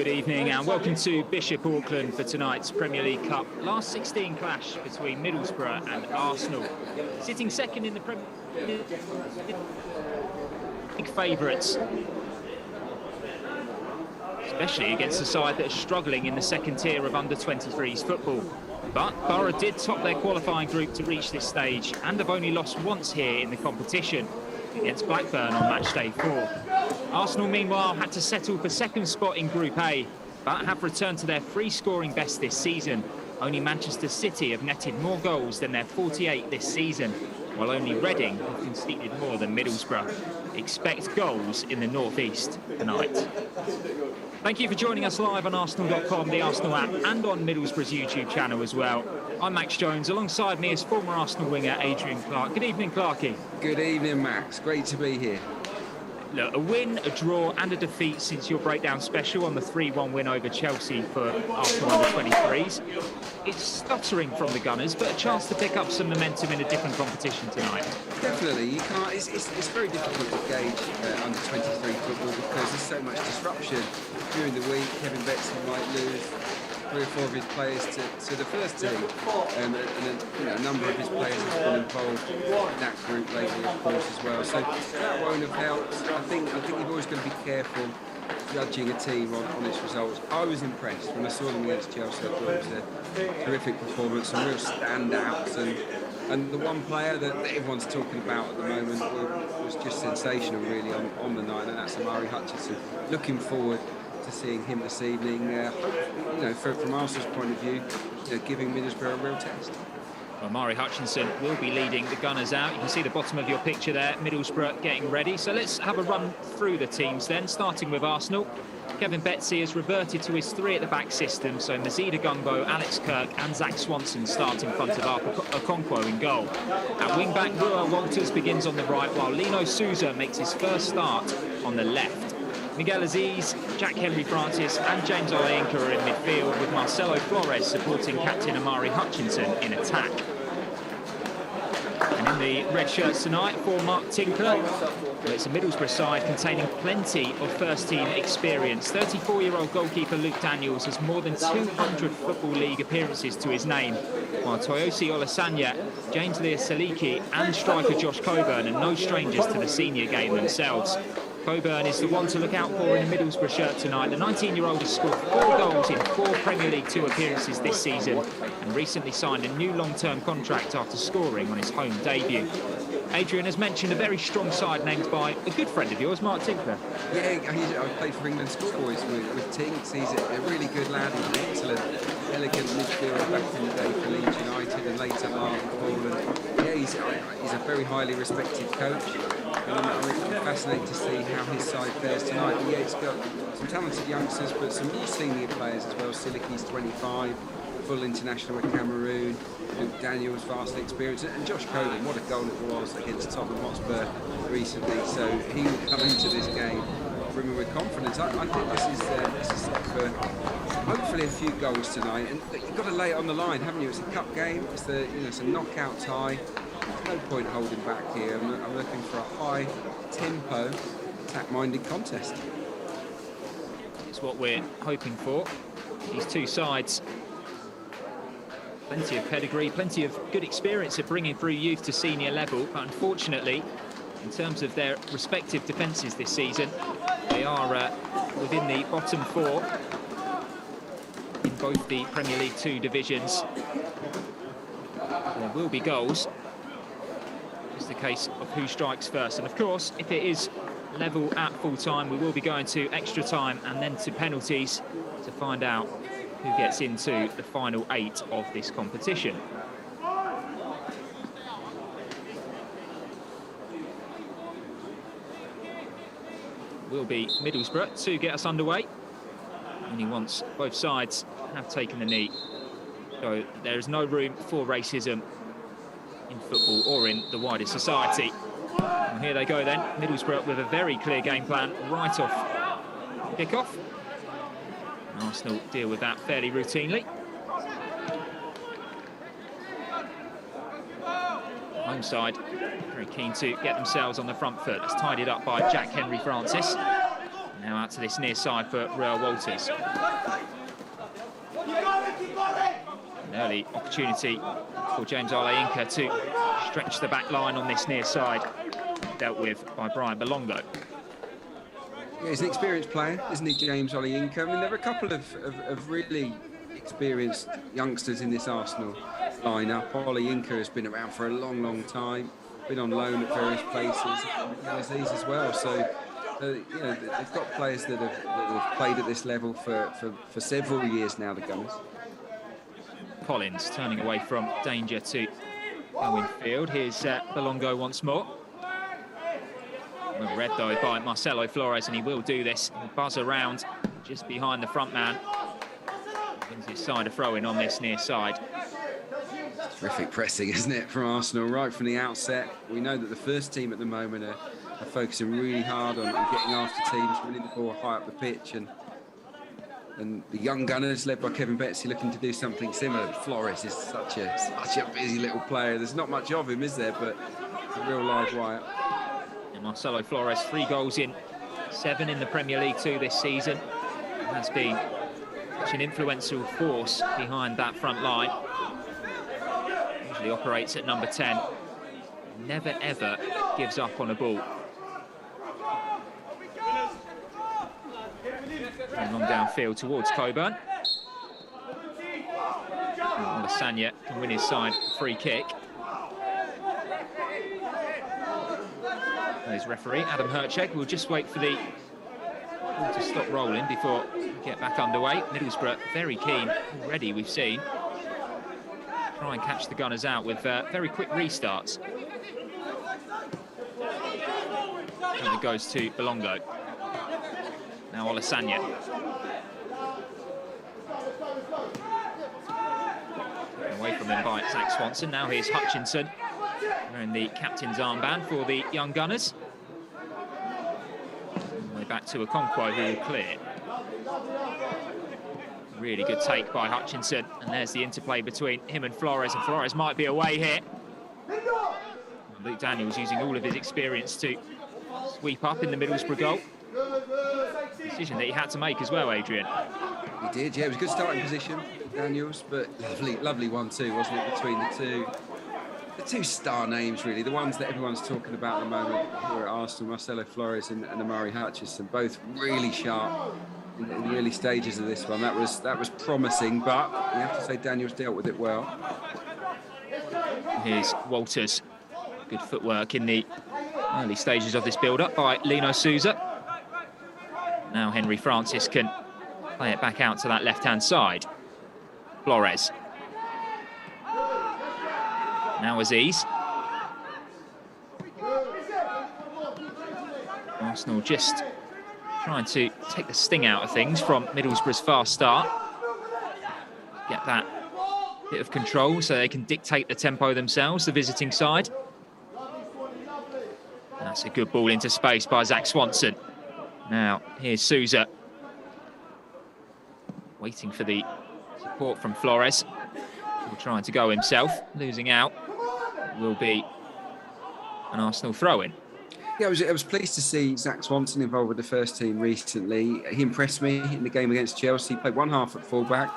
evening and welcome to Bishop Auckland for tonight's Premier League Cup last 16 clash between Middlesbrough and Arsenal. Sitting second in the Premier League favourites, especially against a side that is struggling in the second tier of under-23s football. But Boro did top their qualifying group to reach this stage and have only lost once here in the competition, against Blackburn on match day 4. Arsenal, meanwhile, had to settle for second spot in Group A, but have returned to their free-scoring best this season. Only Manchester City have netted more goals than their 48 this season, while only Reading have conceded more than Middlesbrough. Expect goals in the northeast tonight. Thank you for joining us live on Arsenal.com, the Arsenal app, and on Middlesbrough's YouTube channel as well. I'm Max Jones. Alongside me is former Arsenal winger Adrian Clark. Good evening, Clarkie. Good evening, Max. Great to be here. Look, a win, a draw and a defeat since your breakdown special on the 3-1 win over Chelsea for Arsenal under-23s. It's stuttering from the Gunners, but a chance to pick up some momentum in a different competition tonight. Definitely, you can't. It's very difficult to gauge under-23 football because there's so much disruption during the week. Kevin Betsy might lose 3 or 4 of his players to the first team, and a number of his players have been involved in that group lately, of course, as well. So that won't have helped. I think you've always got to be careful judging a team on its results. I was impressed when I saw them against Chelsea. I thought it was a terrific performance, some real standouts, and the one player that everyone's talking about at the moment was just sensational, really, on the night, and that's Omari Hutchinson. Looking forward to seeing him this evening. From Arsenal's point of view, giving Middlesbrough a real test. Omari Hutchinson will be leading the Gunners out. You can see the bottom of your picture there, Middlesbrough getting ready. So let's have a run through the teams then, starting with Arsenal. Kevin Betsy has reverted to his 3 at the back system, so Mazida Gungbo, Alex Kirk and Zach Swanson start in front of Okonkwo in goal. At wing-back, Rua Walters begins on the right, while Lino Souza makes his first start on the left. Miguel Aziz, Jack Henry Francis and James Olayinka are in midfield, with Marcelo Flores supporting captain Omari Hutchinson in attack. And in the red shirts tonight for Mark Tinkler, well, it's a Middlesbrough side containing plenty of first-team experience. 34-year-old goalkeeper Luke Daniels has more than 200 Football League appearances to his name, while Toyosi Olasanya, James Leah-Saliki and striker Josh Coburn are no strangers to the senior game themselves. Coburn is the one to look out for in a Middlesbrough shirt tonight. The 19-year-old has scored 4 goals in 4 Premier League 2 appearances this season and recently signed a new long-term contract after scoring on his home debut. Adrian has mentioned a very strong side named by a good friend of yours, Mark Tinkler. Yeah, I played for England schoolboys with Tinks. He's a really good lad. He's an excellent, elegant midfielder back in the day for Leeds United and later Liverpool. Yeah, he's a very highly respected coach. I'm fascinated to see how his side fares tonight. But yeah, it's got some talented youngsters, but some more senior players as well. Siliki's 25, full international with Cameroon. Luke Daniels, vastly experienced, and Josh Coburn, what a goal it was against Tottenham Hotspur recently. So he will come into this game brimming with confidence. I think this is set for hopefully a few goals tonight. And you've got to lay it on the line, haven't you? It's a cup game. It's it's a knockout tie. There's no point holding back here. I'm looking for a high-tempo, attack-minded contest. It's what we're hoping for. These two sides, plenty of pedigree, plenty of good experience at bringing through youth to senior level, but unfortunately, in terms of their respective defences this season, they are within the bottom 4 in both the Premier League 2 divisions. There will be goals. It's the case of who strikes first, and of course, if it is level at full time, we will be going to extra time and then to penalties to find out who gets into the final 8 of this competition. Will be Middlesbrough to get us underway. Only once both sides have taken the knee. So there is no room for racism in football or in the wider society. And here they go then, Middlesbrough with a very clear game plan right off kick-off. Arsenal deal with that fairly routinely. Home side very keen to get themselves on the front foot. It's tidied up by Jack Henry Francis. Now out to this near side for Real Walters. An early opportunity for James Olayinka to stretch the back line on this near side. Dealt with by Brian Belongo. Yeah, he's an experienced player, isn't he, James Olayinka? I mean, there are a couple of really experienced youngsters in this Arsenal lineup. Olayinka has been around for a long, long time, been on loan at various places, and Aziz as well. So, you know, they've got players that have played at this level for several years now, the Gunners. Collins turning away from danger to go in field. Here's Belongo once more. Well read though by Marcelo Flores, and he will do this. He'll buzz around just behind the front man. Wins his side a throw in on this near side. Terrific pressing, isn't it, from Arsenal right from the outset. We know that the first team at the moment are focusing really hard on getting after teams, winning the ball high up the pitch, and the young Gunners, led by Kevin Betsy, looking to do something similar. Flores is such a busy little player. There's not much of him, is there? But it's a real live wire. And Marcelo Flores, 3 goals in 7 in the Premier League 2 this season. Has been such an influential force behind that front line. Usually operates at number 10. Never ever gives up on a ball. And long downfield towards Coburn. Olasanya can win his side free kick. There's referee Adam Hercheg. We'll just wait for the ball to stop rolling before we get back underway. Middlesbrough very keen already, we've seen. Try and catch the Gunners out with very quick restarts. And it goes to Belongo. Now Olasanya. Away from him by Zach Swanson. Now here's Hutchinson, wearing the captain's armband for the young Gunners. Way back to Okonkwo, who will clear. Really good take by Hutchinson, and there's the interplay between him and Flores might be away here. And Luke Daniels using all of his experience to sweep up in the Middlesbrough goal. Decision that he had to make as well, Adrian. He did, yeah. It was a good starting position, Daniels, but lovely one too, wasn't it, between the two star names, really, the ones that everyone's talking about at the moment here at Arsenal, Marcelo Flores and Amari Hutchinson, both really sharp in the early stages of this one. That was promising, but you have to say Daniels dealt with it well. Here's Walters. Good footwork in the early stages of this build-up by Lino Souza. Now Henry Francis can play it back out to that left-hand side. Flores. Now Aziz. Arsenal just trying to take the sting out of things from Middlesbrough's fast start. Get that bit of control so they can dictate the tempo themselves, the visiting side. That's a good ball into space by Zach Swanson. Now, here's Souza. Waiting for the support from Flores. He'll try to go himself. Losing out will be an Arsenal throw-in. Yeah, I was pleased to see Zach Swanson involved with the first team recently. He impressed me in the game against Chelsea. He played one half at fullback,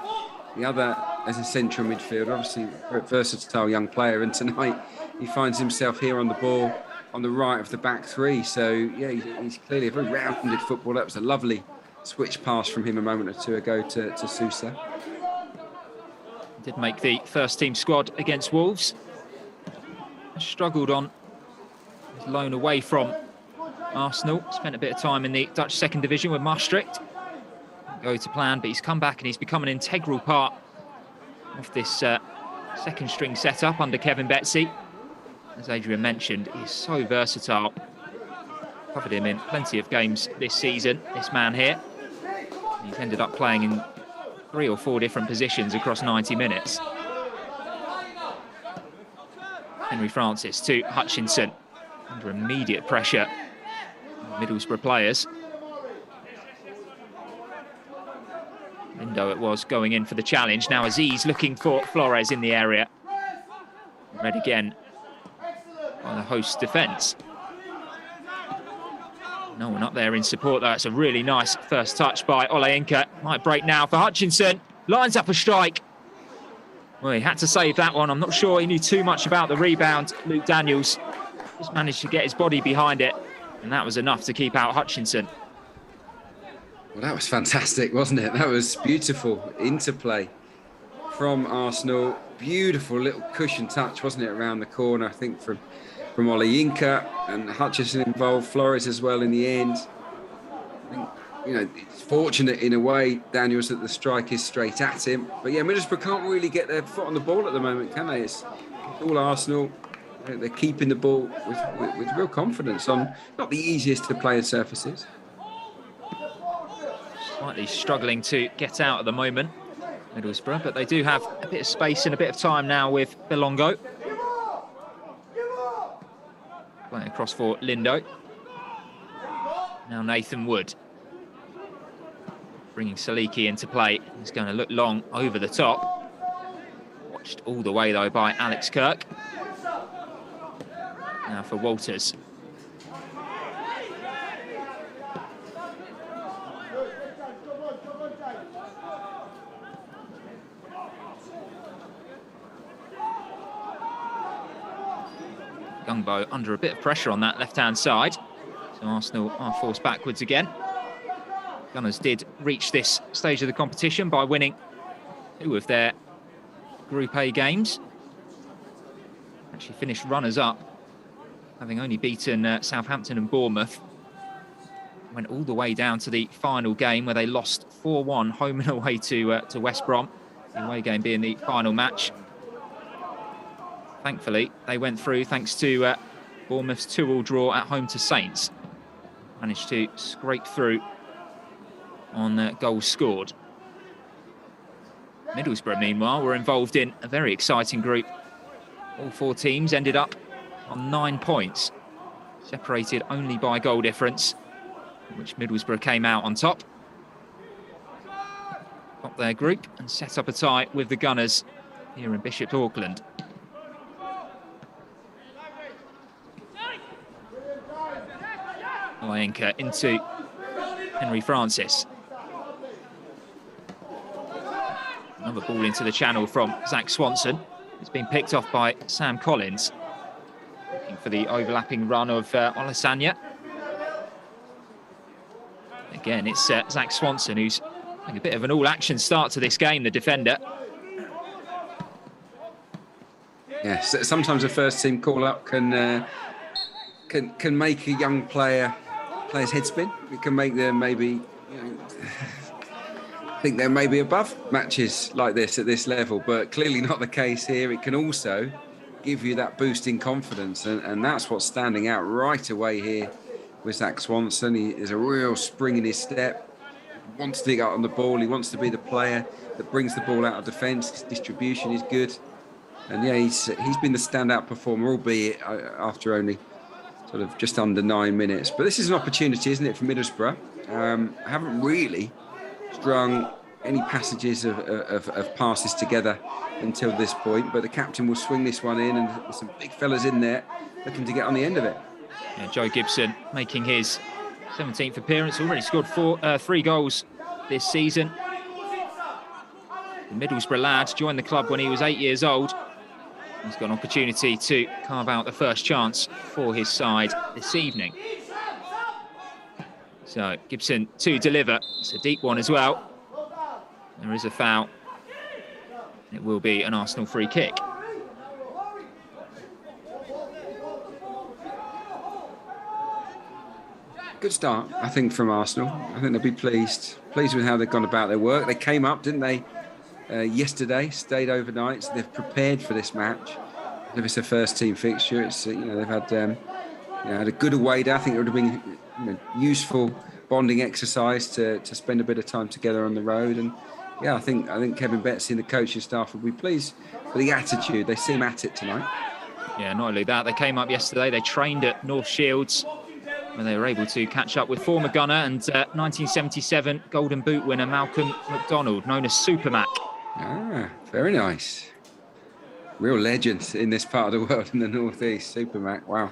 the other as a central midfielder. Obviously, a versatile young player. And tonight, he finds himself here on the ball on the right of the back three. So, yeah, he's clearly a very rounded footballer. That was a lovely switch pass from him a moment or two ago to Sousa. Did make the first team squad against Wolves. Struggled on his loan away from Arsenal. Spent a bit of time in the Dutch second division with Maastricht. Didn't go to plan, but he's come back and he's become an integral part of this second string setup under Kevin Betsy. As Adrian mentioned, he's so versatile. Covered him in plenty of games this season, this man here. He's ended up playing in 3 or 4 different positions across 90 minutes. Henry Francis to Hutchinson. Under immediate pressure. Middlesbrough players. Lindo it was going in for the challenge. Now Aziz looking for Flores in the area. Read again by the host defence. No one up there in support, though. It's a really nice first touch by Oleinka. Might break now for Hutchinson. Lines up a strike. Well, he had to save that one. I'm not sure he knew too much about the rebound. Luke Daniels just managed to get his body behind it, and that was enough to keep out Hutchinson. Well, that was fantastic, wasn't it? That was beautiful interplay from Arsenal. Beautiful little cushion touch, wasn't it, around the corner, I think, from Oleinka, and Hutchinson involved, Flores as well in the end. I think, you know, it's fortunate in a way, Daniels, that the strike is straight at him. But yeah, Middlesbrough can't really get their foot on the ball at the moment, can they? It's all Arsenal. They're keeping the ball with real confidence on not the easiest to play surfaces. Slightly struggling to get out at the moment, Middlesbrough, but they do have a bit of space and a bit of time now with Belongo. Playing across for Lindo. Now Nathan Wood. Bringing Saliki into play. He's going to look long over the top. Watched all the way, though, by Alex Kirk. Now for Walters. Gungbo under a bit of pressure on that left-hand side. So Arsenal are forced backwards again. Gunners did reach this stage of the competition by winning 2 of their Group A games. Actually finished runners-up, having only beaten Southampton and Bournemouth. Went all the way down to the final game where they lost 4-1 home and away to West Brom. The away game being the final match. Thankfully, they went through thanks to Bournemouth's 2-2 draw at home to Saints. Managed to scrape through on goals scored. Middlesbrough, meanwhile, were involved in a very exciting group. All 4 teams ended up on 9 points, separated only by goal difference, in which Middlesbrough came out on top. Got their group and set up a tie with the Gunners here in Bishop Auckland. Oleinka into Henry Francis. Another ball into the channel from Zach Swanson. It's been picked off by Sam Collins. Looking for the overlapping run of Olasanya. Again, it's Zach Swanson who's having a bit of an all-action start to this game, the defender. Yes, sometimes a first-team call-up can make a young player's head spin. It can make them maybe, think they're maybe above matches like this at this level, but clearly not the case here. It can also give you that boost in confidence, and that's what's standing out right away here with Zach Swanson. He has a real spring in his step, wants to get out on the ball, he wants to be the player that brings the ball out of defence. His distribution is good, and yeah, he's been the standout performer, albeit after only sort of just under 9 minutes. But this is an opportunity, isn't it, for Middlesbrough? Haven't really strung any passages of passes together until this point, but the captain will swing this one in, and there's some big fellas in there looking to get on the end of it. Yeah, Joe Gibson making his 17th appearance, already scored 3 goals this season. The Middlesbrough lad joined the club when he was 8 years old. He's got an opportunity to carve out the first chance for his side this evening. So Gibson to deliver. It's a deep one as well. There is a foul. It will be an Arsenal free kick. Good start, I think, from Arsenal. I think they'll be pleased with how they've gone about their work. They came up, didn't they, yesterday, stayed overnight, so they've prepared for this match. If it's a first-team fixture, it's they've had had a good away day. I think it would have been useful bonding exercise to spend a bit of time together on the road. And yeah, I think Kevin Betsy and the coaching staff will be pleased with the attitude. They seem at it tonight. Yeah, not only that, they came up yesterday. They trained at North Shields, where they were able to catch up with former gunner and 1977 Golden Boot winner Malcolm McDonald, known as Super Mac. Ah, very nice. Real legend in this part of the world, in the North East. Super Mac, wow.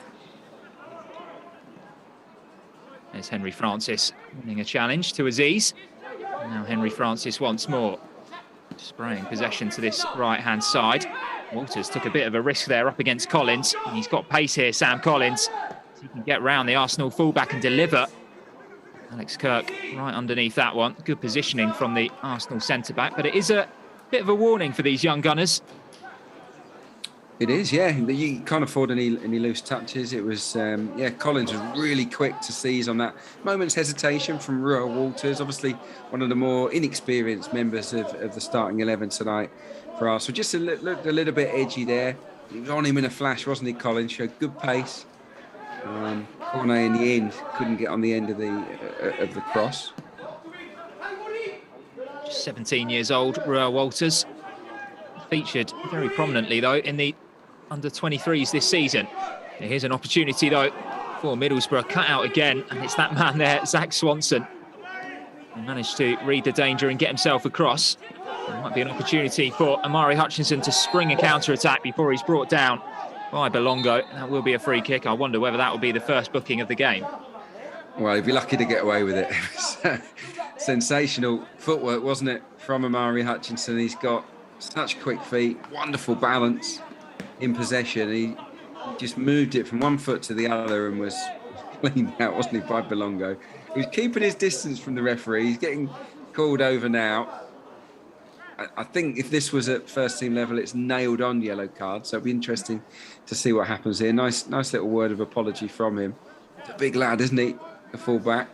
There's Henry Francis winning a challenge to Aziz. And now Henry Francis once more. Spraying possession to this right-hand side. Walters took a bit of a risk there up against Collins. And he's got pace here, Sam Collins. So he can get round the Arsenal fullback and deliver. Alex Kirk right underneath that one. Good positioning from the Arsenal centre-back. But it is a bit of a warning for these young gunners. It is, yeah. You can't afford any loose touches. It was, Collins was really quick to seize on that moment's hesitation from Rua Walters, obviously one of the more inexperienced members of the starting 11 tonight for Arsenal. Just looked a little bit edgy there. He was on him in a flash, wasn't he, Collins? Showed good pace. Cornet in the end couldn't get on the end of the cross. Just 17 years old, Rua Walters. Featured very prominently, though, in the under-23s this season. Here's an opportunity, though, for Middlesbrough. Cut out again, and it's that man there, Zach Swanson. He managed to read the danger and get himself across. There might be an opportunity for Amari Hutchinson to spring a counter-attack before he's brought down by Belongo. That will be a free kick. I wonder whether that will be the first booking of the game. Well, he'd be lucky to get away with it. It was sensational footwork, wasn't it, from Amari Hutchinson? He's got such quick feet, wonderful balance in possession. He just moved it from one foot to the other and was cleaned out, wasn't he, by Belongo? He was keeping his distance from the referee. He's getting called over now. I think if this was at first team level, it's nailed on yellow card. So it'll be interesting to see what happens here. Nice little word of apology from him. He's a big lad, isn't he? The fullback.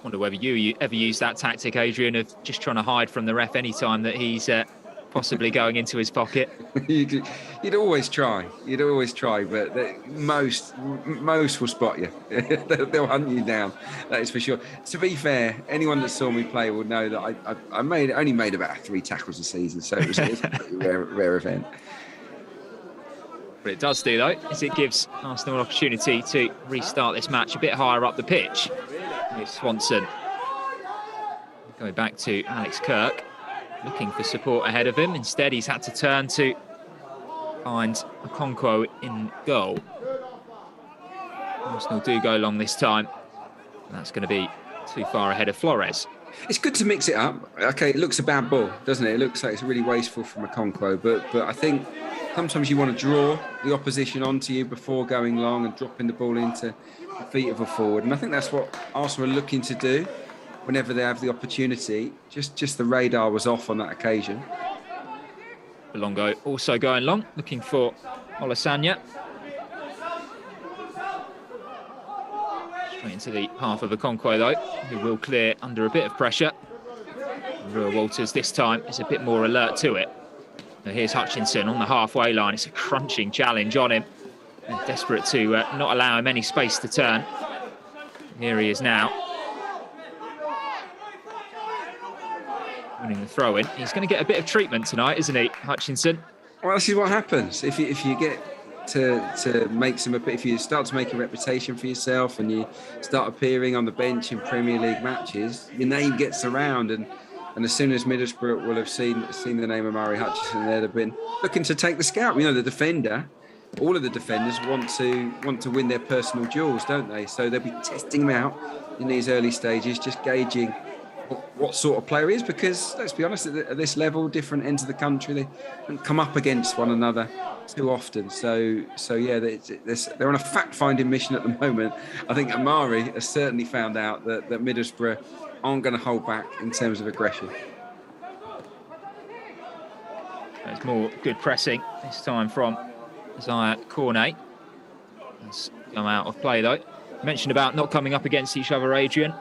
Wonder whether you ever use that tactic, Adrian, of just trying to hide from the ref any time that he's possibly going into his pocket. You'd always try, but most will spot you. They'll hunt you down, that is for sure. To be fair, anyone that saw me play will know that I only made about 3 tackles a season, so it was a pretty rare event. What it does do, though, is it gives Arsenal an opportunity to restart this match a bit higher up the pitch. Here's Swanson. Going back to Alex Kirk, looking for support ahead of him. Instead, he's had to turn to find Okonkwo in goal. Arsenal do go long this time. That's going to be too far ahead of Flores. It's good to mix it up. Okay, it looks a bad ball, doesn't it? It looks like it's really wasteful from Okonkwo, but I think sometimes you want to draw the opposition onto you before going long and dropping the ball into the feet of a forward. And I think that's what Arsenal are looking to do whenever they have the opportunity. Just the radar was off on that occasion. Belongo also going long, looking for Olasanya. Straight into the half of Okonkwo, though, who will clear under a bit of pressure. Rua Walters this time is a bit more alert to it. Now here's Hutchinson on the halfway line. It's a crunching challenge on him. And desperate to not allow him any space to turn. Here he is now. Winning the throw-in. He's going to get a bit of treatment tonight, isn't he, Hutchinson? Well, this is what happens. If you get to make if you start to make a reputation for yourself and you start appearing on the bench in Premier League matches, your name gets around, and as soon as Middlesbrough will have seen the name of Amari Hutchinson, they'd have been looking to take the scalp. You know, the defender, all of the defenders want to win their personal duels, don't they? So they'll be testing him out in these early stages, just gauging what sort of player he is, because let's be honest, at this level, different ends of the country, they don't come up against one another too often. So yeah, they're on a fact-finding mission at the moment. I think Amari has certainly found out that Middlesbrough aren't going to hold back in terms of aggression. There's more good pressing, this time from Isaiah Cornet. That's come out of play, though. You mentioned about not coming up against each other, Adrian.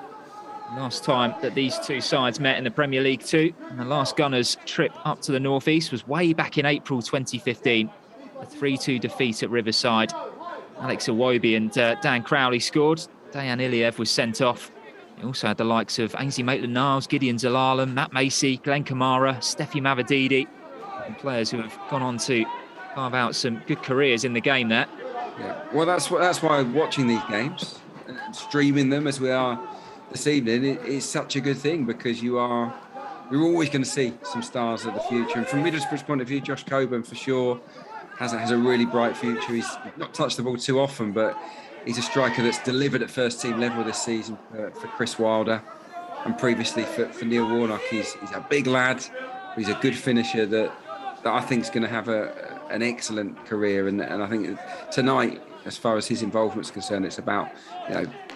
Last time that these two sides met in the Premier League 2, and the last Gunners' trip up to the northeast was way back in April 2015. A 3-2 defeat at Riverside. Alex Iwobi and Dan Crowley scored. Dejan Iliev was sent off. He also had the likes of Ainsley Maitland-Niles, Gideon Zalalam, Matt Macey, Glenn Kamara, Steffi Mavadidi, and players who have gone on to carve out some good careers in the game there. Yeah. Well, that's why watching these games, streaming them as we are this evening, is such a good thing, because you're always going to see some stars of the future. And from Middlesbrough's point of view, Josh Coburn for sure, has a really bright future. He's not touched the ball too often, but he's a striker that's delivered at first team level this season for Chris Wilder, and previously for Neil Warnock. He's a big lad. He's a good finisher that I think is going to have an excellent career. And I think tonight, as far as his involvement's concerned, it's about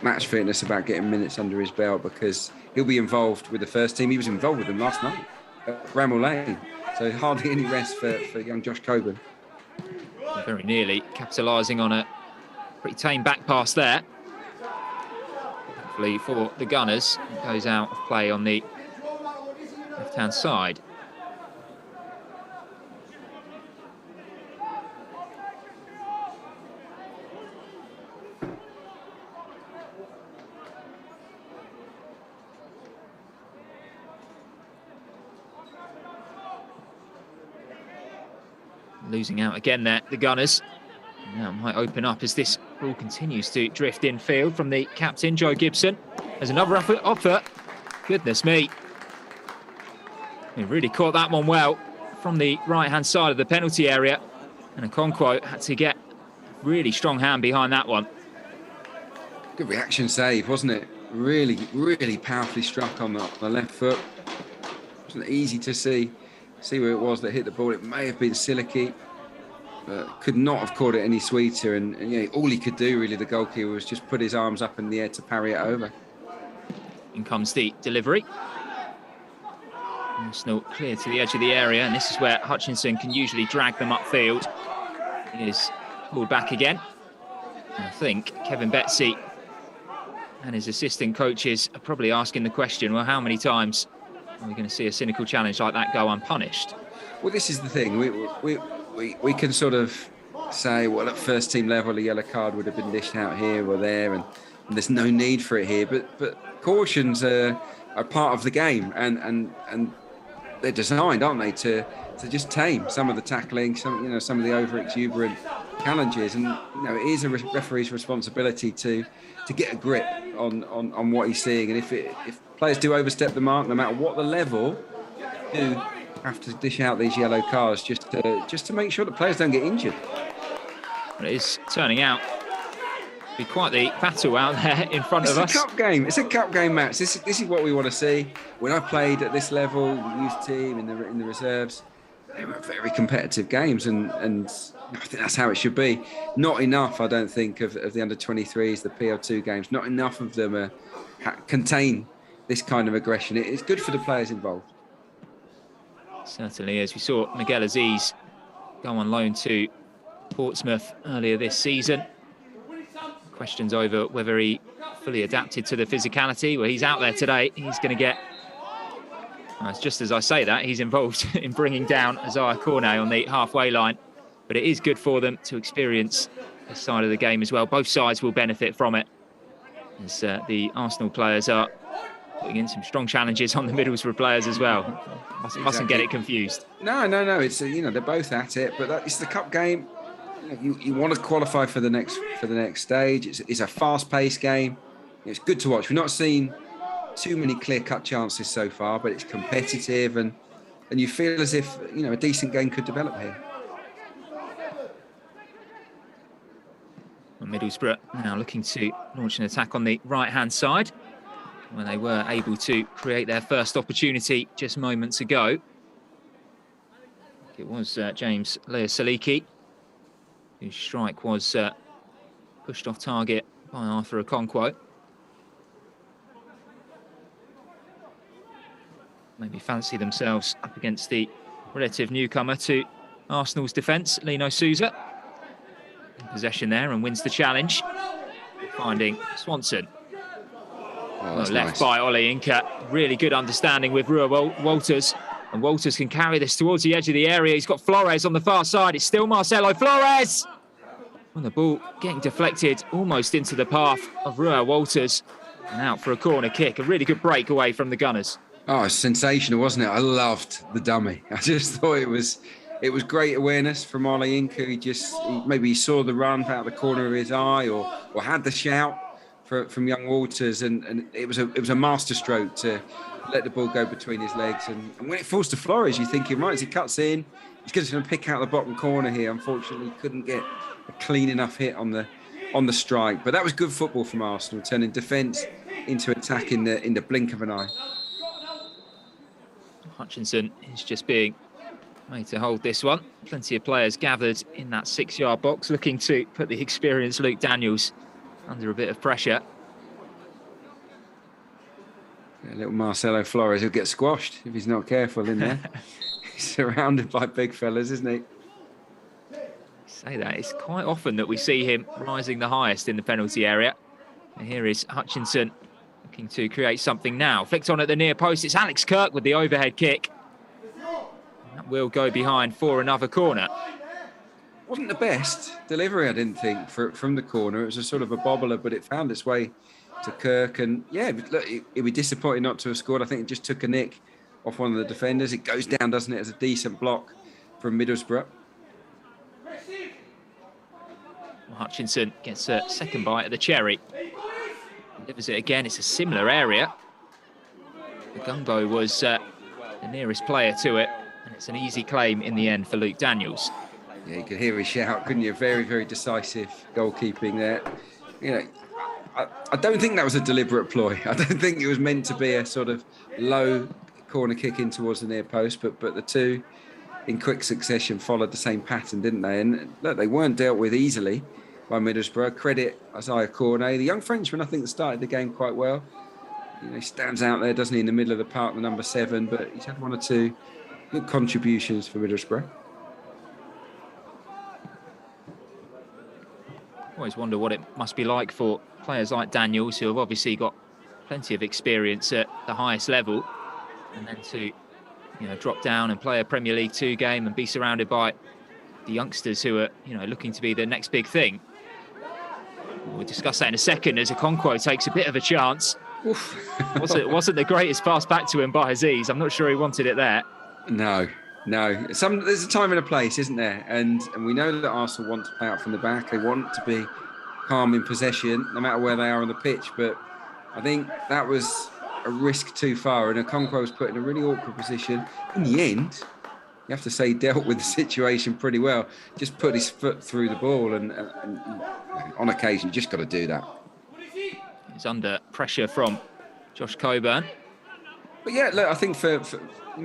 match fitness, about getting minutes under his belt, because he'll be involved with the first team. He was involved with them last night at Bramall Lane, so hardly any rest for young Josh Coburn. Very nearly capitalising on a pretty tame back pass there. Hopefully for the Gunners, it goes out of play on the left-hand side. Losing out again there, the Gunners. Now might open up as this ball continues to drift infield from the captain, Joe Gibson. There's another offer. Goodness me. He really caught that one well from the right-hand side of the penalty area. And Okonkwo had to get a really strong hand behind that one. Good reaction save, wasn't it? Really, really powerfully struck on the left foot. It wasn't easy to see where it was that hit the ball. It may have been Silicky, but could not have caught it any sweeter. And all he could do, really, the goalkeeper, was just put his arms up in the air to parry it over. In comes the delivery. Arsenal clear to the edge of the area, and this is where Hutchinson can usually drag them upfield. He is pulled back again. And I think Kevin Betsy and his assistant coaches are probably asking the question, well, how many times are we going to see a cynical challenge like that go unpunished? Well, this is the thing. We can sort of say, well, at first team level, a yellow card would have been dished out here or there, and there's no need for it here. But cautions are part of the game, and they're designed, aren't they, to just tame some of the tackling, some of the over exuberant challenges. And it is a referee's responsibility to get a grip on what he's seeing. And if players do overstep the mark, no matter what the level, do have to dish out these yellow cards just to make sure that players don't get injured. Well, it is turning out to be quite the battle out there in front of us. It's a cup game. It's a cup game match. This is what we want to see. When I played at this level, the youth team in the reserves, they were very competitive games, and I think that's how it should be. Not enough, I don't think, of the under-23s, the PL2 games. Not enough of them contain this kind of aggression. It's good for the players involved. Certainly, as we saw Miguel Aziz go on loan to Portsmouth earlier this season. Questions over whether he fully adapted to the physicality. Well, he's out there today. He's going to get... It's just as I say that, he's involved in bringing down Isaiah Cornet on the halfway line. But it is good for them to experience this side of the game as well. Both sides will benefit from it, as the Arsenal players are putting in some strong challenges on the Middlesbrough players as well. Mustn't get it confused. No. It's they're both at it, but it's the cup game. You want to qualify for the next stage. It's a fast-paced game. It's good to watch. We've not seen too many clear-cut chances so far, but it's competitive, and you feel as if a decent game could develop here. Well, Middlesbrough now looking to launch an attack on the right-hand side, when they were able to create their first opportunity just moments ago. It was James Lea-Saliki, whose strike was pushed off target by Arthur Okonkwo. Maybe fancy themselves up against the relative newcomer to Arsenal's defence, Lino Souza. In possession there and wins the challenge, finding Swanson. Left nice by Ollie Inca. Really good understanding with Rua Walters. And Walters can carry this towards the edge of the area. He's got Flores on the far side. It's still Marcelo Flores! And the ball getting deflected almost into the path of Rua Walters. And out for a corner kick. A really good break away from the Gunners. Oh, it's sensational, wasn't it? I loved the dummy. I just thought it was great awareness from Ollie Inca. Maybe he saw the run out of the corner of his eye, or had the shout from young Walters, and it was a master stroke to let the ball go between his legs. And when it falls to Flores, you're thinking, right, as he cuts in, He's going to pick out the bottom corner here. Unfortunately, couldn't get a clean enough hit on the strike. But that was good football from Arsenal, turning defence into attack in the blink of an eye. Hutchinson is just being made to hold this one. Plenty of players gathered in that 6-yard box, looking to put the experienced Luke Daniels under a bit of pressure. Yeah, little Marcelo Flores will get squashed if he's not careful in there. He's surrounded by big fellas, isn't he? Say that, it's quite often that we see him rising the highest in the penalty area. And here is Hutchinson looking to create something now. Flicked on at the near post, it's Alex Kirk with the overhead kick. That will go behind for another corner. Wasn't the best delivery, I didn't think, from the corner. It was a sort of a bobbler, but it found its way to Kirk. And yeah, look, it'd be disappointing not to have scored. I think it just took a nick off one of the defenders. It goes down, doesn't it, as a decent block from Middlesbrough. Hutchinson gets a second bite at the cherry. Delivers it again, it's a similar area. The Gumbo was the nearest player to it, and it's an easy claim in the end for Luke Daniels. Yeah, you could hear his shout, couldn't you? Very, very decisive goalkeeping there. You know, I don't think that was a deliberate ploy. I don't think it was meant to be a sort of low corner kick in towards the near post, but the two in quick succession followed the same pattern, didn't they? And look, they weren't dealt with easily by Middlesbrough. Credit Isaiah Cornet, the young Frenchman, I think, that started the game quite well. You know, he stands out there, doesn't he, in the middle of the park, the number 7, but he's had one or two good contributions for Middlesbrough. Always wonder what it must be like for players like Daniels, who have obviously got plenty of experience at the highest level, and then to drop down and play a Premier League 2 game and be surrounded by the youngsters who are looking to be the next big thing. We'll discuss that in a second as Okonkwo takes a bit of a chance. wasn't the greatest pass back to him by Aziz. I'm not sure he wanted it there. No. There's a time and a place, isn't there? And we know that Arsenal want to play out from the back. They want to be calm in possession, no matter where they are on the pitch. But I think that was a risk too far, and Okonkwo was put in a really awkward position. In the end, you have to say he dealt with the situation pretty well. Just put his foot through the ball, and on occasion, you just got to do that. He's under pressure from Josh Coburn. But yeah, look, I think for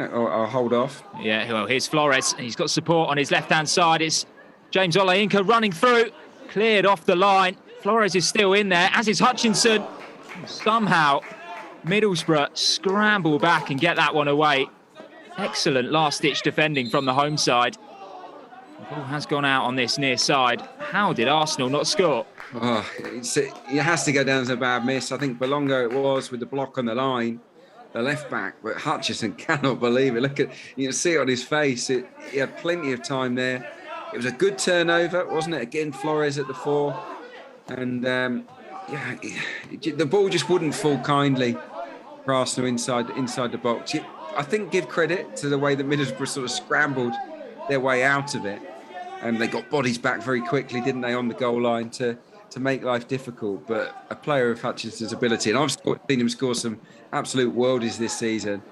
I'll hold off. Yeah, well, here's Flores. He's got support on his left-hand side. It's James Olayinka running through, cleared off the line. Flores is still in there, as is Hutchinson. Somehow, Middlesbrough scramble back and get that one away. Excellent last-ditch defending from the home side. The ball has gone out on this near side. How did Arsenal not score? Oh, it has to go down as a bad miss. I think Belongo it was with the block on the line, the left back, but Hutchinson cannot believe it. You can see it on his face. He had plenty of time there. It was a good turnover, wasn't it? Again, Flores at the fore. And the ball just wouldn't fall kindly for Arsenal inside the box. I think give credit to the way that Middlesbrough sort of scrambled their way out of it. And they got bodies back very quickly, didn't they, on the goal line to make life difficult. But a player of Hutchinson's ability, and I've seen him score some absolute worldies this season.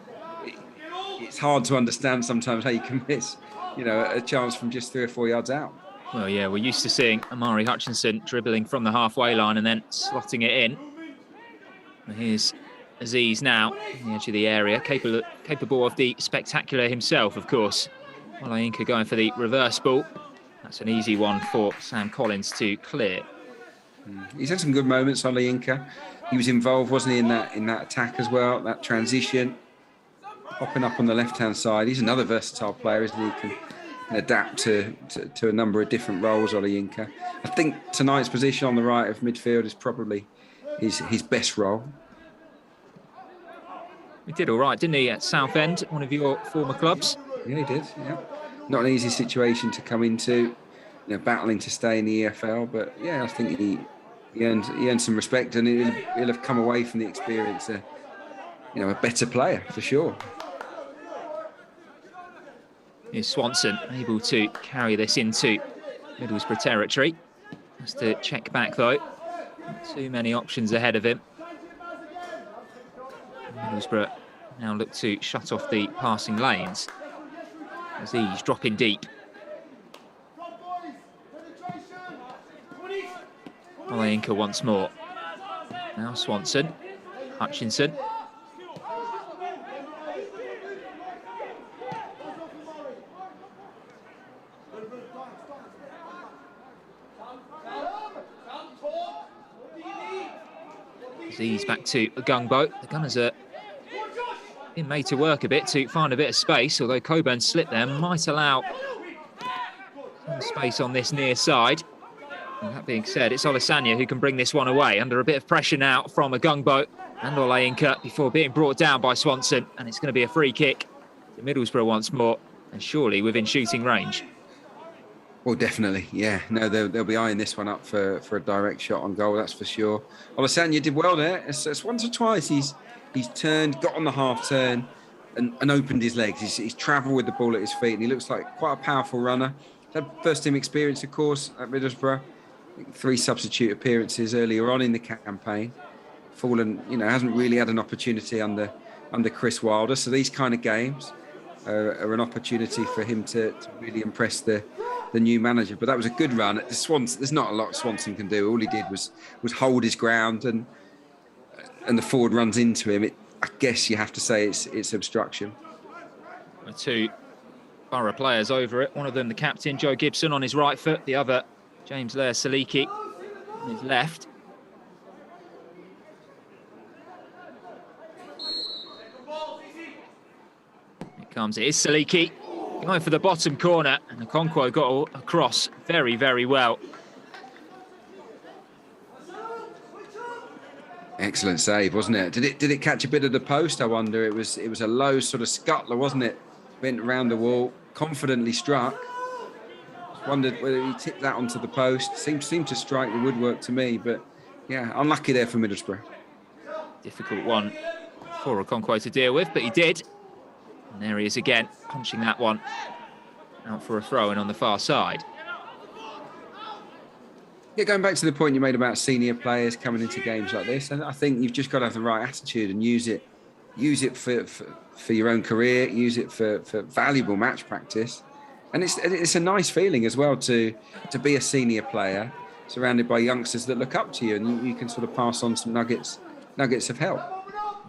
It's hard to understand sometimes how you can miss, a chance from just 3 or 4 yards out. Well, yeah, we're used to seeing Amari Hutchinson dribbling from the halfway line and then slotting it in. And here's Aziz now, on the edge of the area, capable of the spectacular himself, of course. Olayinka going for the reverse ball. That's an easy one for Sam Collins to clear. He's had some good moments, Olayinka. He was involved, wasn't he, in that attack as well, that transition. Popping up on the left-hand side. He's another versatile player, isn't he? He can adapt to a number of different roles, Olayinka. I think tonight's position on the right of midfield is probably his best role. He did all right, didn't he, at Southend, one of your former clubs? Yeah, he did, yeah. Not an easy situation to come into, battling to stay in the EFL, but yeah, I think he earned some respect, and he'll have come away from the experience a better player, for sure. Here's Swanson able to carry this into Middlesbrough territory. Has to check back, though. Not too many options ahead of him. Middlesbrough now look to shut off the passing lanes. as he's dropping deep. Olayinka once more. Now Swanson, Hutchinson. Aziz back to Gungbo. The Gunners are being made to work a bit to find a bit of space, although Coburn's slip there might allow some space on this near side. And that being said, it's Olasanya who can bring this one away under a bit of pressure now from Gungbo and Olayinka before being brought down by Swanson. And it's going to be a free kick to Middlesbrough once more, and surely within shooting range. Well, definitely, yeah. No, they'll be eyeing this one up for a direct shot on goal, that's for sure. Olasanya did well there. It's once or twice he's turned, got on the half turn and opened his legs. He's travelled with the ball at his feet, and he looks like quite a powerful runner. Had first team experience, of course, at Middlesbrough. I think 3 substitute appearances earlier on in the campaign. Fallen, hasn't really had an opportunity under Chris Wilder. So these kind of games are an opportunity for him to really impress the new manager. But that was a good run. At the Swanson, there's not a lot Swanson can do. All he did was hold his ground, and the forward runs into him. I guess you have to say it's obstruction. 2 Boro players over it. One of them, the captain, Joe Gibson, on his right foot. The other, James Lair-Saliki, on his left. Here comes, it is Saliki going for the bottom corner, and Okonkwo got across very, very well. Excellent save, wasn't it? Did it catch a bit of the post? I wonder. It was a low sort of scuttler, wasn't it? Bent around the wall, confidently struck. Wondered whether he tipped that onto the post. Seemed to strike the woodwork to me, but yeah, unlucky there for Middlesbrough. Difficult one for Okonkwo to deal with, but he did. And there he is again, punching that one out for a throw-in on the far side. Yeah, going back to the point you made about senior players coming into games like this, and I think you've just got to have the right attitude and use it for your own career, use it for valuable match practice. And it's a nice feeling as well to be a senior player surrounded by youngsters that look up to you, and you can sort of pass on some nuggets of help.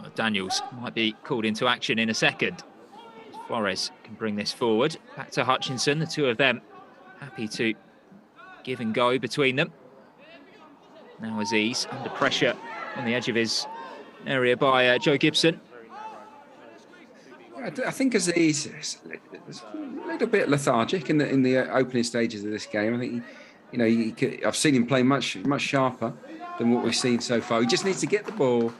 Well, Daniels might be called into action in a second. Flores can bring this forward. Back to Hutchinson, the 2 of them happy to give and go between them. Now Aziz under pressure on the edge of his area by Joe Gibson. I think Aziz is a little bit lethargic in the opening stages of this game. I think I've seen him play much sharper than what we've seen so far. He just needs to get the ball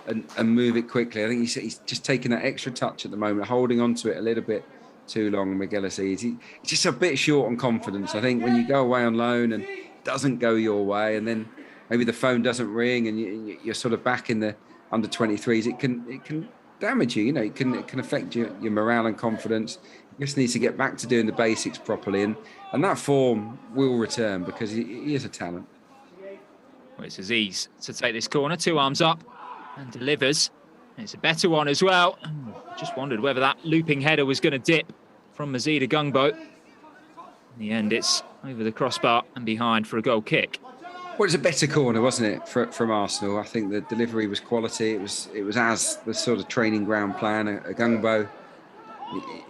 and move it quickly. I think he's just taking that extra touch at the moment, holding on to it a little bit too long. Miguel Aziz, he's just a bit short on confidence. I think when you go away on loan and it doesn't go your way, and then maybe the phone doesn't ring and you're sort of back in the under 23s, it can damage you. It can affect your morale and confidence. He just needs to get back to doing the basics properly, and that form will return because he is a talent. Well, it's Aziz to take this corner, 2 arms up, and delivers. And it's a better one as well. Just wondered whether that looping header was going to dip from Mazida Gungbo. In the end, it's over the crossbar and behind for a goal kick. Well, it's a better corner, wasn't it, from Arsenal? I think the delivery was quality. It was as the sort of training ground plan. Gungbo,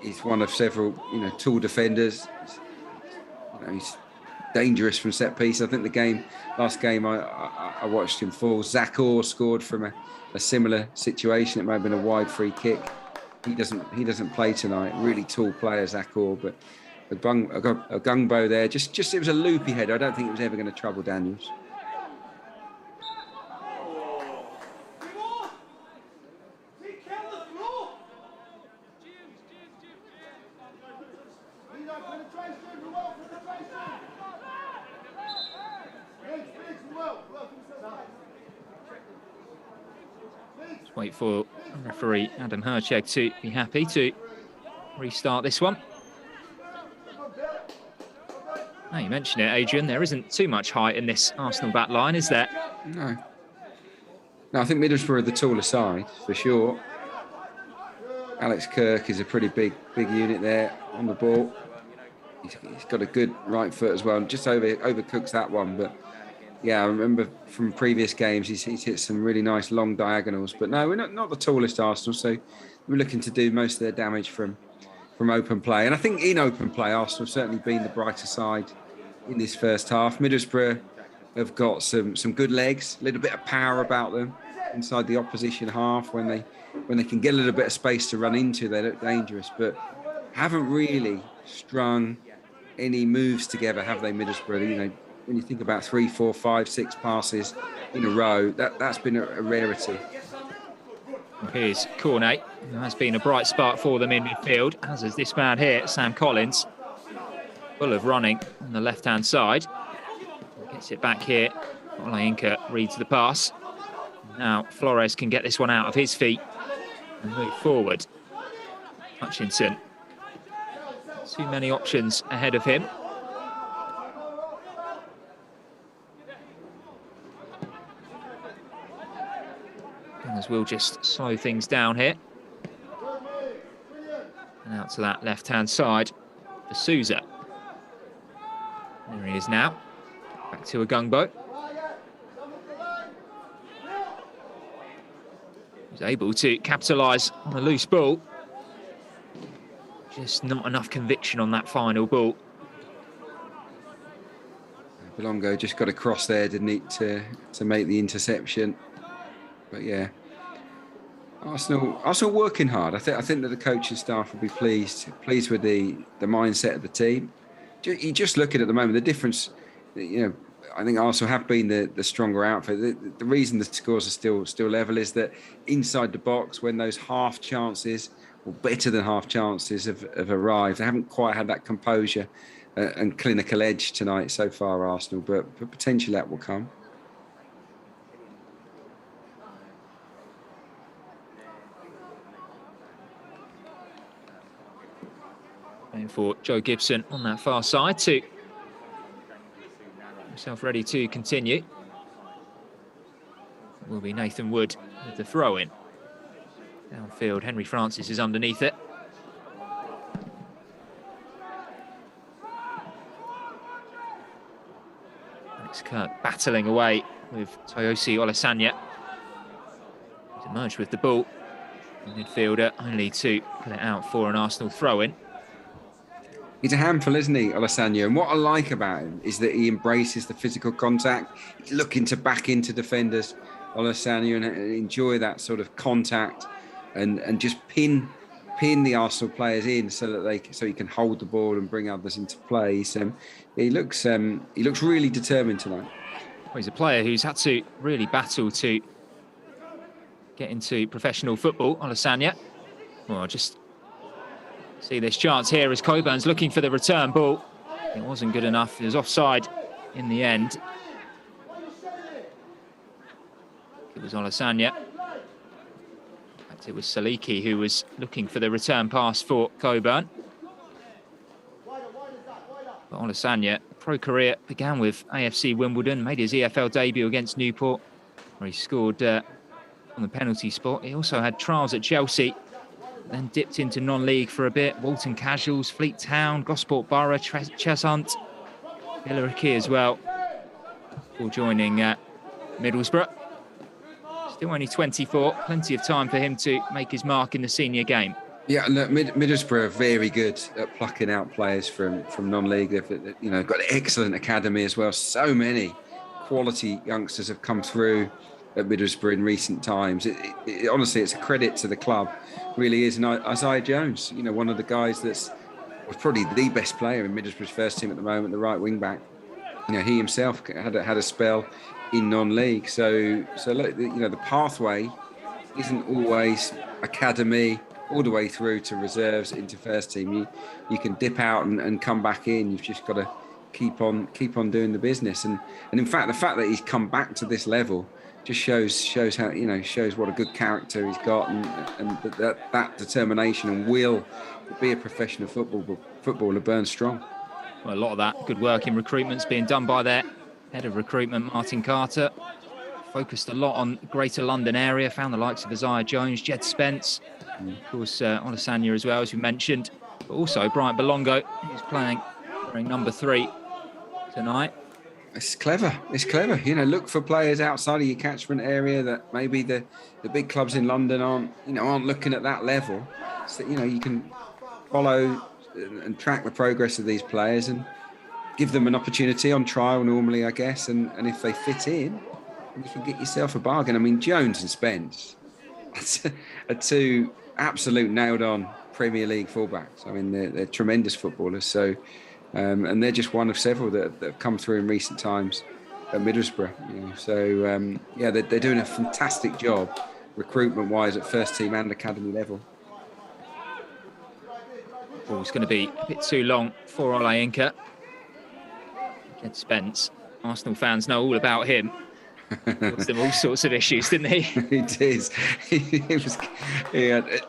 he's one of several, tall defenders. He's dangerous from set piece. I think last game I watched him fall. Zach Orr scored from a similar situation. It may have been a wide free kick. He doesn't play tonight. Really tall player, Zach Orr, but a Gungbo there. Just it was a loopy header. I don't think it was ever going to trouble Daniels. Let's wait for referee Adam Hercheg to be happy to restart this one. Now you mentioned it, Adrian, there isn't too much height in this Arsenal back line, is there? No, I think Middlesbrough are the taller side, for sure. Alex Kirk is a pretty big unit there on the ball. He's got a good right foot as well. Just overcooks that one, but yeah, I remember from previous games he's hit some really nice long diagonals. But no, we're not the tallest Arsenal, so we're looking to do most of their damage from open play. And I think in open play, Arsenal have certainly been the brighter side in this first half. Middlesbrough have got some good legs, a little bit of power about them inside the opposition half. When they can get a little bit of space to run into, they look dangerous, but haven't really strung any moves together, have they, Middlesbrough? You know, when you think about 3, 4, 5, 6 passes in a row, that's been a rarity. Here's Cornet, who has been a bright spark for them in midfield, as is this man here, Sam Collins, full of running on the left-hand side. Gets it back here. Olayinka reads the pass. Now Flores can get this one out of his feet and move forward. Hutchinson. Too many options ahead of him. As we'll just slow things down here. And out to that left-hand side for Sousa. There he is now. Back to Agungbo. He's able to capitalise on a loose ball. Just not enough conviction on that final ball. Belongo just got across there, didn't he, to make the interception. But yeah, Arsenal working hard. I think that the coaching staff will be pleased with the mindset of the team. You just look at the moment, the difference. You know, I think Arsenal have been the stronger outfit. The reason the scores are still level is that inside the box, when those half chances, or better than half chances, have arrived, they haven't quite had that composure and clinical edge tonight so far, Arsenal. But potentially that will come. And for Joe Gibson on that far side to himself ready to continue. It will be Nathan Wood with the throw-in. Downfield, Henry Francis is underneath it. Alex Kirk battling away with Toyosi Olasanya. He's emerged with the ball. The midfielder only to put it out for an Arsenal throw-in. He's a handful, isn't he, Olasanya? And what I like about him is that he embraces the physical contact. He's looking to back into defenders, Olasanya, and enjoy that sort of contact and just pin the Arsenal players in so he can hold the ball and bring others into play. So he looks really determined tonight. Well, he's a player who's had to really battle to get into professional football, Olasanya. Well, just see this chance here as Coburn's looking for the return ball. It wasn't good enough. It was offside in the end. It was Olasanya. In fact, it was Saliki who was looking for the return pass for Coburn. But Olasanya, pro career, began with AFC Wimbledon, made his EFL debut against Newport, where he scored on the penalty spot. He also had trials at Chelsea, then dipped into non-league for a bit. Walton Casuals, Fleet Town, Gosport Borough, Cheshunt, Billericay as well, before joining Middlesbrough. Still only 24, plenty of time for him to make his mark in the senior game. Yeah, look, Middlesbrough are very good at plucking out players from non-league. They've got an excellent academy as well. So many quality youngsters have come through at Middlesbrough in recent times. Honestly, it's a credit to the club, really is. And Isaiah Jones, one of the guys was probably the best player in Middlesbrough's first team at the moment, the right wing back. He himself had a spell in non-league. So look, the pathway isn't always academy all the way through to reserves into first team. You can dip out and come back in. You've just got to keep on doing the business. And in fact, the fact that he's come back to this level just shows how shows what a good character he's got, and that determination and will to be a professional footballer burns strong. Well, a lot of that good work in recruitment's being done by their head of recruitment, Martin Carter. Focused a lot on Greater London area, found the likes of Isaiah Jones, Jed Spence, Of course, Olasanya as well, as we mentioned. But also Brian Belongo, who's wearing number 3 tonight. It's clever. It's clever. You know, look for players outside of your catchment area that maybe the big clubs in London aren't looking at that level. So, you know, you can follow and track the progress of these players and give them an opportunity on trial normally, I guess. And if they fit in, you can get yourself a bargain. I mean, Jones and Spence are 2 absolute nailed-on Premier League fullbacks. I mean, they're tremendous footballers. So, and they're just one of several that have come through in recent times at Middlesbrough. You know. So, yeah, they're doing a fantastic job recruitment-wise at first team and academy level. Oh, it's going to be a bit too long for Olayinka. Ed Spence, Arsenal fans know all about him. Caused them all sorts of issues, didn't he? He did.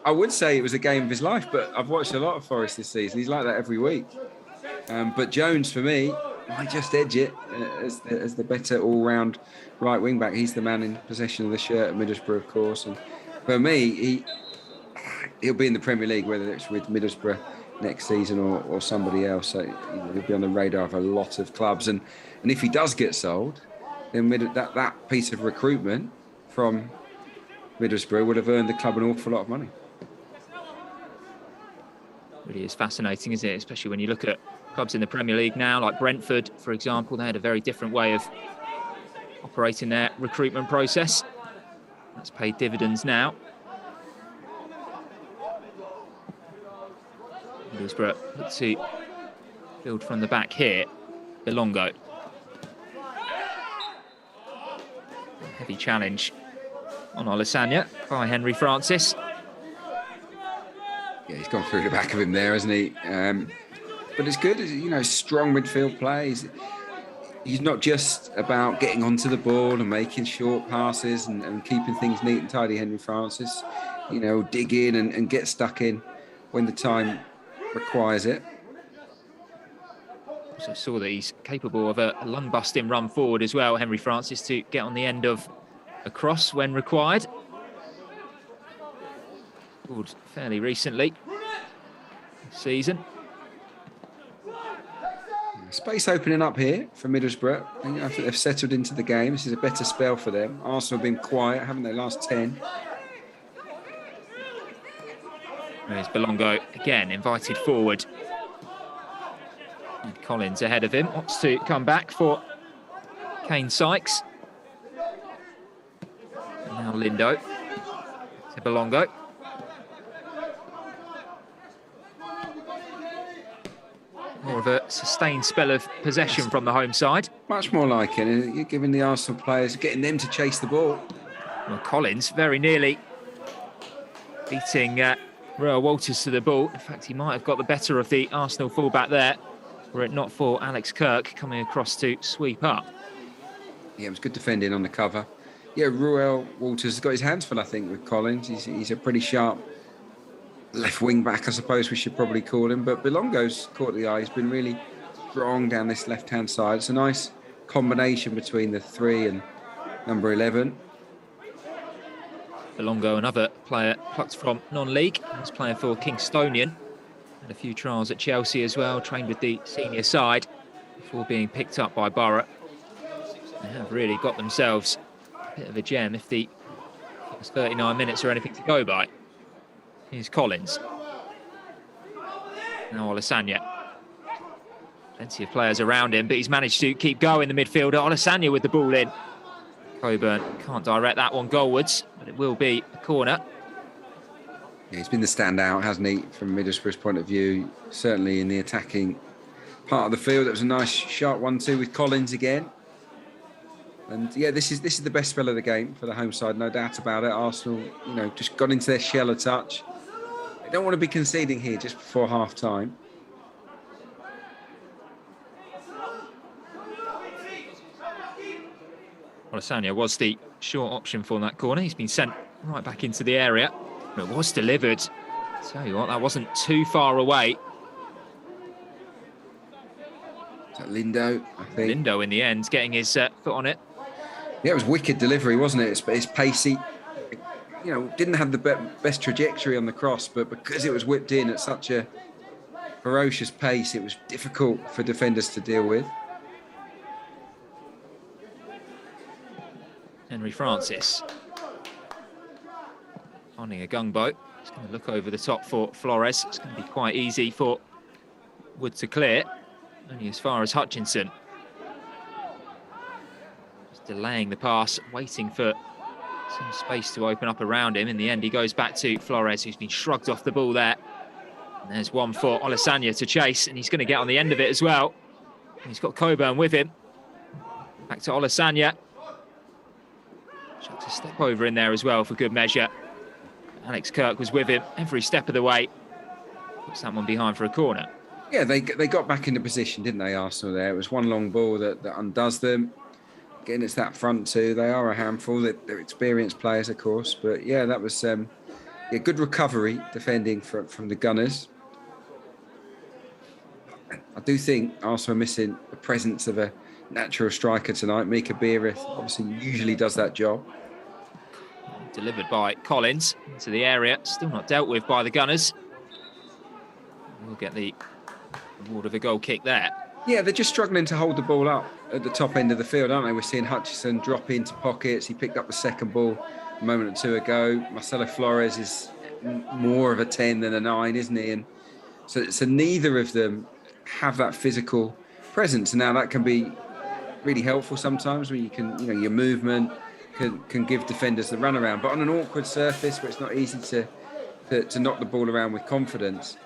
I would say it was a game of his life, but I've watched a lot of Forest this season. He's like that every week. But Jones, for me, might just edge it as the better all-round right wing-back. He's the man in possession of the shirt at Middlesbrough, of course. And for me, he'll be in the Premier League, whether it's with Middlesbrough next season or somebody else. So he'll be on the radar of a lot of clubs. And if he does get sold, then that piece of recruitment from Middlesbrough would have earned the club an awful lot of money. Really is fascinating, isn't it? Especially when you look at clubs in the Premier League now, like Brentford, for example. They had a very different way of operating their recruitment process. That's paid dividends now. Middlesbrough look to build from the back here. Belongo. Heavy challenge on Olasanya by Henry Francis. Yeah, he's gone through the back of him there, hasn't he? But it's good, you know, strong midfield play. He's not just about getting onto the ball and making short passes and keeping things neat and tidy, Henry Francis. You know, dig in and get stuck in when the time requires it. Also saw that he's capable of a lung-busting run forward as well, Henry Francis, to get on the end of a cross when required. Scored fairly recently this season. Space opening up here for Middlesbrough. I think they've settled into the game. This is a better spell for them. Arsenal have been quiet, haven't they, last 10? There's Belongo again, invited forward. And Collins ahead of him, wants to come back for Kane Sykes. And now Lindo to Belongo. More of a sustained spell of possession from the home side. Much more like it. You're giving the Arsenal players, getting them to chase the ball. Well, Collins very nearly beating Royal Walters to the ball. In fact, he might have got the better of the Arsenal fullback there, were it not for Alex Kirk coming across to sweep up. Yeah, it was good defending on the cover. Yeah, Royal Walters has got his hands full, I think, with Collins. He's a pretty sharp left wing back, I suppose we should probably call him. But Belongo's caught the eye. He's been really strong down this left-hand side. It's a nice combination between the 3 and number 11. Belongo, another player plucked from non-league. He's playing for Kingstonian. Had a few trials at Chelsea as well, trained with the senior side before being picked up by Boro. They have really got themselves a bit of a gem if the first 39 minutes are anything to go by. Here's Collins. Now Olasanya. Plenty of players around him, but he's managed to keep going, the midfielder. Olasanya with the ball in. Coburn can't direct that one goalwards, but it will be a corner. Yeah, he's been the standout, hasn't he, from Middlesbrough's point of view. Certainly in the attacking part of the field. It was a nice sharp 1-2 with Collins again. And yeah, this is the best spell of the game for the home side, no doubt about it. Arsenal, you know, just got into their shell a touch. They don't want to be conceding here just before half time. Olasanya was the short option for that corner. He's been sent right back into the area. But it was delivered. Tell you what, that wasn't too far away. Is that Lindo, I think? Lindo in the end, getting his foot on it. Yeah, it was wicked delivery, wasn't it? It's pacey. didn't have the best trajectory on the cross, but because it was whipped in at such a ferocious pace, it was difficult for defenders to deal with. Henry Francis finding a gung-boat. He's going to look over the top for Flores. It's going to be quite easy for Wood to clear, only as far as Hutchinson. Just delaying the pass, waiting for some space to open up around him. In the end, he goes back to Flores, who's been shrugged off the ball there. And there's one for Olasanya to chase, and he's going to get on the end of it as well. And he's got Coburn with him. Back to Olasanya. Chucks a step over in there as well for good measure. Alex Kirk was with him every step of the way. Puts that one behind for a corner. Yeah, they got back into position, didn't they, Arsenal there? It was one long ball that undoes them. Again, it's that front two. They are a handful. They're experienced players, of course. But yeah, that was a good recovery defending from the Gunners. I do think Arsenal are missing the presence of a natural striker tonight. Mika Beereth obviously usually does that job. Delivered by Collins into the area. Still not dealt with by the Gunners. We'll get the reward of a goal kick there. Yeah, they're just struggling to hold the ball up at the top end of the field, aren't they? We're seeing Hutchinson drop into pockets. He picked up the second ball a moment or two ago. Marcelo Flores is more of a 10 than a 9, isn't he? And so neither of them have that physical presence. And now that can be really helpful sometimes when you can, your movement can give defenders the runaround. But on an awkward surface where it's not easy to knock the ball around with confidence,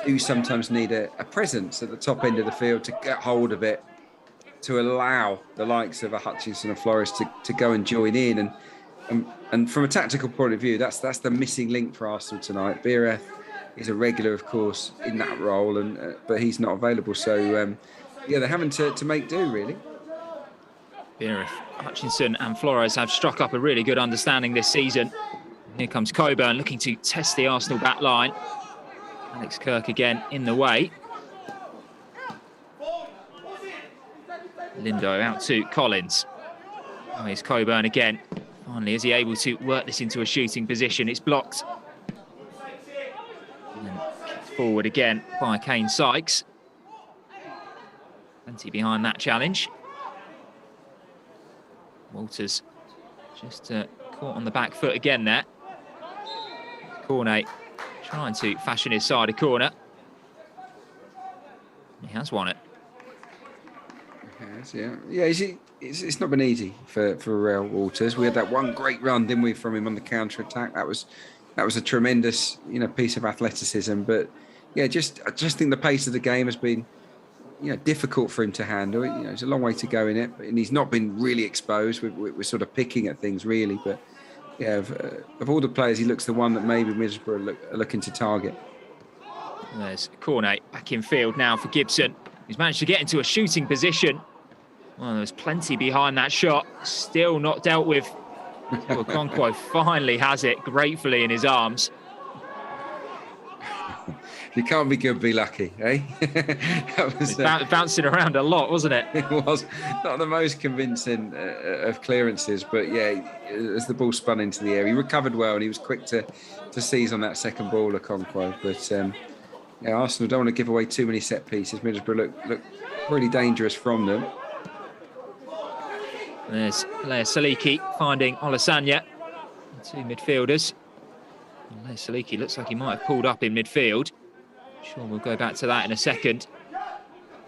you sometimes need a presence at the top end of the field to get hold of it, to allow the likes of a Hutchinson and Flores to go and join in. And from a tactical point of view, that's the missing link for Arsenal tonight. Beereth is a regular, of course, in that role, but he's not available. So, they're having to make do, really. Beereth, Hutchinson and Flores have struck up a really good understanding this season. Here comes Coburn looking to test the Arsenal back line. Alex Kirk again in the way. Lindo out to Collins. Oh, here's Coburn again. Finally, is he able to work this into a shooting position? It's blocked. And then kicked forward again by Kane Sykes. Plenty behind that challenge. Walters just caught on the back foot again there. Cornet trying to fashion his side a corner. He has won it. Yes, yeah. It's not been easy for Real Walters. We had that one great run, didn't we, from him on the counter attack? That was a tremendous, piece of athleticism. But yeah, I just think the pace of the game has been, difficult for him to handle. There's a long way to go in it, and he's not been really exposed. We're sort of picking at things really, but yeah, of all the players, he looks the one that maybe Middlesbrough are looking to target. There's Cornet back in field now for Gibson. He's managed to get into a shooting position. Well, there's plenty behind that shot. Still not dealt with. Okonkwo finally has it gratefully in his arms. You can't be good, be lucky, eh? That was bouncing around a lot, wasn't it? It was not the most convincing of clearances, but yeah, as the ball spun into the air, he recovered well and he was quick to seize on that second ball, Okonkwo. But Arsenal don't want to give away too many set pieces. Middlesbrough look really dangerous from them. There's Lea Saliki finding Olasanya. Two midfielders. Lea Saliki looks like he might have pulled up in midfield. Sure, we'll go back to that in a second.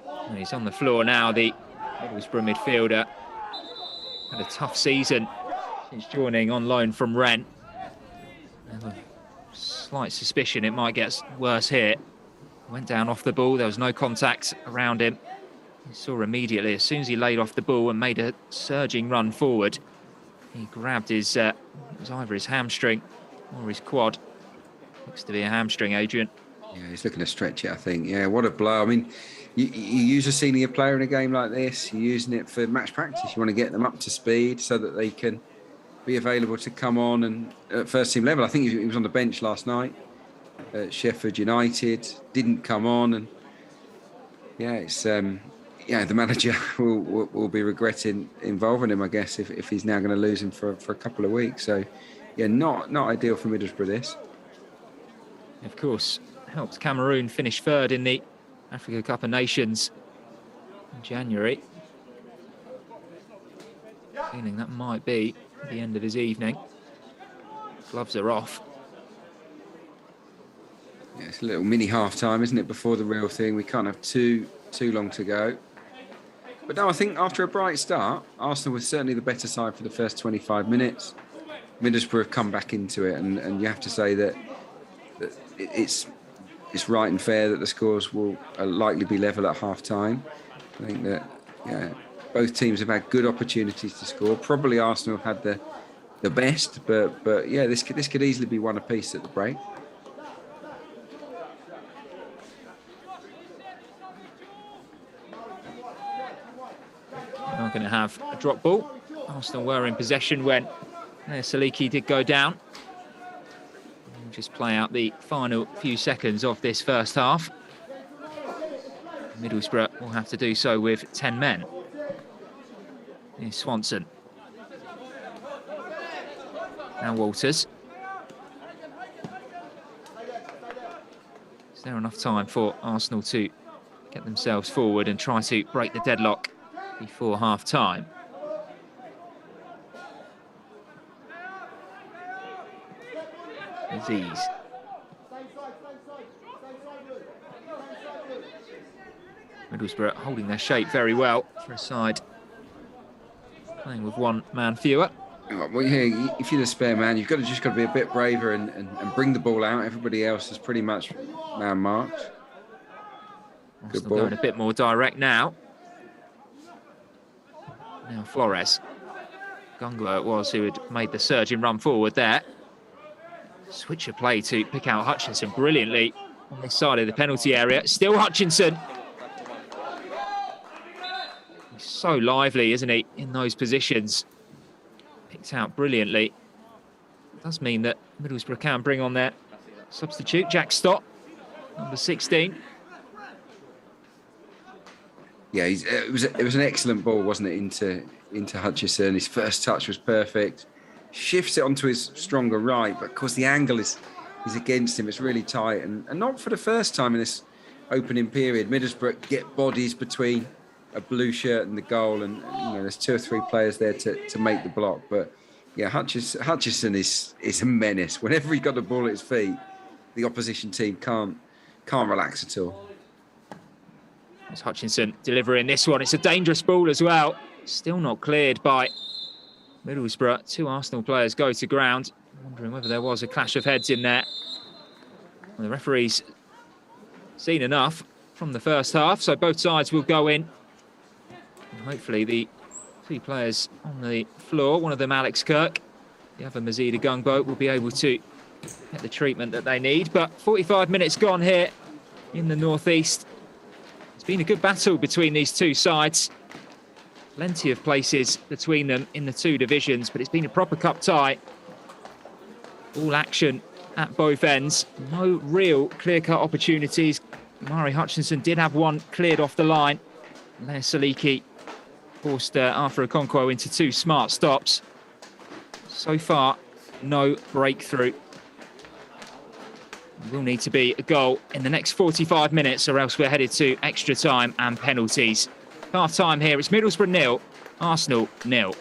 And he's on the floor now, the Middlesbrough midfielder. Had a tough season since joining on loan from Rennes. A slight suspicion it might get worse here. Went down off the ball, there was no contact around him. He saw immediately, as soon as he laid off the ball and made a surging run forward, he grabbed it was either his hamstring or his quad. Looks to be a hamstring, Adrian. Yeah, he's looking to stretch it, I think. Yeah, what a blow. I mean, you use a senior player in a game like this, you're using it for match practice. You want to get them up to speed so that they can be available to come on and at first team level. I think he was on the bench last night at Sheffield United, didn't come on, and yeah, it's the manager will be regretting involving him, I guess, if he's now going to lose him for a couple of weeks. So yeah, not ideal for Middlesbrough this. Of course, helped Cameroon finish third in the Africa Cup of Nations in January. Feeling that might be the end of his evening. Gloves are off. Yeah, it's a little mini half-time, isn't it, before the real thing? We can't have too long to go. But no, I think after a bright start, Arsenal was certainly the better side for the first 25 minutes. Middlesbrough have come back into it, and you have to say that it's right and fair that the scores will likely be level at half-time. I think that both teams have had good opportunities to score. Probably Arsenal have had the best, but yeah, this could easily be one apiece at the break. We're not going to have a drop ball. Arsenal were in possession when Saliki did go down. We'll just play out the final few seconds of this first half. Middlesbrough will have to do so with 10 men. Here's Swanson. Now Walters. Is there enough time for Arsenal to get themselves forward and try to break the deadlock before half-time? Aziz. Middlesbrough holding their shape very well for a side playing with one man fewer. Well, yeah, if you're the spare man, you've just got to be a bit braver and bring the ball out. Everybody else is pretty much man marked. Good ball. Going a bit more direct now. Now Flores. Gunglo it was who had made the surging run forward there. Switch of play to pick out Hutchinson brilliantly on this side of the penalty area. Still Hutchinson. He's so lively, isn't he, in those positions. Picked out brilliantly. Does mean that Middlesbrough can bring on their substitute, Jack Stott, number 16. Yeah, it was an excellent ball, wasn't it, into Hutchinson. His first touch was perfect. Shifts it onto his stronger right, but of course the angle is against him. It's really tight, and not for the first time in this opening period. Middlesbrough get bodies between a blue shirt and the goal, and there's 2 or 3 players there to make the block. But yeah, Hutchinson is a menace. Whenever he got the ball at his feet, the opposition team can't relax at all. It's Hutchinson delivering this one. It's a dangerous ball as well. Still not cleared by Middlesbrough. 2 Arsenal players go to ground. Wondering whether there was a clash of heads in there. Well, the referee's seen enough from the first half, so both sides will go in. And hopefully the 2 players on the floor, one of them Alex Kirk, the other Mazida Gungbo, will be able to get the treatment that they need. But 45 minutes gone here in the northeast. It's been a good battle between these 2 sides. Plenty of places between them in the 2 divisions, but it's been a proper cup tie. All action at both ends. No real clear-cut opportunities. Mari Hutchinson did have one cleared off the line. Lea Saliki forced Arthur Okonkwo into 2 smart stops. So far, no breakthrough. Will need to be a goal in the next 45 minutes, or else we're headed to extra time and penalties. Half time here, it's Middlesbrough 0, Arsenal 0.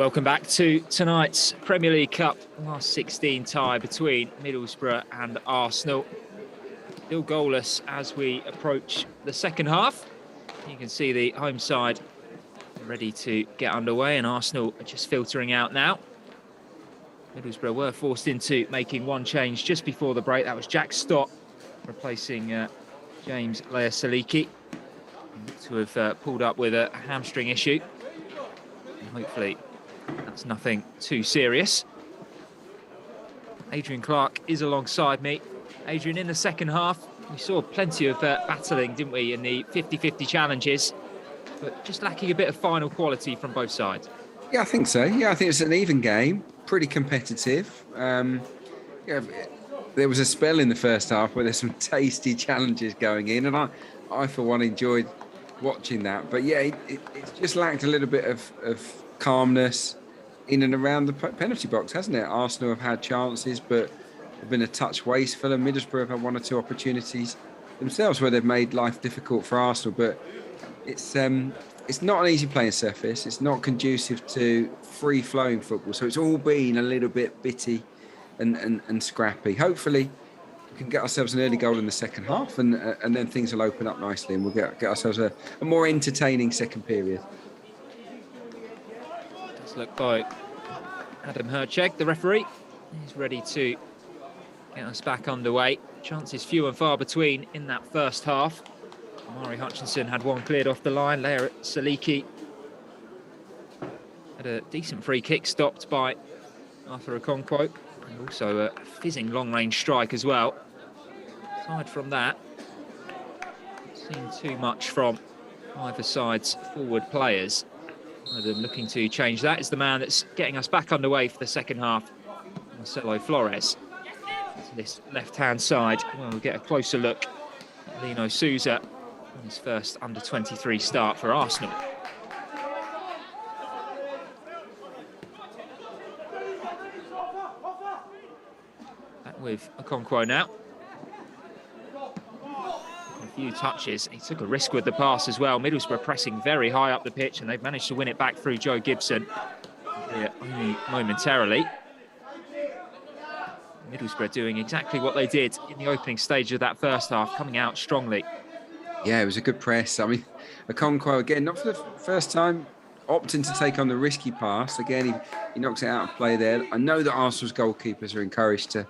Welcome back to tonight's Premier League Cup last 16 tie between Middlesbrough and Arsenal. Still goalless as we approach the second half. You can see the home side ready to get underway, and Arsenal are just filtering out now. Middlesbrough were forced into making one change just before the break. That was Jack Stott replacing James Saliki, to have pulled up with a hamstring issue. And hopefully that's nothing too serious. Adrian Clark is alongside me. Adrian, in the second half, we saw plenty of battling, didn't we, in the 50-50 challenges, but just lacking a bit of final quality from both sides. Yeah, I think so. Yeah, I think it's an even game, pretty competitive. Yeah, there was a spell in the first half where there's some tasty challenges going in, and I for one, enjoyed watching that. But yeah, it's just lacked a little bit of calmness in and around the penalty box, hasn't it? Arsenal have had chances, but have been a touch wasteful, and Middlesbrough have had one or two opportunities themselves where they've made life difficult for Arsenal. But it's not an easy playing surface. It's not conducive to free-flowing football. So it's all been a little bit bitty and scrappy. Hopefully, we can get ourselves an early goal in the second half, and then things will open up nicely, and we'll get ourselves a more entertaining second period. Let's look by Adam Hercheg, the referee. He's ready to get us back underway. Chances few and far between in that first half. Mari Hutchinson had one cleared off the line. Lea Saliki had a decent free kick stopped by Arthur Okonkwo, and also a fizzing long-range strike as well. Aside from that, not seen too much from either side's forward players. One of them looking to change that is the man that's getting us back underway for the second half, Marcelo Flores. To this left-hand side, well, we'll get a closer look at Lino Souza on his first under-23 start for Arsenal. Back with Okonkwo now. A few touches. He took a risk with the pass as well. Middlesbrough pressing very high up the pitch, and they've managed to win it back through Joe Gibson, only momentarily. Middlesbrough doing exactly what they did in the opening stage of that first half, coming out strongly. Yeah, it was a good press. I mean, Okonkwo, again, not for the first time, opting to take on the risky pass. Again, he knocks it out of play there. I know that Arsenal's goalkeepers are encouraged to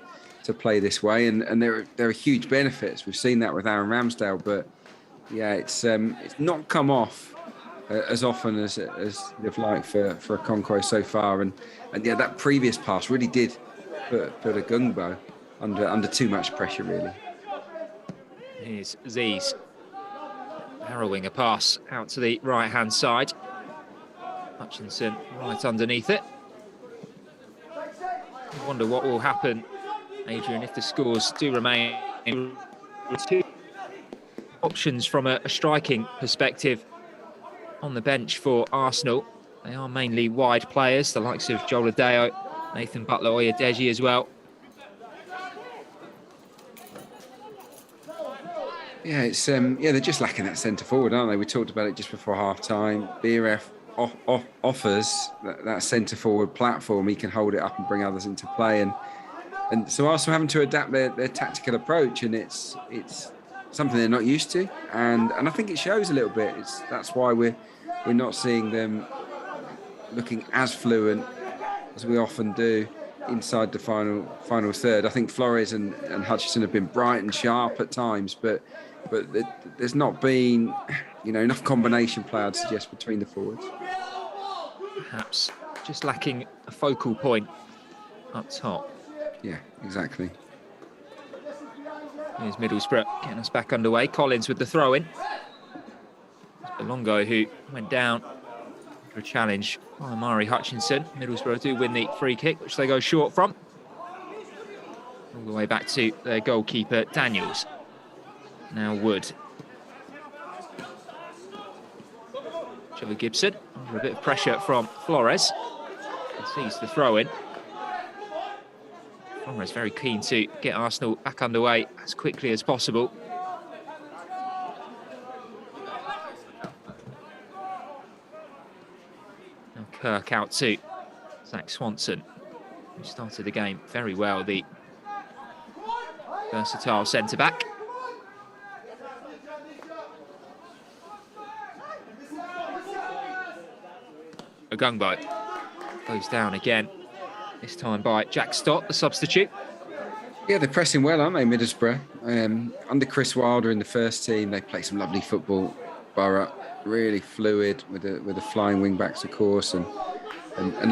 play this way, and there are huge benefits. We've seen that with Aaron Ramsdale, but yeah, it's not come off as often as they've liked for Okonkwo so far. And yeah, that previous pass really did put a Gungbo under too much pressure, really. Here's Aziz harrowing a pass out to the right-hand side. Hutchinson right underneath it. I wonder what will happen, Adrian, if the scores do remain. Two options from a striking perspective on the bench for Arsenal. They are mainly wide players, the likes of Joel Adeo, Nathan Butler-Oyedeji as well. Yeah, it's they're just lacking that centre forward, aren't they? We talked about it just before half time. BRF offers that centre forward platform. He can hold it up and bring others into play, and so Arsenal having to adapt their tactical approach, and it's something they're not used to, and I think it shows a little bit. That's why we're not seeing them looking as fluent as we often do inside the final third. I think Flores and Hutchinson have been bright and sharp at times, but there's not been enough combination play, I'd suggest, between the forwards. Perhaps just lacking a focal point up top. Yeah, exactly. Here's Middlesbrough getting us back underway. Collins with the throw-in. Belongo, who went down for a challenge by Mari Hutchinson. Middlesbrough do win the free kick, which they go short from. All the way back to their goalkeeper, Daniels. Now Wood. Joe Gibson under a bit of pressure from Flores. He sees the throw-in. Flores very keen to get Arsenal back underway as quickly as possible. Now Kirk out to Zach Swanson, who started the game very well, the versatile centre-back. Ogungbo goes down again, this time by Jack Stott, the substitute. Yeah, they're pressing well, aren't they, Middlesbrough? Under Chris Wilder in the first team, they play some lovely football. Boro, really fluid with the flying wing backs, of course, and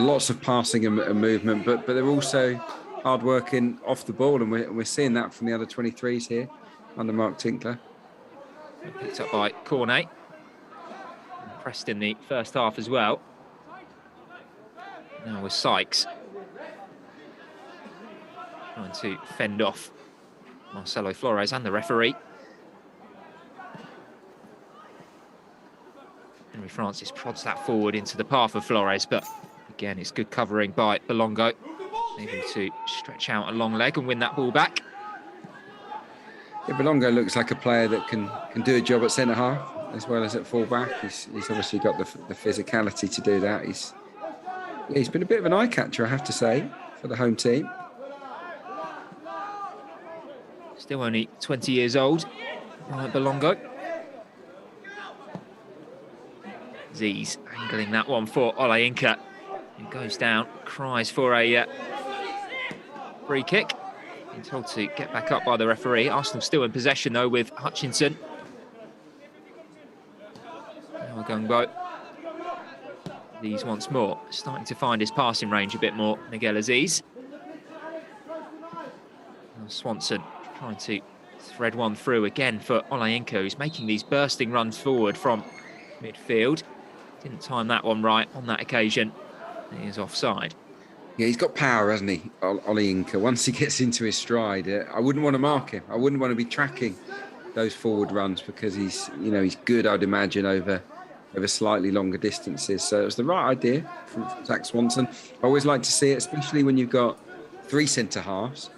lots of passing and movement. But they're also hard working off the ball, and we're seeing that from the under 23s here under Mark Tinkler. Picked up by Cornet. Pressed in the first half as well. Now with Sykes trying to fend off Marcelo Flores and the referee. Henry Francis prods that forward into the path of Flores, but again, it's good covering by Belongo, able to stretch out a long leg and win that ball back. Yeah, Belongo looks like a player that can do a job at centre half as well as at full back. He's obviously got the physicality to do that. He's been a bit of an eye catcher, I have to say, for the home team. Still only 20 years old, Belongo. Ziz angling that one for Olayinka, who goes down, cries for a free kick. Being told to get back up by the referee. Arsenal still in possession though with Hutchinson. Now Ogungbo. Ziz once more, starting to find his passing range a bit more, Miguel Aziz. Now Swanson trying to thread one through again for Olayinka, who's making these bursting runs forward from midfield. Didn't time that one right on that occasion. He is offside. Yeah, he's got power, hasn't he, Olayinka? Once he gets into his stride, I wouldn't want to mark him. I wouldn't want to be tracking those forward runs because he's good, I'd imagine, over slightly longer distances. So it was the right idea from Zach Swanson. I always like to see it, especially when you've got three centre halves.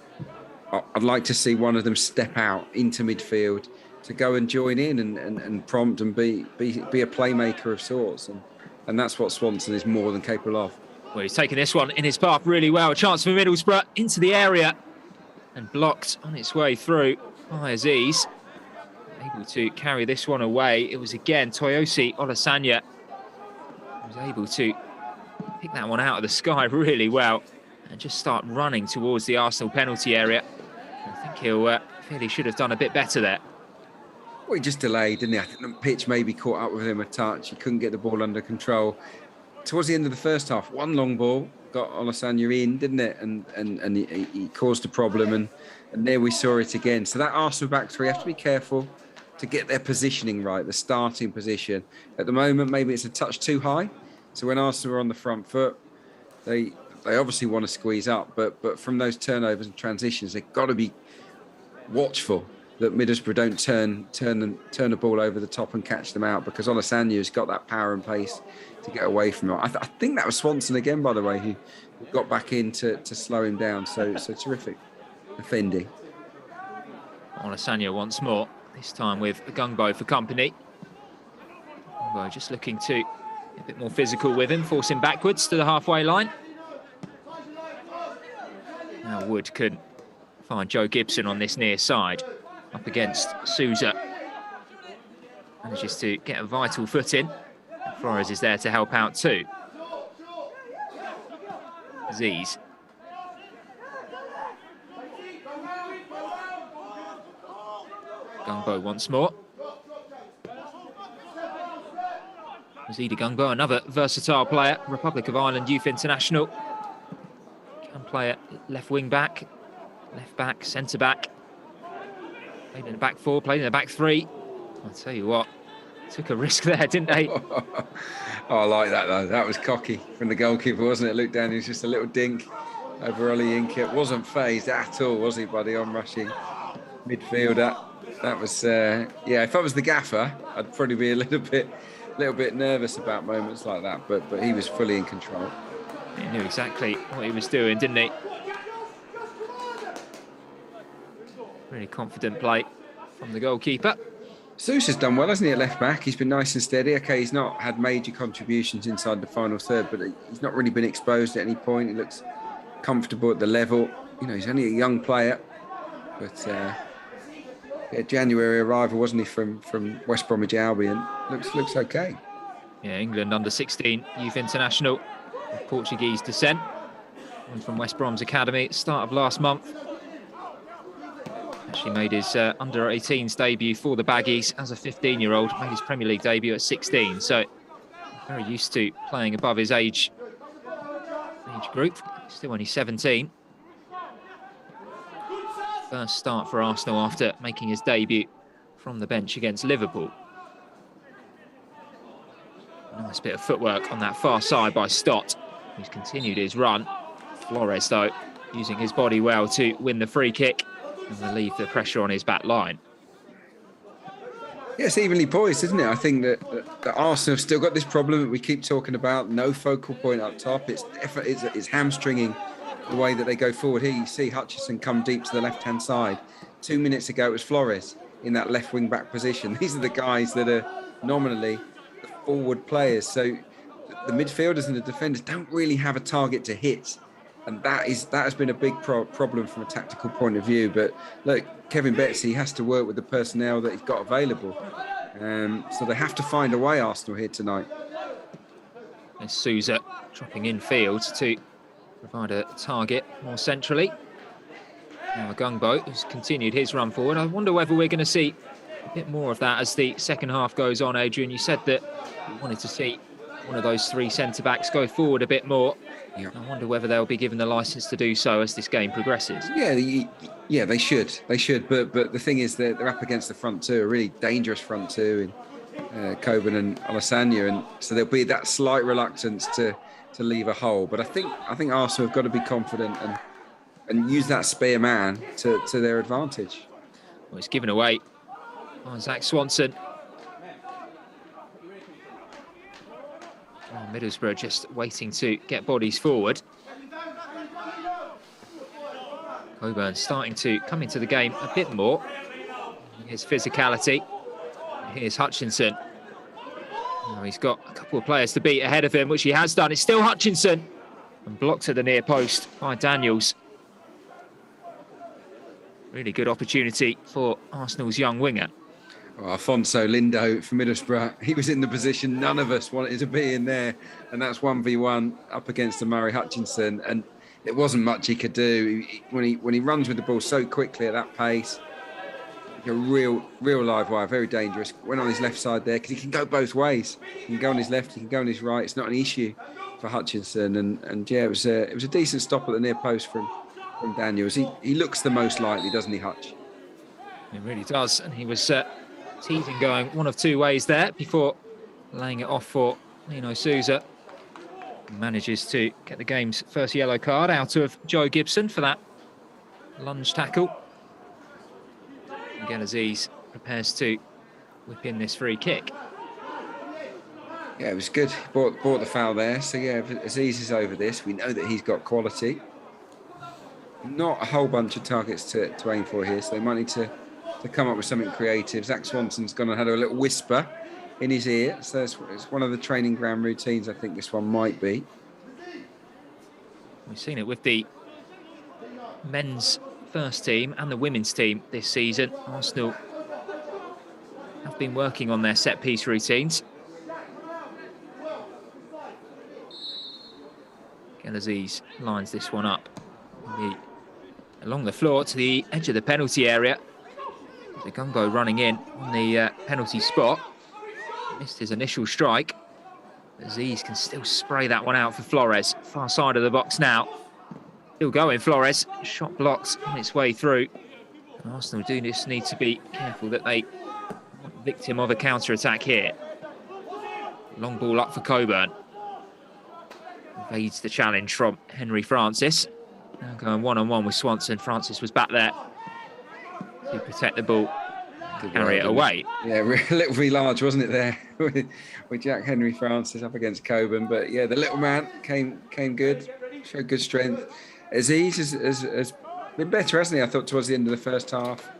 I'd like to see one of them step out into midfield to go and join in and prompt and be a playmaker of sorts. And that's what Swanson is more than capable of. Well, he's taken this one in his path really well. A chance for Middlesbrough into the area and blocked on its way through by Aziz. Able to carry this one away. It was again Toyosi Olasanya who was able to pick that one out of the sky really well and just start running towards the Arsenal penalty area. I think he'll feel he should have done a bit better there. Well, he just delayed, didn't he? I think the pitch maybe caught up with him a touch. He couldn't get the ball under control. Towards the end of the first half, one long ball got Olasanya in, didn't it? And he caused a problem, and there we saw it again. So that Arsenal back three have to be careful to get their positioning right, the starting position. At the moment, maybe it's a touch too high. So when Arsenal are on the front foot, they obviously want to squeeze up, but from those turnovers and transitions, they've got to be watchful that Middlesbrough don't turn the ball over the top and catch them out, because Olasanya's got that power and pace to get away from it. I think that was Swanson again, by the way, who got back in to slow him down. So terrific defending. Olasanya once more, this time with Ogungbo for company. Ogungbo just looking to get a bit more physical with him, force him backwards to the halfway line. Now Wood can find Joe Gibson on this near side, up against Souza. Manages to get a vital foot in. Flores is there to help out too. Aziz. Ogungbo once more. Aziz Ogungbo, another versatile player, Republic of Ireland Youth International. Can play at left wing back, left back, centre back. Played in the back four, played in the back three. I'll tell you what, took a risk there, didn't they? Oh, I like that though. That was cocky from the goalkeeper, wasn't it? Looked down, he was just a little dink over Olayinka. Wasn't phased at all, was he, by the on-rushing midfielder? That was, yeah. If I was the gaffer, I'd probably be a little bit nervous about moments like that. But he was fully in control. He knew exactly what he was doing, didn't he? Really confident play from the goalkeeper. Sousa's done well, hasn't he, at left back? He's been nice and steady. Okay, he's not had major contributions inside the final third, but he's not really been exposed at any point. He looks comfortable at the level. You know, he's only a young player, but January arrival, wasn't he, from West Bromwich Albion? Looks okay. Yeah, England under-16 youth international of Portuguese descent. One from West Brom's academy at the start of last month. Actually made his under-18s debut for the Baggies as a 15-year-old. Made his Premier League debut at 16, so very used to playing above his age group. Still only 17. First start for Arsenal after making his debut from the bench against Liverpool. Nice bit of footwork on that far side by Stott, who's continued his run. Flores, though, using his body well to win the free kick and relieve the pressure on his back line. Yeah, it's evenly poised, isn't it? I think that Arsenal have still got this problem that we keep talking about. No focal point up top. It's hamstringing the way that they go forward. Here you see Hutchinson come deep to the left-hand side. 2 minutes ago, it was Flores in that left wing-back position. These are the guys that are nominally the forward players. So the midfielders and the defenders don't really have a target to hit. And that has been a big problem from a tactical point of view. But look, Kevin Betsy has to work with the personnel that he's got available. So they have to find a way, Arsenal, here tonight. And Sousa dropping in field to provide a target more centrally. Now Gungbo, who's continued his run forward. I wonder whether we're going to see a bit more of that as the second half goes on, Adrian. You said that you wanted to see one of those three centre-backs go forward a bit more. Yeah. I wonder whether they'll be given the licence to do so as this game progresses. Yeah, they should. They should. But the thing is, they're up against the front two, a really dangerous front two in Coburn and Alessandro, and so there'll be that slight reluctance to leave a hole. But I think Arsenal have got to be confident and use that spare man to their advantage. Well, it's given away by Zach Swanson. Oh, Middlesbrough just waiting to get bodies forward. Coburn starting to come into the game a bit more. His physicality. Here's Hutchinson. Oh, he's got a couple of players to beat ahead of him, which he has done. It's still Hutchinson. And blocked at the near post by Daniels. Really good opportunity for Arsenal's young winger. Well, Alfonso Lindo from Middlesbrough, he was in the position none of us wanted to be in there, and that's 1v1 up against the Murray Hutchinson, and there wasn't much he could do. When he runs with the ball so quickly at that pace, a real live wire, very dangerous. Went on his left side there because he can go both ways. He can go on his left, he can go on his right. It's not an issue for Hutchinson, and yeah, it was a decent stop at the near post from Daniels. He looks the most likely, doesn't he, Hutch? He really does, and he was teasing going one of two ways there before laying it off for Lino Sousa. Manages to get the game's first yellow card out of Joe Gibson for that lunge tackle. Again, Aziz prepares to whip in this free kick. Yeah, it was good. Bought the foul there. So yeah, Aziz is over this. We know that he's got quality. Not a whole bunch of targets to aim for here, so they might need to come up with something creative. Zach Swanson's gone and had a little whisper in his ear, so it's one of the training ground routines. I think this one might be. We've seen it with the men's first team and the women's team this season. Arsenal have been working on their set-piece routines. Aziz lines this one up along the floor to the edge of the penalty area. The Gungo running in on the penalty spot. Missed his initial strike. Aziz can still spray that one out for Flores. Far side of the box now. Still going, Flores. Shot blocked on its way through. And Arsenal do just need to be careful that they aren't victim of a counter-attack here. Long ball up for Coburn. Evades the challenge from Henry Francis. Now going one-on-one with Swanson. Francis was back there to protect the ball, carry it away. Yeah, a little v large, wasn't it, there with Jack Henry Francis up against Coburn. But yeah, the little man came good, showed good strength. Aziz has been better, hasn't he? I thought towards the end of the first half,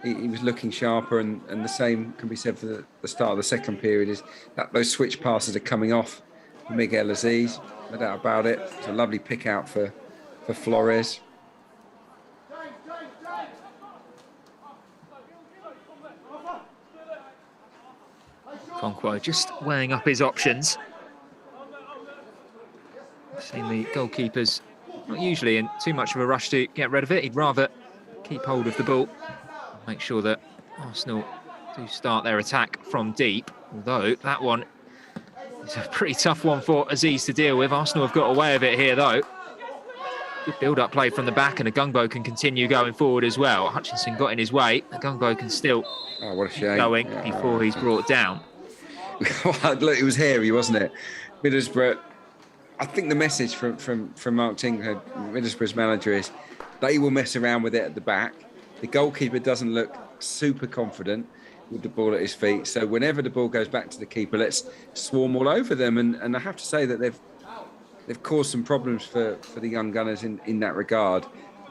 he was looking sharper, and the same can be said for the start of the second period. Is that those switch passes are coming off Miguel Aziz, no doubt about it. It's a lovely pick out for Flores. Conquo just weighing up his options. Seen the goalkeeper's not usually in too much of a rush to get rid of it. He'd rather keep hold of the ball, make sure that Arsenal do start their attack from deep. Although that one is a pretty tough one for Aziz to deal with. Arsenal have got away with it here, though. Good build-up play from the back, and Agungbo can continue going forward as well. Hutchinson got in his way. Agungbo can still what a shame. Going before he's brought down. Look, it was hairy, wasn't it? Middlesbrough. I think the message from Mark Tinkler, Middlesbrough's manager, is they will mess around with it at the back. The goalkeeper doesn't look super confident with the ball at his feet. So whenever the ball goes back to the keeper, let's swarm all over them. And I have to say that they've caused some problems for the young gunners in that regard.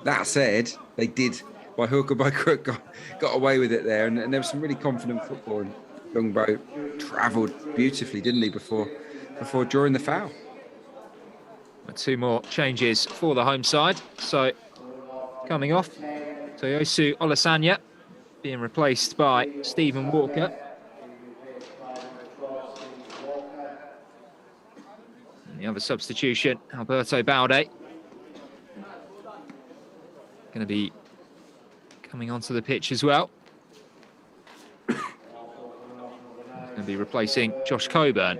That said, they did, by hook or by crook, got away with it there. And there was some really confident football. And Agungbo travelled beautifully, didn't he, before drawing the foul. Two more changes for the home side. So coming off, Toyosu Olasanya being replaced by Stephen Walker. And the other substitution, Alberto Balde, going to be coming onto the pitch as well. Going to be replacing Josh Coburn.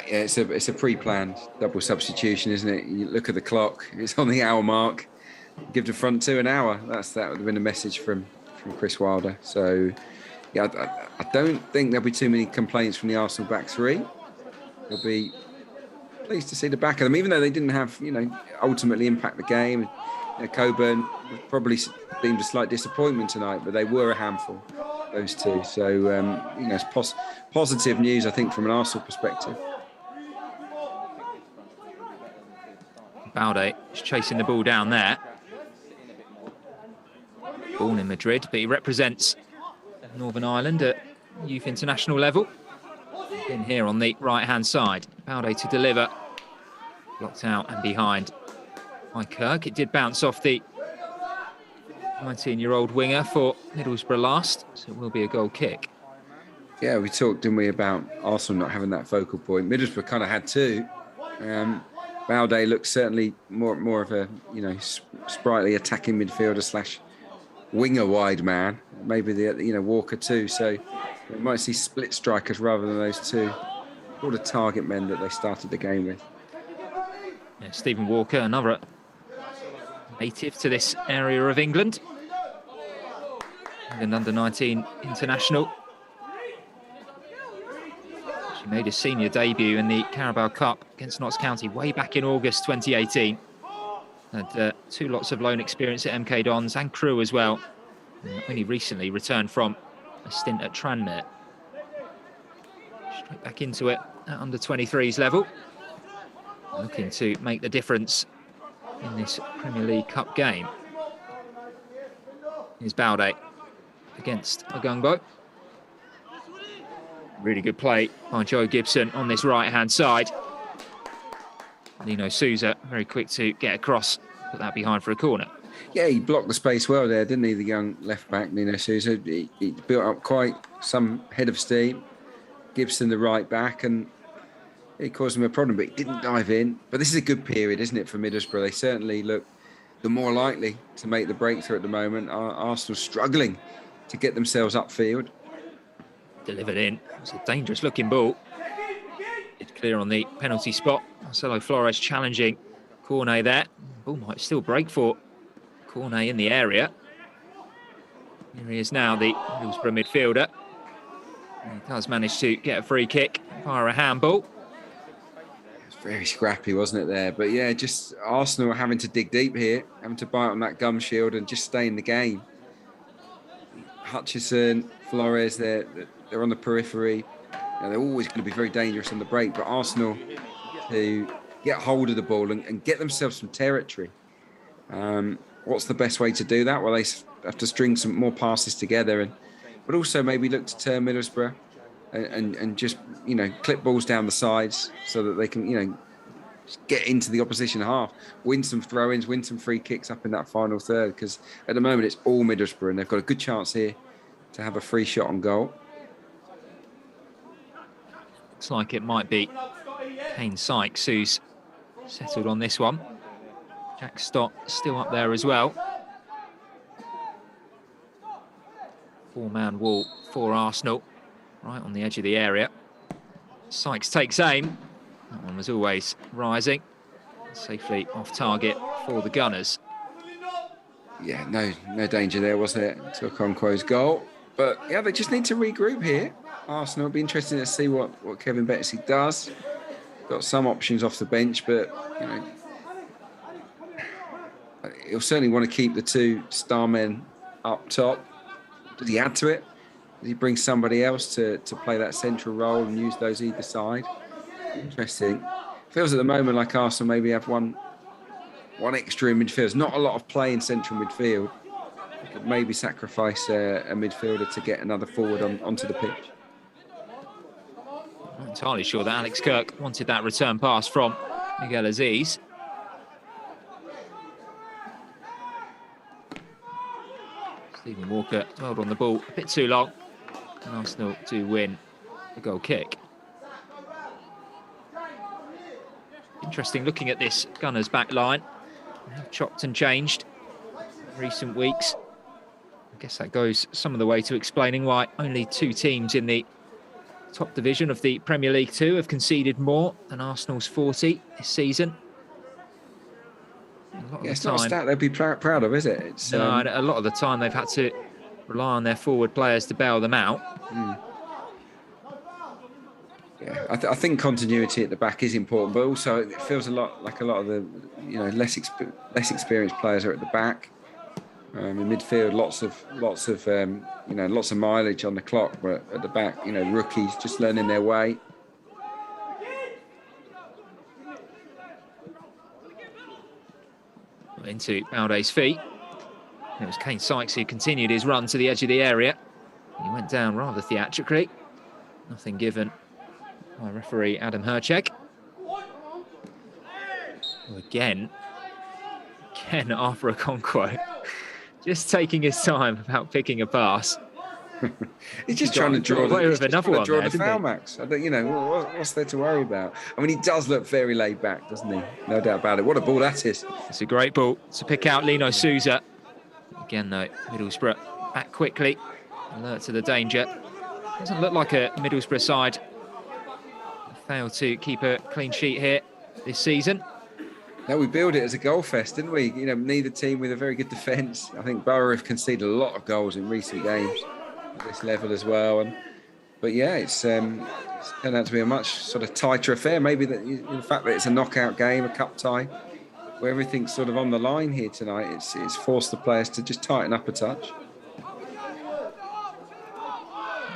Yeah, it's a pre-planned double substitution, isn't it? You look at the clock; it's on the hour mark. Give the front two an hour. That would have been a message from Chris Wilder. So, yeah, I don't think there'll be too many complaints from the Arsenal back three. They'll be pleased to see the back of them, even though they didn't have, ultimately impact the game. Coburn was probably deemed a slight disappointment tonight, but they were a handful, those two. So, it's positive news, I think, from an Arsenal perspective. Balde is chasing the ball down there. Born in Madrid, but he represents Northern Ireland at youth international level. In here on the right-hand side, Balde to deliver. Blocked out and behind by Kirk. It did bounce off the 19-year-old winger for Middlesbrough last, so it will be a goal kick. Yeah, we talked, didn't we, about Arsenal not having that focal point. Middlesbrough kind of had two. Balde looks certainly more of a sprightly attacking midfielder / winger wide man. Maybe the Walker too. So we might see split strikers rather than those two. All the target men that they started the game with. Yeah, Stephen Walker, another native to this area of England. England under-19 international. She made his senior debut in the Carabao Cup against Notts County way back in August 2018. Had two lots of loan experience at MK Dons and Crewe as well. And only recently returned from a stint at Tranmere. Straight back into it at under-23s level. Looking to make the difference in this Premier League Cup game. Here's Balde against Agungbo. Really good play by Joe Gibson on this right-hand side. Lino Souza very quick to get across, put that behind for a corner. Yeah, he blocked the space well there, didn't he, the young left-back, Lino Souza. He built up quite some head of steam. Gibson, the right-back, and he caused him a problem, but he didn't dive in. But this is a good period, isn't it, for Middlesbrough? They certainly look the more likely to make the breakthrough at the moment. Arsenal struggling to get themselves upfield. Delivered in. It's a dangerous looking ball. It's clear on the penalty spot. Marcelo Flores challenging Cornet there. Ball might still break for Cornet in the area. Here he is now, the Middlesbrough midfielder. And he does manage to get a free kick via a handball. It's very scrappy, wasn't it, there? But yeah, just Arsenal are having to dig deep here, having to bite on that gum shield and just stay in the game. Hutchinson, Flores, they're on the periphery. They're always going to be very dangerous on the break, but Arsenal to get hold of the ball and get themselves some territory. what's the best way to do that? Well, they have to string some more passes together, but also maybe look to turn Middlesbrough and just, clip balls down the sides so that they can, get into the opposition half, win some throw-ins, win some free kicks up in that final third, because at the moment it's all Middlesbrough and they've got a good chance here to have a free shot on goal. Looks like it might be Kane Sykes who's settled on this one. Jack Stott still up there as well. 4-man wall for Arsenal, right on the edge of the area. Sykes takes aim. That one was always rising. Safely off target for the Gunners. Yeah, no danger there, was there, to Okonkwo's goal. But yeah, they just need to regroup here. Arsenal, it'll be interesting to see what Kevin Betsy does. Got some options off the bench, but he'll certainly want to keep the two star men up top. Does he add to it? Does he bring somebody else to play that central role and use those either side? Interesting. Feels at the moment like Arsenal maybe have one extra in midfield. There's not a lot of play in central midfield. Could maybe sacrifice a midfielder to get another forward onto the pitch. Not entirely sure that Alex Kirk wanted that return pass from Miguel Aziz. Stephen Walker dwelled on the ball a bit too long, and Arsenal do win a goal kick. Interesting looking at this Gunners back line. They have chopped and changed in recent weeks. I guess that goes some of the way to explaining why only 2 teams in the top division of the Premier League 2 have conceded more than Arsenal's 40 this season. It's not a stat they'd be proud of, is it? It's, no, a lot of the time they've had to rely on their forward players to bail them out. Yeah, I think continuity at the back is important, but also it feels a lot like a lot of the less experienced players are at the back. In midfield, lots of mileage on the clock, but at the back, rookies just learning their way. Into Balde's feet. It was Kane Sykes who continued his run to the edge of the area. He went down rather theatrically. Nothing given by referee Adam Herchek. Again after Okonkwo, just taking his time about picking a pass. He's just trying to draw the foul, he? Max. I don't, what's there to worry about? I mean, he does look very laid back, doesn't he? No doubt about it. What a ball that is. It's a great ball to pick out Lino Souza. Again, though, Middlesbrough back quickly, alert to the danger. Doesn't look like a Middlesbrough side failed to keep a clean sheet here this season. No, we billed it as a goal fest, didn't we? Neither team with a very good defence. I think Boro have conceded a lot of goals in recent games at this level as well. But yeah, it's turned out to be a much sort of tighter affair. Maybe the fact that it's a knockout game, a cup tie, where everything's sort of on the line here tonight, it's forced the players to just tighten up a touch.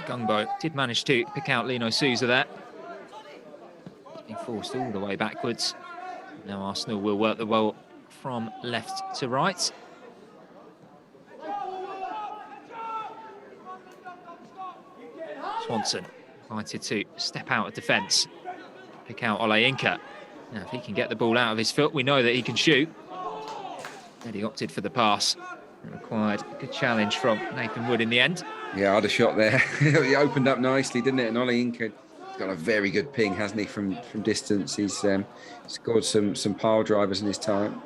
Gungbo did manage to pick out Lino Souza there. Being forced all the way backwards. Now Arsenal will work the ball from left to right. Swanson invited to step out of defence, pick out Olayinka. Now, if he can get the ball out of his foot, we know that he can shoot. And he opted for the pass. It required a good challenge from Nathan Wood in the end. Yeah, I had a shot there. He opened up nicely, didn't it? And Olayinka got a very good ping, hasn't he, from distance. He's scored some pile drivers in his time.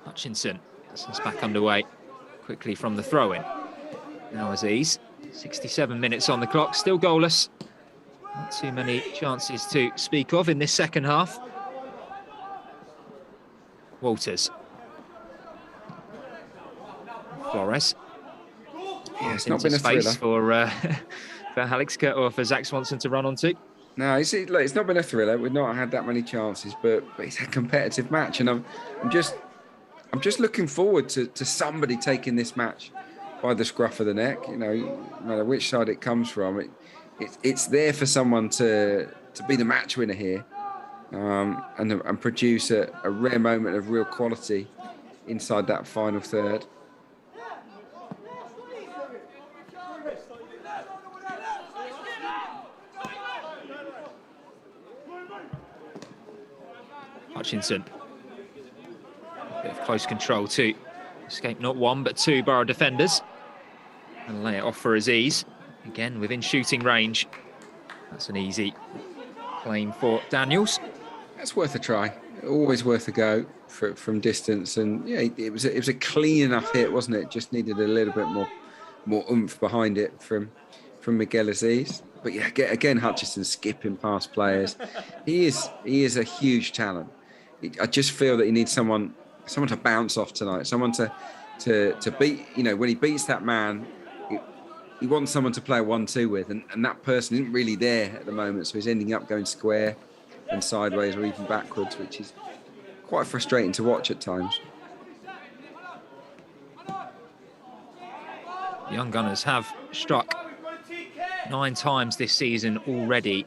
Hutchinson gets us back underway quickly from the throw-in. Now Aziz, 67 minutes on the clock, still goalless. Not too many chances to speak of in this second half. Walters. Flores. Yeah, it's not been a thriller for Alex Kirk or for Zach Swanson to run onto. No, it's not been a thriller. We've not had that many chances, but it's a competitive match, and I'm just looking forward to somebody taking this match by the scruff of the neck. No matter which side it comes from, it's there for someone to be the match winner here. and produce a rare moment of real quality inside that final third. Hutchinson. Bit of close control too. Escape not one, but two Boro defenders. And lay it off for Aziz. Again, within shooting range. That's an easy claim for Daniels. That's worth a try. Always worth a go from distance. And yeah, it was a clean enough hit, wasn't it? Just needed a little bit more oomph behind it from Miguel Aziz. But yeah, again, Hutchinson skipping past players. He is a huge talent. I just feel that he needs someone to bounce off tonight. Someone to beat. You know, when he beats that man, he wants someone to play a 1-2 with, and that person isn't really there at the moment. So he's ending up going square and sideways or even backwards, which is quite frustrating to watch at times. Young Gunners have struck 9 times this season already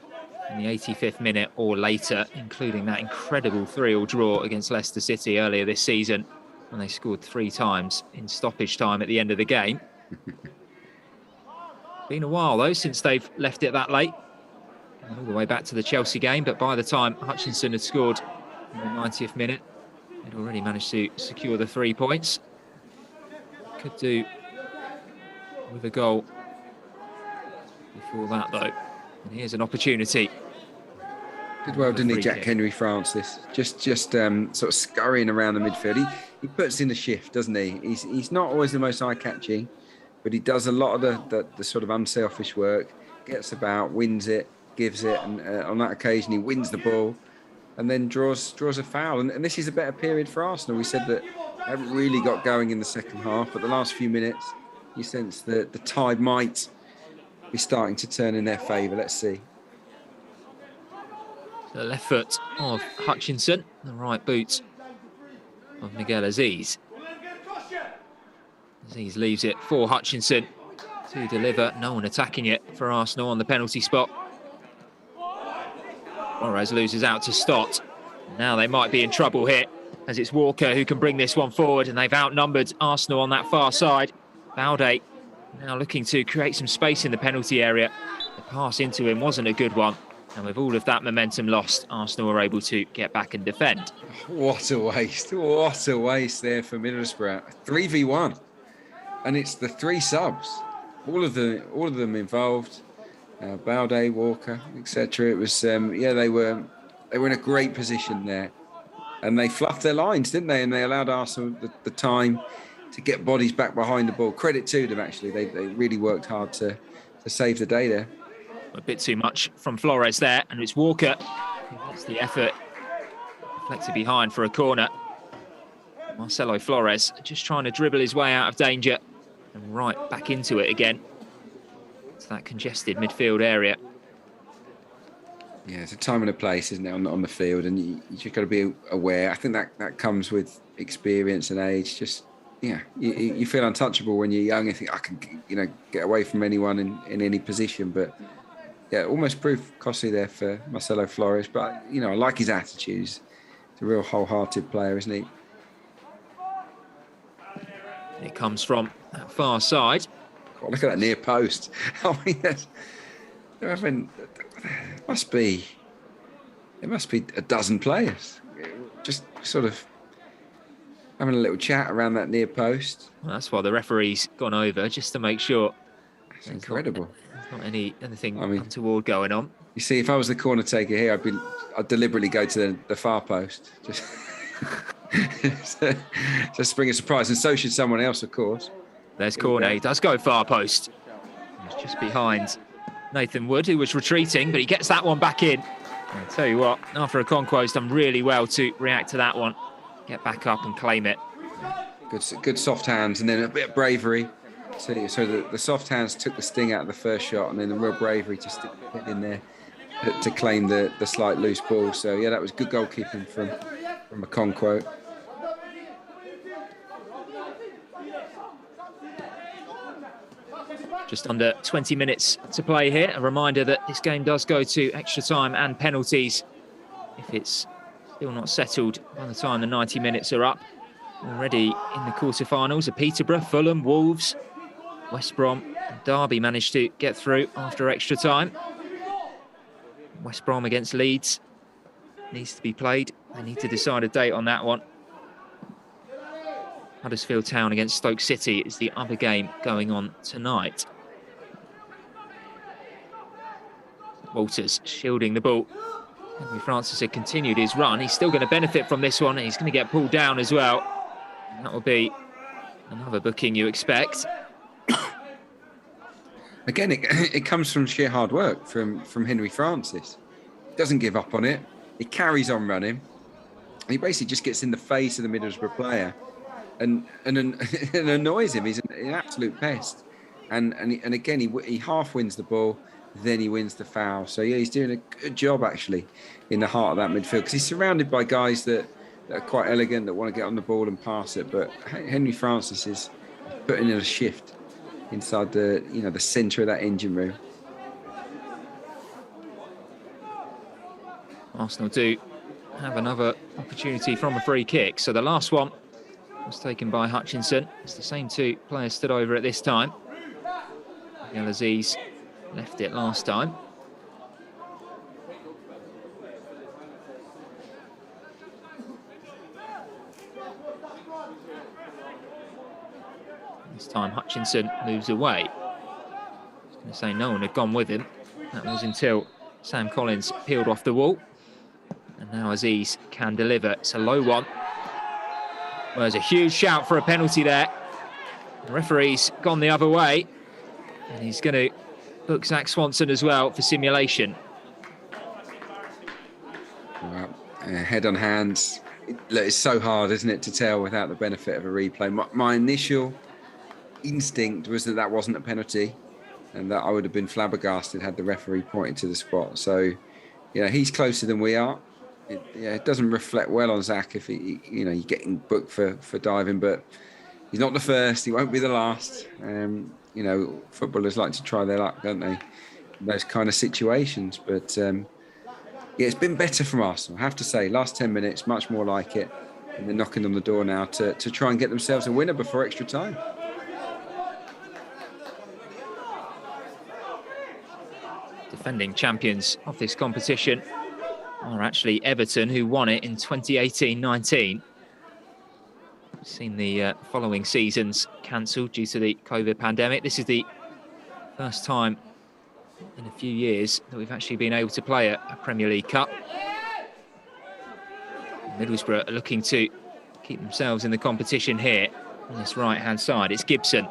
in the 85th minute or later, including that incredible 3-3 draw against Leicester City earlier this season, when they scored 3 times in stoppage time at the end of the game. Been a while though since they've left it that late, all the way back to the Chelsea game, but by the time Hutchinson had scored in the 90th minute, they'd already managed to secure the 3 points. Could do with a goal before that though. And here's an opportunity. Did well, didn't he, Jack Henry Francis? Just sort of scurrying around the midfield. He puts in the shift, doesn't he? He's not always the most eye-catching, but he does a lot of the sort of unselfish work, gets about, wins it, gives it, and on that occasion he wins the ball and then draws a foul. And this is a better period for Arsenal. We said that they haven't really got going in the second half, but the last few minutes you sense that the tide might be starting to turn in their favour. Let's see. The left foot of Hutchinson, the right boot of Miguel Aziz. Aziz leaves it for Hutchinson to deliver. No one attacking it for Arsenal on the penalty spot. Flores loses out to Stott. Now they might be in trouble here, as it's Walker who can bring this one forward, and they've outnumbered Arsenal on that far side. Balde now looking to create some space in the penalty area. The pass into him wasn't a good one. And with all of that momentum lost, Arsenal were able to get back and defend. What a waste. What a waste there for Middlesbrough. 3v1. And it's the 3 subs. All of them involved. Balde, Walker, etc. It was, they were in a great position there. And they fluffed their lines, didn't they? And they allowed Arsenal the time to get bodies back behind the ball. Credit to them, actually. They really worked hard to save the day there. A bit too much from Flores there, and it's Walker who gets the effort deflected behind for a corner. Marcelo Flores just trying to dribble his way out of danger and right back into it again. It's that congested midfield area. Yeah, it's a time and a place, isn't it, on the field, and you just got to be aware. I think that comes with experience and age. Just you feel untouchable when you're young. You think I can get away from anyone in any position, but. Yeah, almost proof costly there for Marcelo Flores, but I like his attitude. He's a real wholehearted player, isn't he? It comes from that far side. God, look at that near post. I mean, it must be a dozen players just sort of having a little chat around that near post. Well, that's why the referee's gone over, just to make sure. That's incredible. Not anything untoward going on. You see, if I was the corner taker here, I'd deliberately go to the far post, just to bring a surprise, and so should someone else, of course. There's corner. He does go far post. He's just behind Nathan Wood, who was retreating, but he gets that one back in. I'll tell you what, after a Okonkwo's done really well to react to that one, get back up and claim it. Good soft hands, and then a bit of bravery. So the soft hands took the sting out of the first shot, and then the real bravery to stick it in there to claim the slight loose ball. So yeah, that was good goalkeeping from Okonkwo. Just under 20 minutes to play here. A reminder that this game does go to extra time and penalties. if it's still not settled by the time the 90 minutes are up. Already in the quarter-finals, Peterborough, Fulham, Wolves, West Brom and Derby managed to get through after extra time. West Brom against Leeds needs to be played. They need to decide a date on that one. Huddersfield Town against Stoke City is the other game going on tonight. Walters shielding the ball. Henry Francis had continued his run. He's still going to benefit from this one. He's going to get pulled down as well. And that will be another booking you expect. Again, it comes from sheer hard work from Henry Francis. Doesn't give up on it. He carries on running. He basically just gets in the face of the Middlesbrough player and annoys him. He's an absolute pest. And again, he half wins the ball, then he wins the foul. So yeah, he's doing a good job actually in the heart of that midfield, because he's surrounded by guys that are quite elegant, that want to get on the ball and pass it. But Henry Francis is putting in a shift inside the centre of that engine room. Arsenal do have another opportunity from a free kick. So the last one was taken by Hutchinson. It's the same two players stood over at this time. El Aziz left it last time. This time Hutchinson moves away. I was going to say no one had gone with him. That was until Sam Collins peeled off the wall. And now Aziz can deliver. It's a low one. Well, there's a huge shout for a penalty there. The referee's gone the other way. And he's going to book Zach Swanson as well for simulation. Well, head on hands. It's so hard, isn't it, to tell without the benefit of a replay. My initial instinct was that wasn't a penalty, and that I would have been flabbergasted had the referee pointed to the spot. So, he's closer than we are. It doesn't reflect well on Zach if he's getting booked for diving, but he's not the first. He won't be the last. Footballers like to try their luck, don't they? In those kind of situations. But it's been better from Arsenal, I have to say. Last 10 minutes, much more like it. And they're knocking on the door now to try and get themselves a winner before extra time. Defending champions of this competition are actually Everton, who won it in 2018-19. We've seen the following seasons cancelled due to the COVID pandemic. This is the first time in a few years that we've actually been able to play a Premier League Cup. Middlesbrough are looking to keep themselves in the competition here on this right-hand side. It's Gibson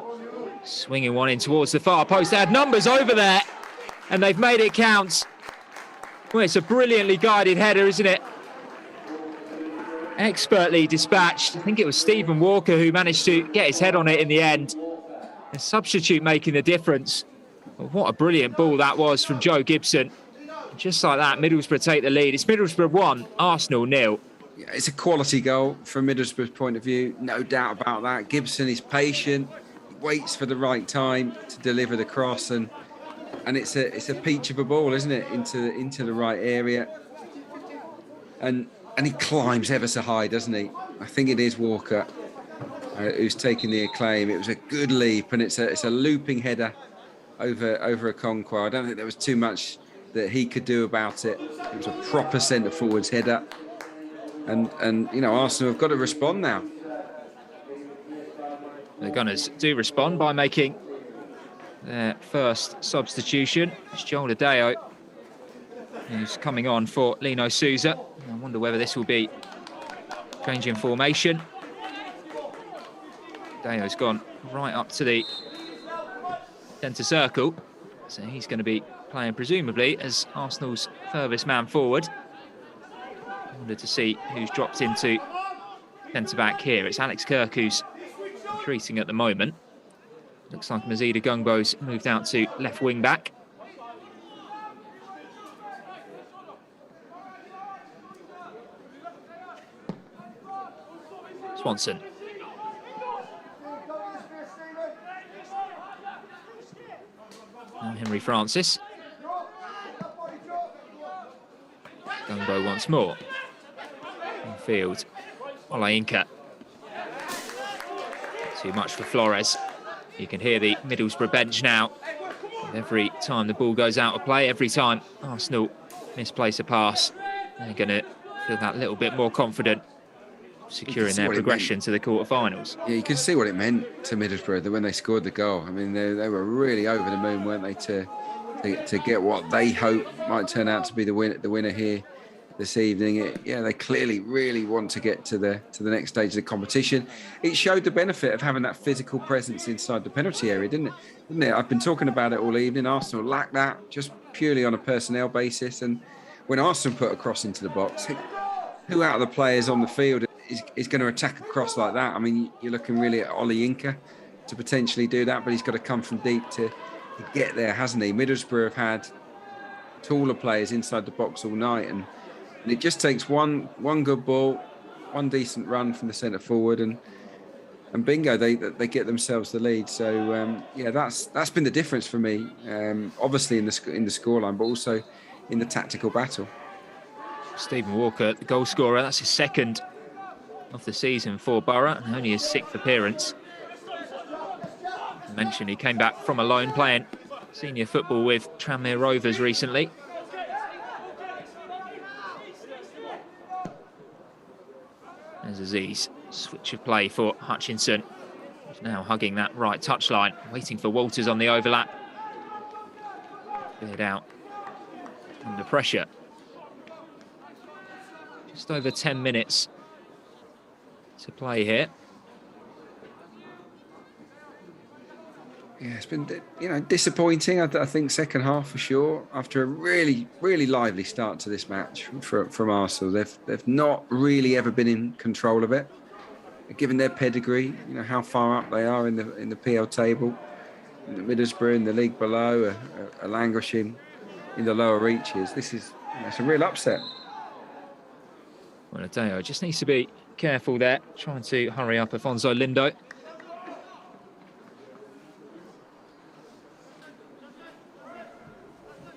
swinging one in towards the far post. They had numbers over there, and they've made it count. Well, it's a brilliantly guided header, isn't it? Expertly dispatched. I think it was Stephen Walker who managed to get his head on it in the end. A substitute making the difference. But what a brilliant ball that was from Joe Gibson. Just like that, Middlesbrough take the lead. It's Middlesbrough 1, Arsenal 0. Yeah, it's a quality goal from Middlesbrough's point of view, no doubt about that. Gibson is patient, he waits for the right time to deliver the cross, and it's a peach of a ball, isn't it, into the right area. And he climbs ever so high, doesn't he? I think it is Walker who's taking the acclaim. It was a good leap, and it's a looping header over a Conquo. I don't think there was too much that he could do about it. It was a proper centre forwards header, and Arsenal have got to respond now. The Gunners do respond by making their first substitution. It's Joel Adeo who's coming on for Lino Souza. I wonder whether this will be change in formation. Adeo's gone right up to the centre circle, so he's going to be playing presumably as Arsenal's furthest man forward. I wanted to see who's dropped into centre back here. It's Alex Kirk who's retreating at the moment. Looks like Mazida Gungbo's moved out to left wing back. Swanson. Now Henry Francis. Gungbo wants once more. In field, Olayinka. Too much for Flores. You can hear the Middlesbrough bench now. Every time the ball goes out of play, every time Arsenal misplace a pass, they're going to feel that little bit more confident, securing their progression to the quarterfinals. Yeah, you could see what it meant to Middlesbrough that when they scored the goal. I mean, they were really over the moon, weren't they, to get what they hope might turn out to be the winner here this evening. They clearly really want to get to the next stage of the competition. It showed the benefit of having that physical presence inside the penalty area, didn't it? I've been talking about it all evening. Arsenal lacked that just purely on a personnel basis. And when Arsenal put a cross into the box, who out of the players on the field is going to attack a cross like that? I mean, you're looking really at Olayinka to potentially do that, but he's got to come from deep to get there, hasn't he? Middlesbrough have had taller players inside the box all night, and it just takes one good ball, one decent run from the centre forward, and bingo, they get themselves the lead. So that's been the difference for me. Obviously in the scoreline, but also in the tactical battle. Stephen Walker, the goal scorer, that's his second of the season for Boro, and only his 6th appearance. I mentioned he came back from a loan playing senior football with Tranmere Rovers recently. There's Aziz, switch of play for Hutchinson. He's now hugging that right touchline, waiting for Walters on the overlap. Cleared out under pressure. Just over 10 minutes to play here. Yeah, it's been disappointing. I think second half for sure. After a really lively start to this match from Arsenal, they've not really ever been in control of it. Given their pedigree, how far up they are in the PL table, Middlesbrough in the league below are languishing in the lower reaches. It's a real upset. Well, Adeo just needs to be careful there, trying to hurry up Afonso Lindo.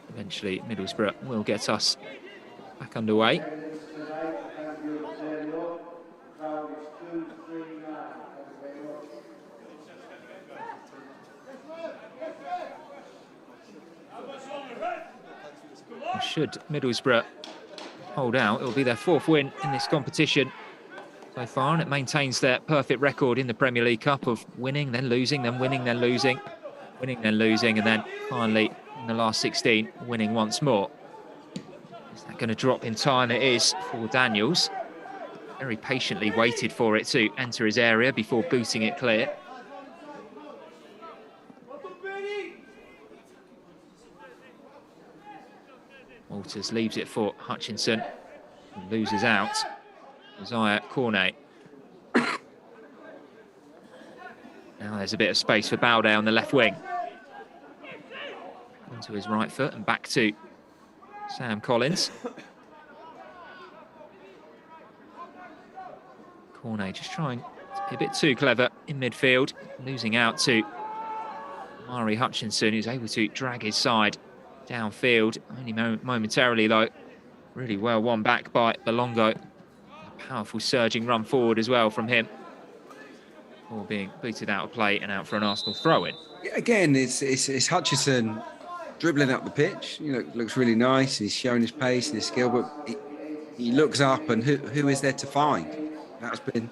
Eventually, Middlesbrough will get us back underway. Should Middlesbrough hold out, it'll be their 4th win in this competition so far, and it maintains their perfect record in the Premier League Cup of winning, then losing, then winning, then losing, winning, then losing, and then finally in the last 16, winning once more. Is that going to drop in time? It is for Daniels. Very patiently waited for it to enter his area before booting it clear. Walters leaves it for Hutchinson and loses out. Isaiah Cornet. Now there's a bit of space for Baude on the left wing. Onto his right foot and back to Sam Collins. Cornet just trying to be a bit too clever in midfield, losing out to Mari Hutchinson, who's able to drag his side downfield, only momentarily though. Really well won back by Belongo. A powerful surging run forward as well from him. All being booted out of play and out for an Arsenal throw-in. Yeah, again, it's Hutchinson dribbling up the pitch. Looks really nice. He's showing his pace and his skill, but he looks up, and who is there to find? That's been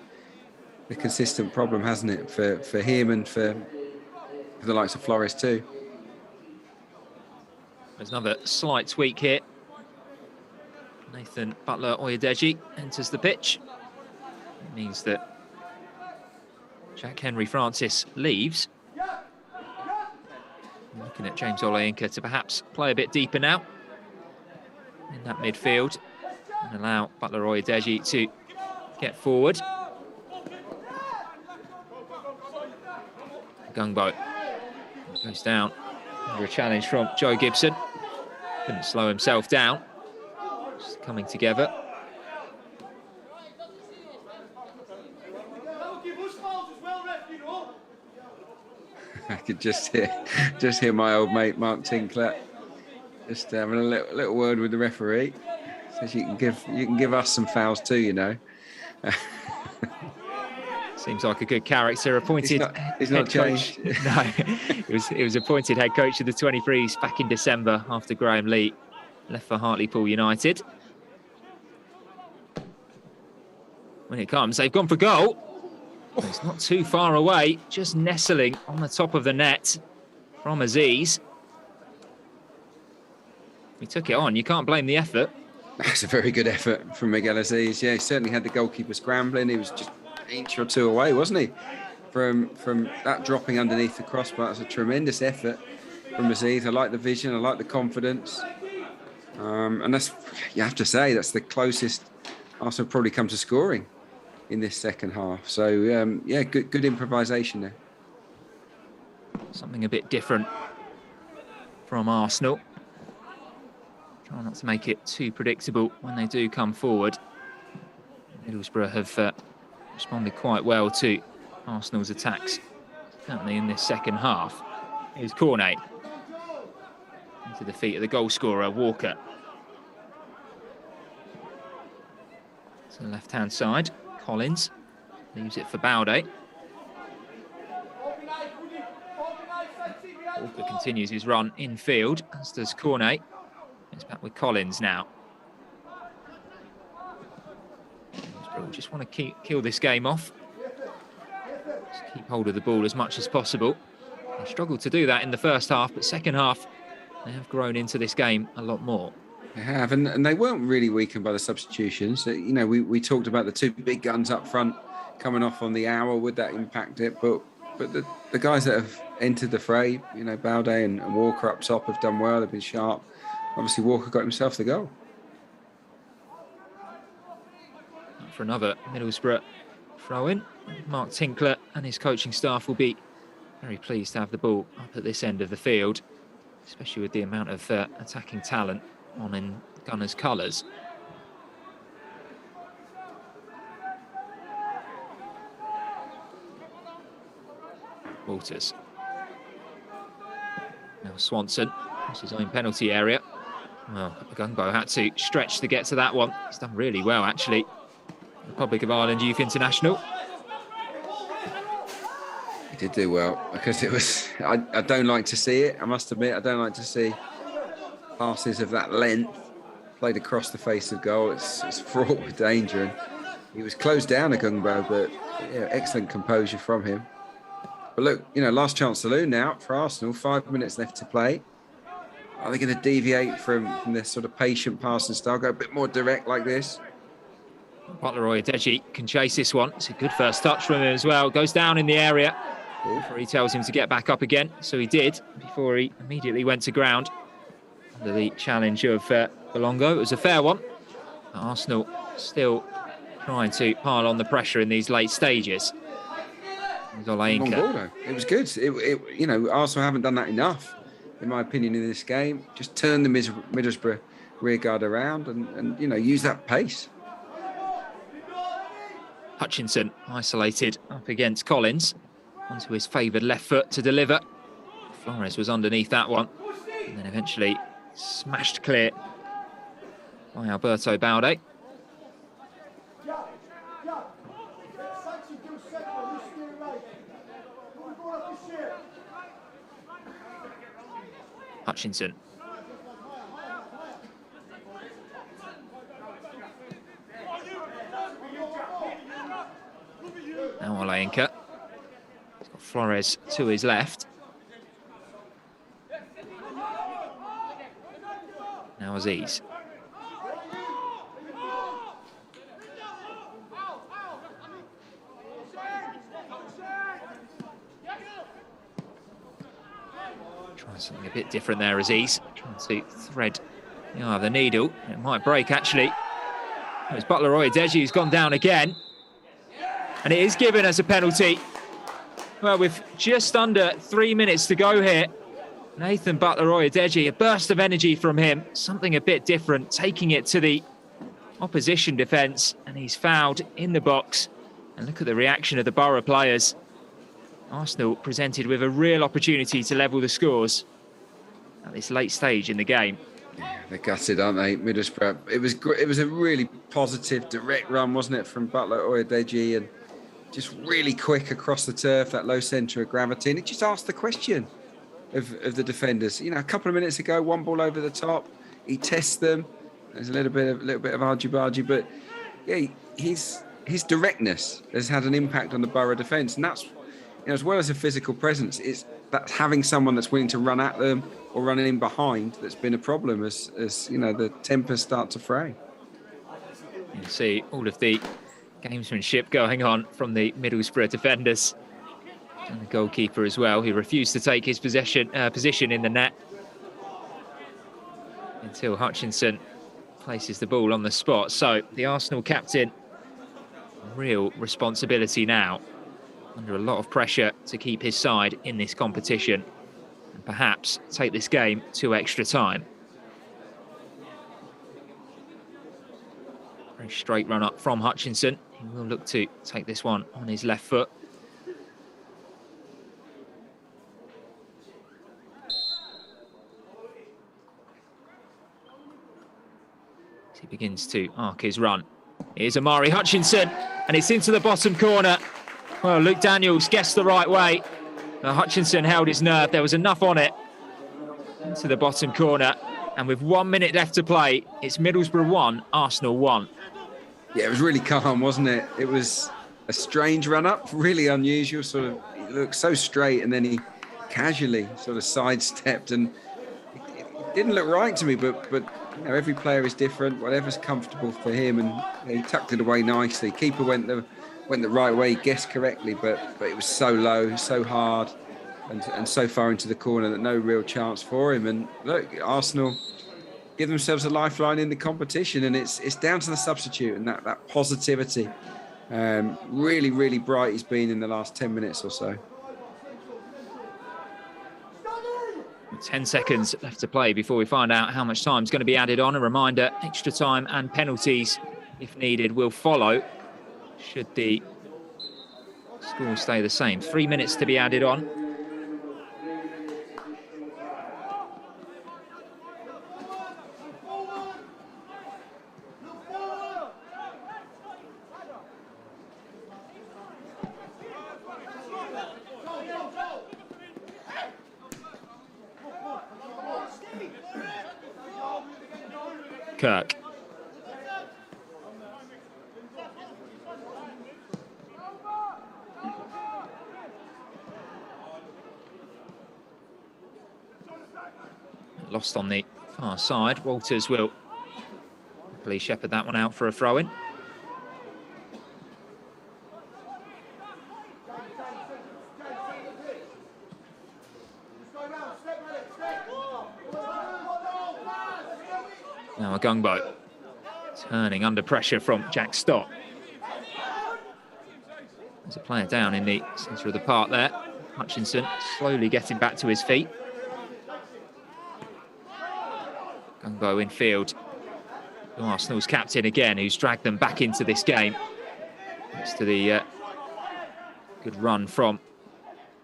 the consistent problem, hasn't it, for him and for the likes of Flores too. There's another slight tweak here. Nathan Butler-Oyedeji enters the pitch. It means that Jack Henry Francis leaves. Looking at James Olayinka to perhaps play a bit deeper now in that midfield and allow Butler-Oyedeji to get forward. Gungbo goes down under a challenge from Joe Gibson. Couldn't slow himself down. Just coming together. I could just hear my old mate Mark Tinkler just having a little word with the referee. Says you can give us some fouls too, you know. Seems like a good character. Appointed he's head not coach. changed. No, he was appointed head coach of the 23s back in December after Graham Lee left for Hartlepool United. When it comes, they've gone for goal. It's not too far away, just nestling on the top of the net from Aziz. He took it on. You can't blame the effort. That's a very good effort from Miguel Aziz. Yeah, he certainly had the goalkeeper scrambling. He was just an inch or two away, wasn't he? From that dropping underneath the crossbar. That's a tremendous effort from Aziz. I like the vision. I like the confidence. And that's, you have to say, that's the closest Arsenal probably come to scoring in this second half. So, yeah, good improvisation there. Something a bit different from Arsenal. Try not to make it too predictable when they do come forward. Middlesbrough have responded quite well to Arsenal's attacks, certainly in this second half. Here's Cornet into the feet of the goal scorer, Walker. To the left-hand side, Collins leaves it for Baude. Walker continues his run infield, as does Cornet. It's back with Collins now. Just want to kill this game off. Just keep hold of the ball as much as possible. They struggled to do that in the first half, but second half, they have grown into this game a lot more. They have, and they weren't really weakened by the substitutions. You know, we talked about the two big guns up front coming off on the hour. Would that impact it? But the guys that have entered the fray, you know, Baude and Walker up top have done well. They've been sharp. Obviously, Walker got himself the goal. For another Middlesbrough throw-in, Mark Tinkler and his coaching staff will be very pleased to have the ball up at this end of the field, especially with the amount of attacking talent on in Gunners' colours. Walters. Now Swanson, it's his own penalty area. Well, Gungbo had to stretch to get to that one. He's done really well, actually. Republic of Ireland Youth International. He did do well, because it was... I don't like to see it, I must admit. I don't like to see passes of that length played across the face of goal. It's fraught with danger. And he was closed down, Gungbo, but yeah, excellent composure from him. But look, you know, last chance saloon now for Arsenal. 5 minutes left to play. Are they going to deviate from this sort of patient passing style, go a bit more direct like this? Butler Oyedeji can chase this one. It's a good first touch from him as well. Goes down in the area. He tells him to get back up again. So he did before he immediately went to ground under the challenge of Belongo. It was a fair one. Arsenal still trying to pile on the pressure in these late stages. It was good. You know, Arsenal haven't done that enough, in my opinion, in this game. Just turn the Middlesbrough rearguard around and you know, use that pace. Hutchinson isolated up against Collins onto his favoured left foot to deliver. Flores was underneath that one and then eventually smashed clear by Alberto Baude. Hutchinson. Now Olayinka. He's got Flores to his left. Now Aziz. Trying something a bit different there, Aziz. Trying to thread the eye of the needle. It might break, actually. It's Butler Oyedeji who's gone down again. And it is given as a penalty. Well, with just under 3 minutes to go here, Nathan Butler Oyedeji, a burst of energy from him, something a bit different, taking it to the opposition defence, and he's fouled in the box. And look at the reaction of the Boro players. Arsenal presented with a real opportunity to level the scores at this late stage in the game. They're gutted, aren't they, Middlesbrough? It was a really positive, direct run, wasn't it, from Butler Oyedeji, and just really quick across the turf, that low centre of gravity. And it just asked the question of the defenders. You know, a couple of minutes ago, one ball over the top, he tests them. There's a little bit of argy-bargy, but yeah, his directness has had an impact on the Boro defence, and that's, you know, as well as a physical presence, it's that having someone that's willing to run at them or run in behind that's been a problem as you know, the tempers start to fray. You can see all of the gamesmanship going on from the Middlesbrough defenders and the goalkeeper as well, who refused to take his position in the net until Hutchinson places the ball on the spot. So the Arsenal captain, real responsibility now, under a lot of pressure to keep his side in this competition and perhaps take this game to extra time. Very straight run up from Hutchinson. He will look to take this one on his left foot. He begins to arc his run. Here's Amari Hutchinson, and it's into the bottom corner. Well, Luke Daniels guessed the right way. Hutchinson held his nerve. There was enough on it. Into the bottom corner. And with 1 minute left to play, it's Middlesbrough 1, Arsenal 1. Yeah, it was really calm, wasn't it? It was a strange run-up, really unusual. Sort of, he looked so straight, and then he casually sort of sidestepped, and it didn't look right to me, but you know, every player is different, whatever's comfortable for him, and you know, he tucked it away nicely. Keeper went the right way, guessed correctly, but it was so low, so hard, and so far into the corner that no real chance for him. And look, Arsenal give themselves a lifeline in the competition, and it's down to the substitute and that positivity. Really, really bright he's been in the last 10 minutes or so. 10 seconds left to play before we find out how much time is going to be added on. A reminder, extra time and penalties, if needed, will follow should the score stay the same. 3 minutes to be added on. Kirk. Lost on the far side. Walters will hopefully shepherd that one out for a throw-in. Now a Gungbo turning under pressure from Jack Stott. There's a player down in the centre of the park there. Hutchinson slowly getting back to his feet. Gungbo in field. Arsenal's captain again, who's dragged them back into this game. Thanks to the good run from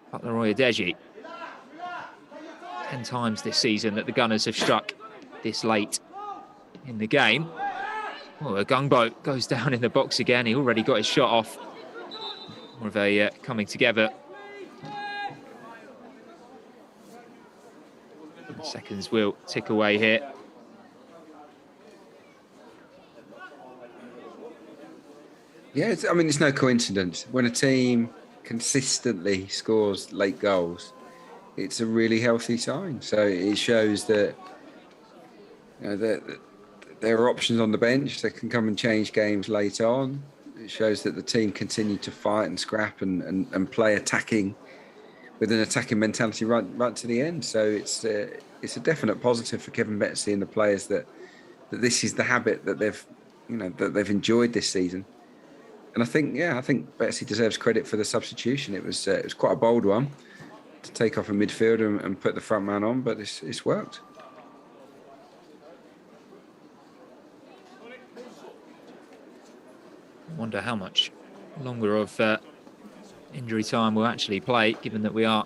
Butler Oyedeji. 10 times this season that the Gunners have struck this late in the game. Oh, a Gungbo goes down in the box again. He already got his shot off. More of a coming together. Seconds will tick away here. Yeah, I mean, it's no coincidence. When a team consistently scores late goals, it's a really healthy sign. So it shows that, you know, that there are options on the bench that can come and change games late on. It shows that the team continue to fight and scrap and play attacking with an attacking mentality right to the end. So it's a definite positive for Kevin Betsy and the players that this is the habit that they've enjoyed this season. And I think Betsy deserves credit for the substitution. It was quite a bold one to take off a midfielder and put the front man on, but it's worked. I wonder how much longer of injury time we'll actually play, given that we are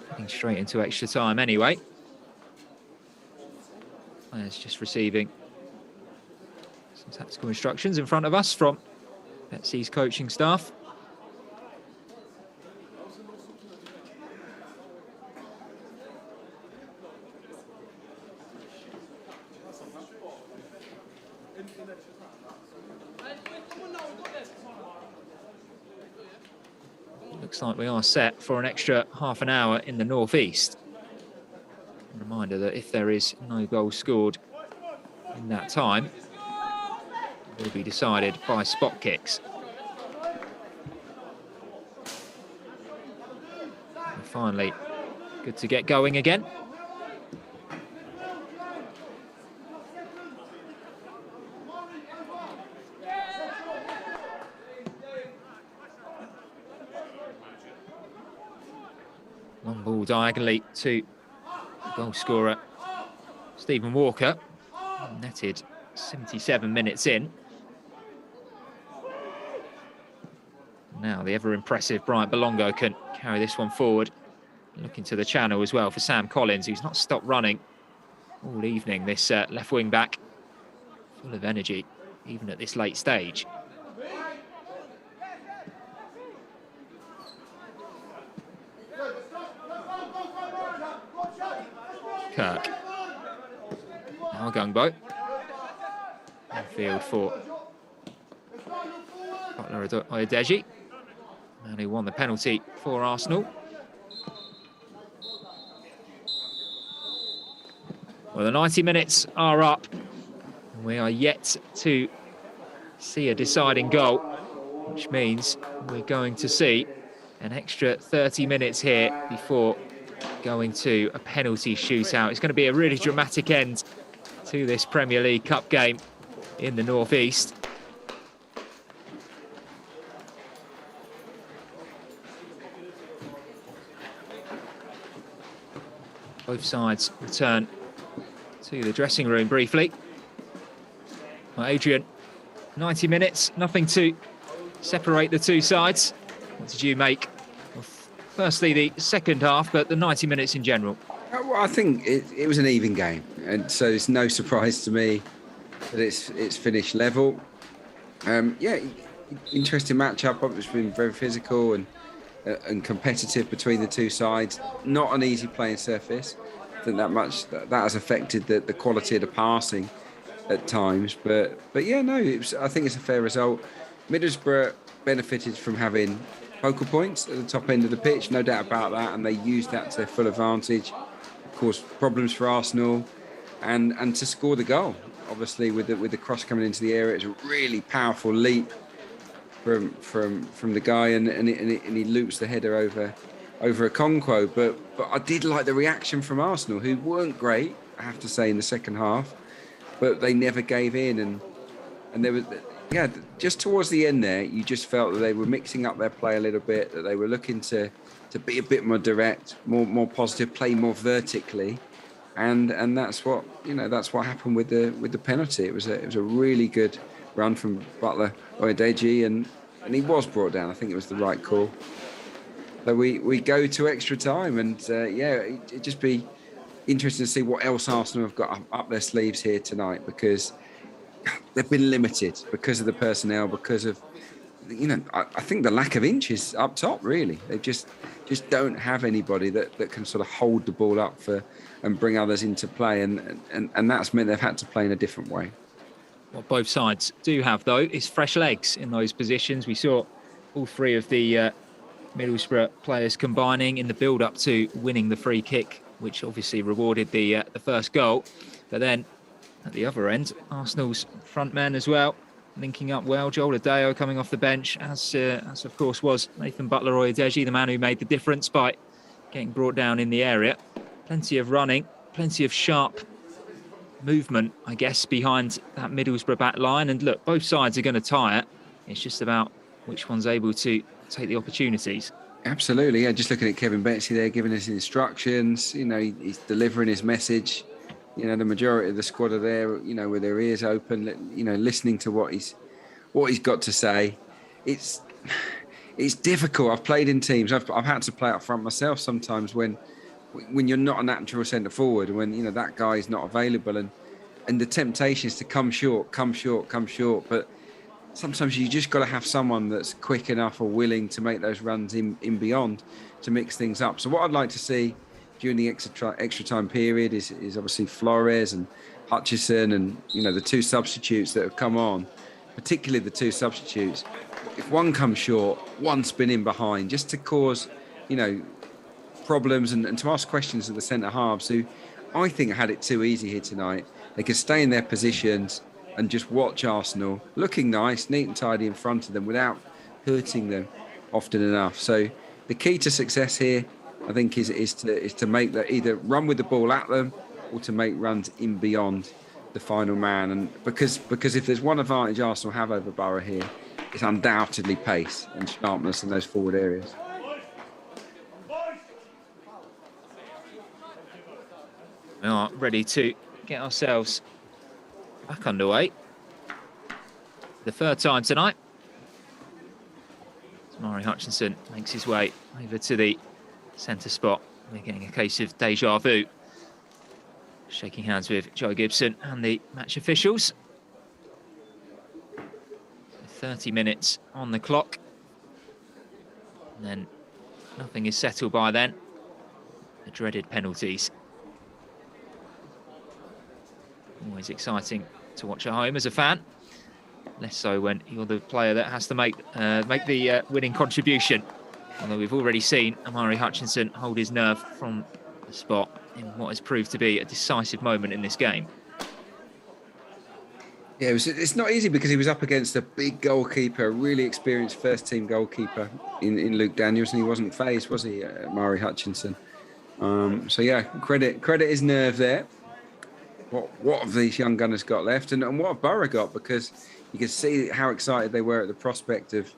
heading straight into extra time anyway. Players just receiving some tactical instructions in front of us from Betsy's coaching staff. Looks like we are set for an extra half an hour in the northeast. A reminder that if there is no goal scored in that time, it will be decided by spot kicks. And finally, good to get going again. Long ball diagonally to goal scorer Stephen Walker, netted 77 minutes in. Now the ever-impressive Bryant Bolongo can carry this one forward. Looking to the channel as well for Sam Collins, who's not stopped running all evening. This left wing back, full of energy, even at this late stage. Kirk. Now Gungbo. Field for Butler Oyedeji, man who won the penalty for Arsenal. Well, the 90 minutes are up. We are yet to see a deciding goal, which means we're going to see an extra 30 minutes here before going to a penalty shootout. It's going to be a really dramatic end to this Premier League Cup game in the northeast. Both sides return to the dressing room briefly. Well, Adrian, 90 minutes, nothing to separate the two sides. What did you make of, firstly, the second half, but the 90 minutes in general? Well, I think it was an even game, and so it's no surprise to me that it's finished level. Yeah, interesting matchup. It's been very physical and competitive between the two sides. Not an easy playing surface. I think that has affected the quality of the passing at times. But yeah, no, I think it's a fair result. Middlesbrough benefited from having focal points at the top end of the pitch, no doubt about that, and they used that to their full advantage. Of course, problems for Arsenal, and to score the goal. Obviously, with the cross coming into the area, it's a really powerful leap from the guy, and he loops the header over a Okonkwo. But I did like the reaction from Arsenal, who weren't great, I have to say, in the second half, but they never gave in, and there was, yeah, just towards the end there, you just felt that they were mixing up their play a little bit, that they were looking to be a bit more direct, more positive, play more vertically. And that's what happened with the penalty. It was a really good run from Butler Oyedeji, and he was brought down. I think it was the right call. So we go to extra time, and it'd just be interesting to see what else Arsenal have got up their sleeves here tonight, because they've been limited because of the personnel, because of I think the lack of inches up top. Really, they just don't have anybody that can sort of hold the ball up and bring others into play, and that's meant they've had to play in a different way. What both sides do have, though, is fresh legs in those positions. We saw all three of the Middlesbrough players combining in the build-up to winning the free kick, which obviously rewarded the first goal. But then at the other end, Arsenal's front men as well, linking up well. Joel Adeo coming off the bench, as of course was Nathan Butler Oyedeji, the man who made the difference by getting brought down in the area. Plenty of running, plenty of sharp movement, I guess, behind that Middlesbrough back line. And look, both sides are going to tire. It's just about which one's able to take the opportunities. Absolutely, yeah. Just looking at Kevin Betsy there, giving us instructions. He's delivering his message. The majority of the squad are there, with their ears open, listening to what he's got to say. It's difficult. I've played in teams. I've had to play up front myself sometimes when you're not a natural centre forward, when that guy is not available, and and the temptation is to come short, come short, come short. But sometimes you just got to have someone that's quick enough or willing to make those runs in beyond to mix things up. So what I'd like to see during the extra time period is obviously Flores and Hutchison and, you know, the two substitutes that have come on, particularly the two substitutes. If one comes short, one spin in behind, just to cause, you know, problems and to ask questions of the centre halves, who I think had it too easy here tonight. They could stay in their positions and just watch Arsenal looking nice, neat and tidy in front of them without hurting them often enough. So the key to success here, I think, is to make that, either run with the ball at them or to make runs in beyond the final man. And because if there's one advantage Arsenal have over Boro here, it's undoubtedly pace and sharpness in those forward areas. We are ready to get ourselves back underway. The third time tonight. Mari Hutchinson makes his way over to the centre spot. We're getting a case of deja vu. Shaking hands with Joe Gibson and the match officials. 30 minutes on the clock. And then nothing is settled by then. The dreaded penalties. Always exciting to watch at home as a fan. Less so when you're the player that has to make the winning contribution. Although we've already seen Mari Hutchinson hold his nerve from the spot in what has proved to be a decisive moment in this game. Yeah, it's not easy because he was up against a big goalkeeper, a really experienced first-team goalkeeper in Luke Daniels, and he wasn't phased, was he, Mari Hutchinson? So yeah, credit his nerve there. What have these young gunners got left, and what have Boro got? Because you can see how excited they were at the prospect of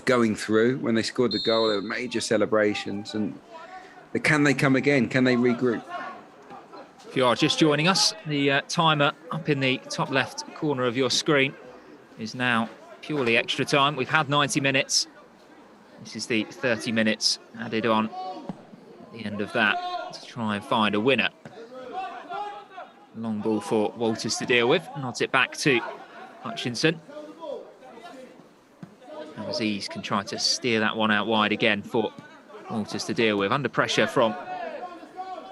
going through. When they scored the goal, there were major celebrations. And can they come again? Can they regroup? If you are just joining us, the timer up in the top left corner of your screen is now purely extra time. We've had 90 minutes. This is the 30 minutes added on at the end of that to try and find a winner. Long ball for Walters to deal with. Nods it back to Hutchinson. And Aziz can try to steer that one out wide again for Walters to deal with. Under pressure from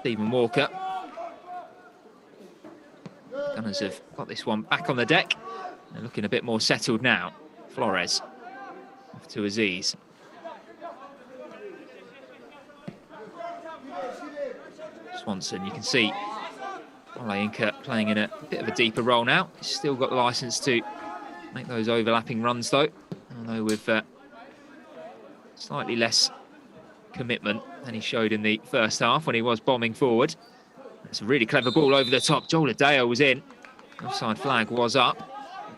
Stephen Walker. Gunners have got this one back on the deck. They're looking a bit more settled now. Flores off to Aziz. Swanson, you can see Olayinka playing in a bit of a deeper role now. He's still got the licence to make those overlapping runs though, although with slightly less commitment than he showed in the first half when he was bombing forward. It's a really clever ball over the top. Joel Adeo was in. Offside flag was up.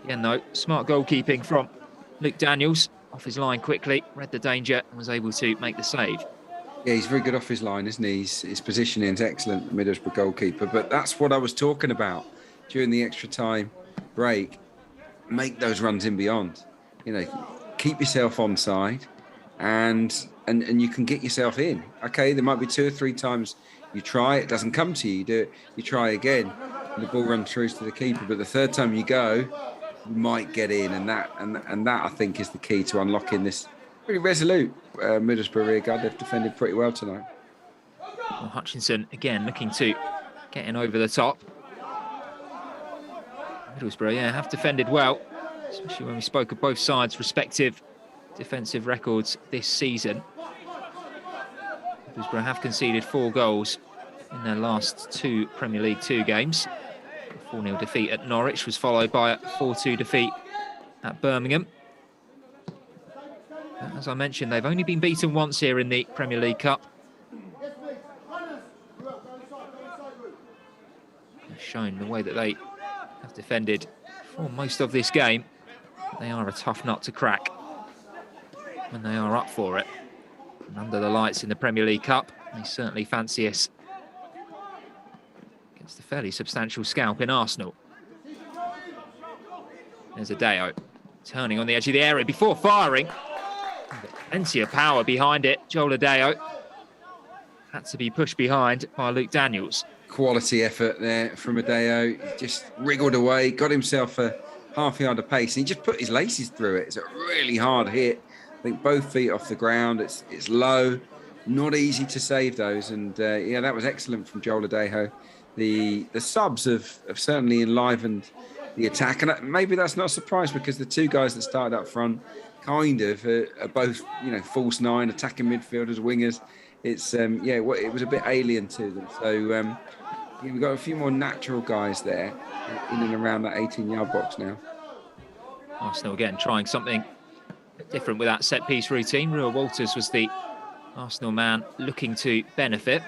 Again though, smart goalkeeping from Luke Daniels. Off his line quickly, read the danger and was able to make the save. Yeah, he's very good off his line, isn't he? His positioning is excellent, the Middlesbrough goalkeeper. But that's what I was talking about during the extra time break. Make those runs in beyond. You know, keep yourself onside, and you can get yourself in. Okay, there might be 2 or 3 times you try, it doesn't come to you. You do it, you try again, and the ball runs through to the keeper. But the third time you go, you might get in, and that I think is the key to unlocking this really resolute Middlesbrough rearguard. They've defended pretty well tonight. Well, Hutchinson again looking to get in over the top. Middlesbrough, yeah, have defended well, especially when we spoke of both sides' respective defensive records this season. Middlesbrough have conceded 4 goals in their last 2 Premier League 2 games. A 4-0 defeat at Norwich was followed by a 4-2 defeat at Birmingham. As I mentioned, they've only been beaten once here in the Premier League Cup. They've shown the way that they have defended for most of this game. They are a tough nut to crack when they are up for it. And under the lights in the Premier League Cup, they certainly fancy us against a fairly substantial scalp in Arsenal. There's Adeo turning on the edge of the area before firing. Plenty of power behind it. Joel Adeo had to be pushed behind by Luke Daniels. quality effort there from Adeo. He just wriggled away, got himself a half-yard of pace, and he just put his laces through it. It's a really hard hit. I think both feet off the ground. It's low, not easy to save those. And yeah, that was excellent from Joel Adejo. The subs have certainly enlivened the attack, and maybe that's not a surprise because the two guys that started up front kind of are both, false nine, attacking midfielders, wingers. It's it was a bit alien to them. So we've got a few more natural guys there in and around that 18-yard box now. Arsenal again trying something different with that set-piece routine. Rua Walters was the Arsenal man looking to benefit.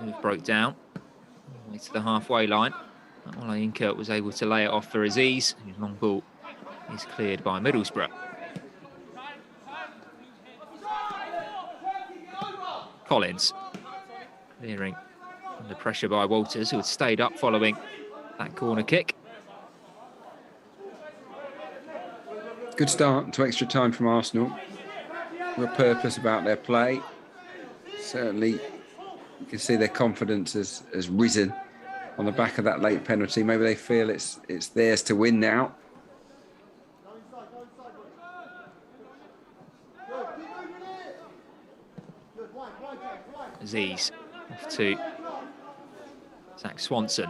Move broke down all the way to the halfway line. Olayinka was able to lay it off for Aziz. His long ball is cleared by Middlesbrough. Collins clearing under pressure by Walters, who had stayed up following that corner kick. Good start to extra time from Arsenal. With a purpose about their play. Certainly, you can see their confidence has risen on the back of that late penalty. Maybe they feel it's theirs to win now. Aziz off to Zach Swanson.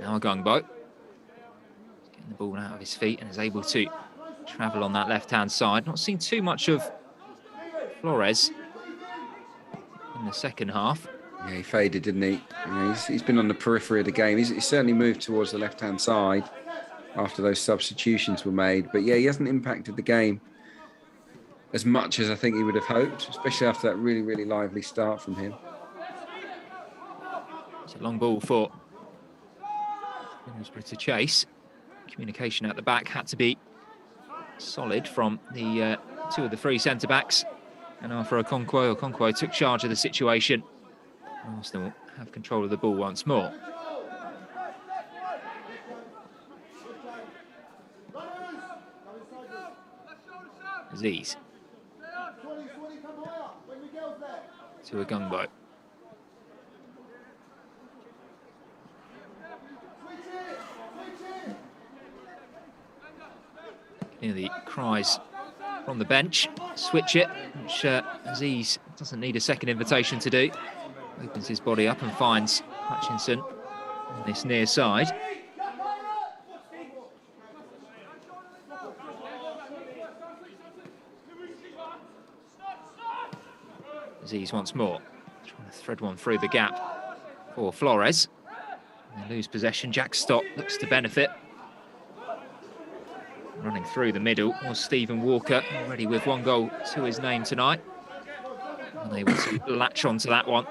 Now Gungbo getting the ball out of his feet and is able to travel on that left-hand side. Not seen too much of Flores in the second half. Yeah, he faded, didn't he? He's been on the periphery of the game. He's certainly moved towards the left-hand side after those substitutions were made. But yeah, he hasn't impacted the game as much as I think he would have hoped, especially after that really, really lively start from him. It's a long ball for Middlesbrough to chase. Communication at the back had to be solid from the two of the three centre-backs. And after Okonkwo took charge of the situation. Arsenal have control of the ball once more. Aziz to Gungbo. Hear the cries from the bench. Switch it, which Aziz doesn't need a second invitation to do. Opens his body up and finds Hutchinson on this near side. Aziz once more, trying to thread one through the gap for Flores. They lose possession. Jack Stott looks to benefit. Running through the middle was Stephen Walker, already with one goal to his name tonight. Unable to latch onto that one.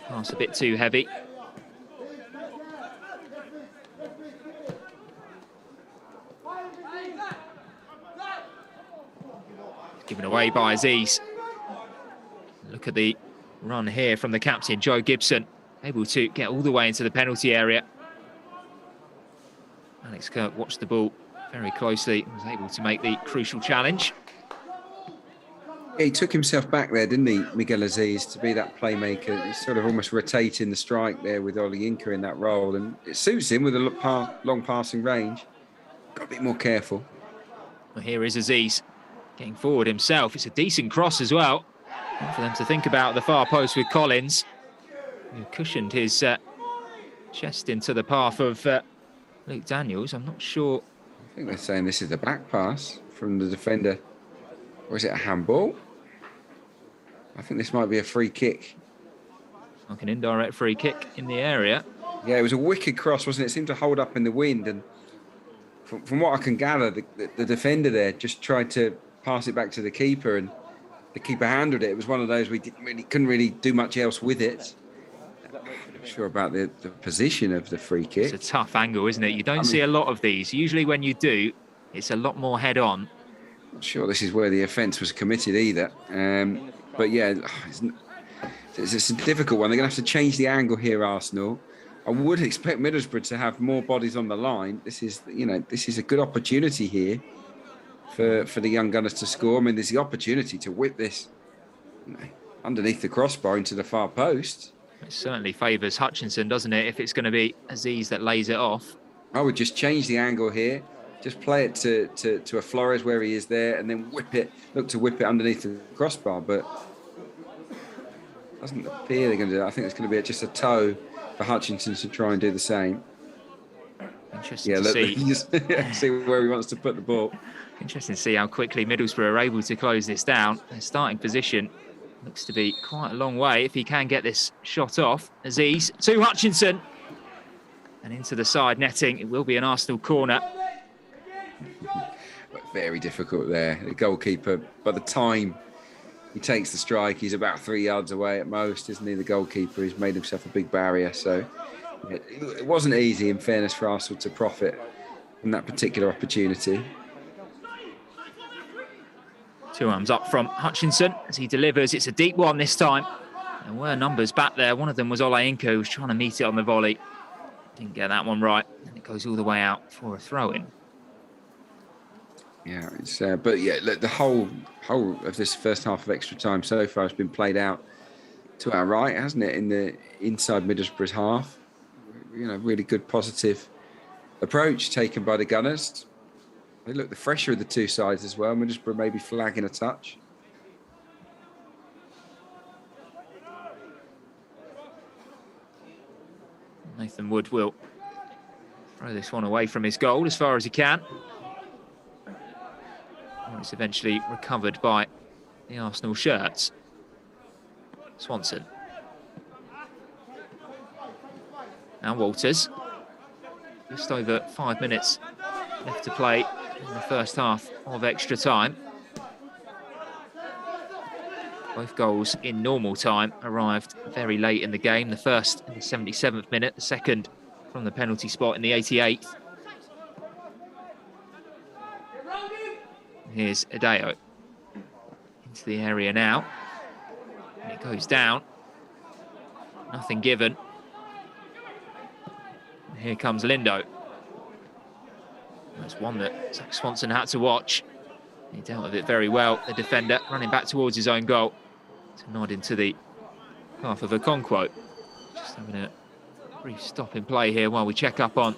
Pass a bit too heavy. Given away by Aziz. Look at the run here from the captain, Joe Gibson, able to get all the way into the penalty area. Alex Kirk watched the ball very closely and was able to make the crucial challenge. Yeah, he took himself back there, didn't he, Miguel Aziz, to be that playmaker. He's sort of almost rotating the strike there with Olayinka in that role, and it suits him with a long passing range. Got a bit more careful. Well, here is Aziz getting forward himself. It's a decent cross as well. Not for them to think about the far post with Collins, who cushioned his chest into the path of Luke Daniels. I'm not sure. I think they're saying this is a back pass from the defender. Or is it a handball? I think this might be a free kick. Like an indirect free kick in the area. Yeah, it was a wicked cross, wasn't it? It seemed to hold up in the wind. And from what I can gather, the defender there just tried to pass it back to the keeper, and the keeper handled it. It was one of those we couldn't really do much else with it. I'm not sure about the position of the free kick. It's a tough angle, isn't it? You don't see a lot of these. Usually when you do, it's a lot more head-on. Not sure this is where the offence was committed either. But yeah, it's a difficult one. They're going to have to change the angle here, Arsenal. I would expect Middlesbrough to have more bodies on the line. This is a good opportunity here for the young Gunners to score. I mean, there's the opportunity to whip this underneath the crossbar into the far post. It certainly favours Hutchinson, doesn't it, if it's going to be Aziz that lays it off. I would just change the angle here. Just play it to a Flores where he is there, and then look to whip it underneath the crossbar, but doesn't appear they're going to do that. I think it's going to be just a toe for Hutchinson to try and do the same. Interesting to see. See where he wants to put the ball. Interesting to see how quickly Middlesbrough are able to close this down. Their starting position looks to be quite a long way if he can get this shot off. Aziz to Hutchinson. And into the side netting. It will be an Arsenal corner. Very difficult there. The goalkeeper, by the time he takes the strike, he's about 3 yards away at most, isn't he? The goalkeeper, he's made himself a big barrier. So it wasn't easy, in fairness, for Arsenal to profit from that particular opportunity. 2 arms up from Hutchinson as he delivers. It's a deep one this time. There were numbers back there. One of them was Olayinka, who was trying to meet it on the volley. Didn't get that one right. And it goes all the way out for a throw-in. Yeah, it's but yeah, look, the whole of this first half of extra time so far has been played out to our right, hasn't it? In the inside Middlesbrough's half, really good positive approach taken by the Gunners. They look the fresher of the two sides as well. Middlesbrough maybe flagging a touch. Nathan Wood will throw this one away from his goal as far as he can. It's eventually recovered by the Arsenal shirts. Swanson. Now Walters. Just over 5 minutes left to play in the first half of extra time. Both goals in normal time arrived very late in the game. The first in the 77th minute, the second from the penalty spot in the 88th. Here's Adeo into the area now. And it goes down. Nothing given. And here comes Lindo. That's one that Zach Swanson had to watch. He dealt with it very well. The defender running back towards his own goal to nod into the path of Okonkwo. Just having a brief stop in play here while we check up on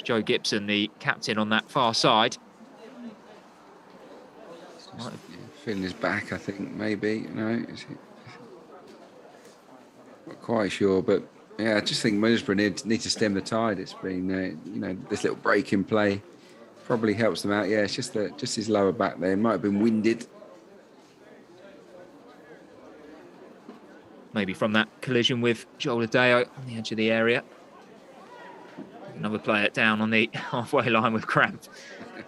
Joe Gibson, the captain on that far side. Feeling his back, I think, maybe. Not quite sure, but yeah, I just think Middlesbrough need to stem the tide. It's been, this little break in play probably helps them out. Yeah, it's just his lower back there. It might have been winded. Maybe from that collision with Joel Adeo on the edge of the area. Another player down on the halfway line with cramp.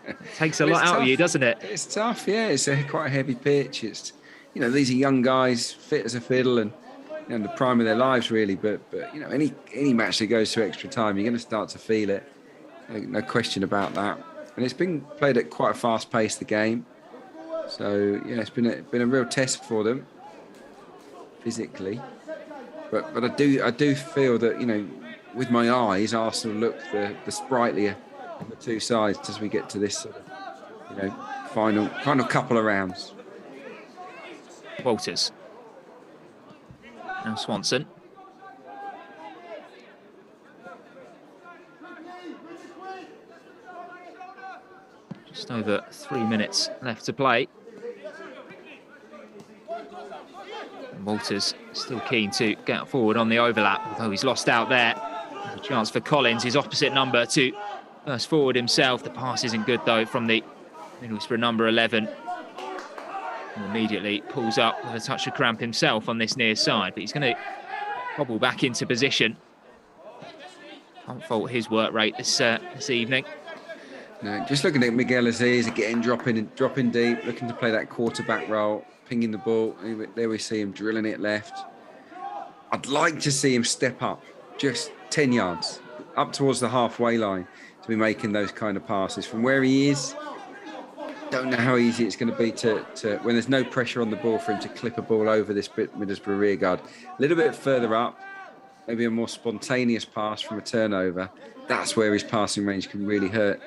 It takes a lot out of you, doesn't it? It's tough, yeah. It's quite a heavy pitch. It's, these are young guys, fit as a fiddle, and the prime of their lives, really. But any match that goes to extra time, you're going to start to feel it. No question about that. And it's been played at quite a fast pace, the game. So yeah, it's been a real test for them physically. But I do feel that with my eyes, Arsenal look the sprightlier of the two sides as we get to this sort of, final couple of rounds. Walters. Now Swanson. Just over 3 minutes left to play. And Walters still keen to get forward on the overlap, although he's lost out there. There's a chance for Collins, his opposite number, to burst forward himself. The pass isn't good, though, from the Middlesbrough number 11. And immediately pulls up with a touch of cramp himself on this near side, but he's going to hobble back into position. Can't fault his work rate this evening. No, just looking at Miguel Aziz again, dropping deep, looking to play that quarterback role, pinging the ball. There we see him drilling it left. I'd like to see him step up just 10 yards up towards the halfway line to be making those kind of passes. From where he is, don't know how easy it's going to be to when there's no pressure on the ball for him to clip a ball over this Middlesbrough rear guard. A little bit further up, maybe a more spontaneous pass from a turnover. That's where his passing range can really hurt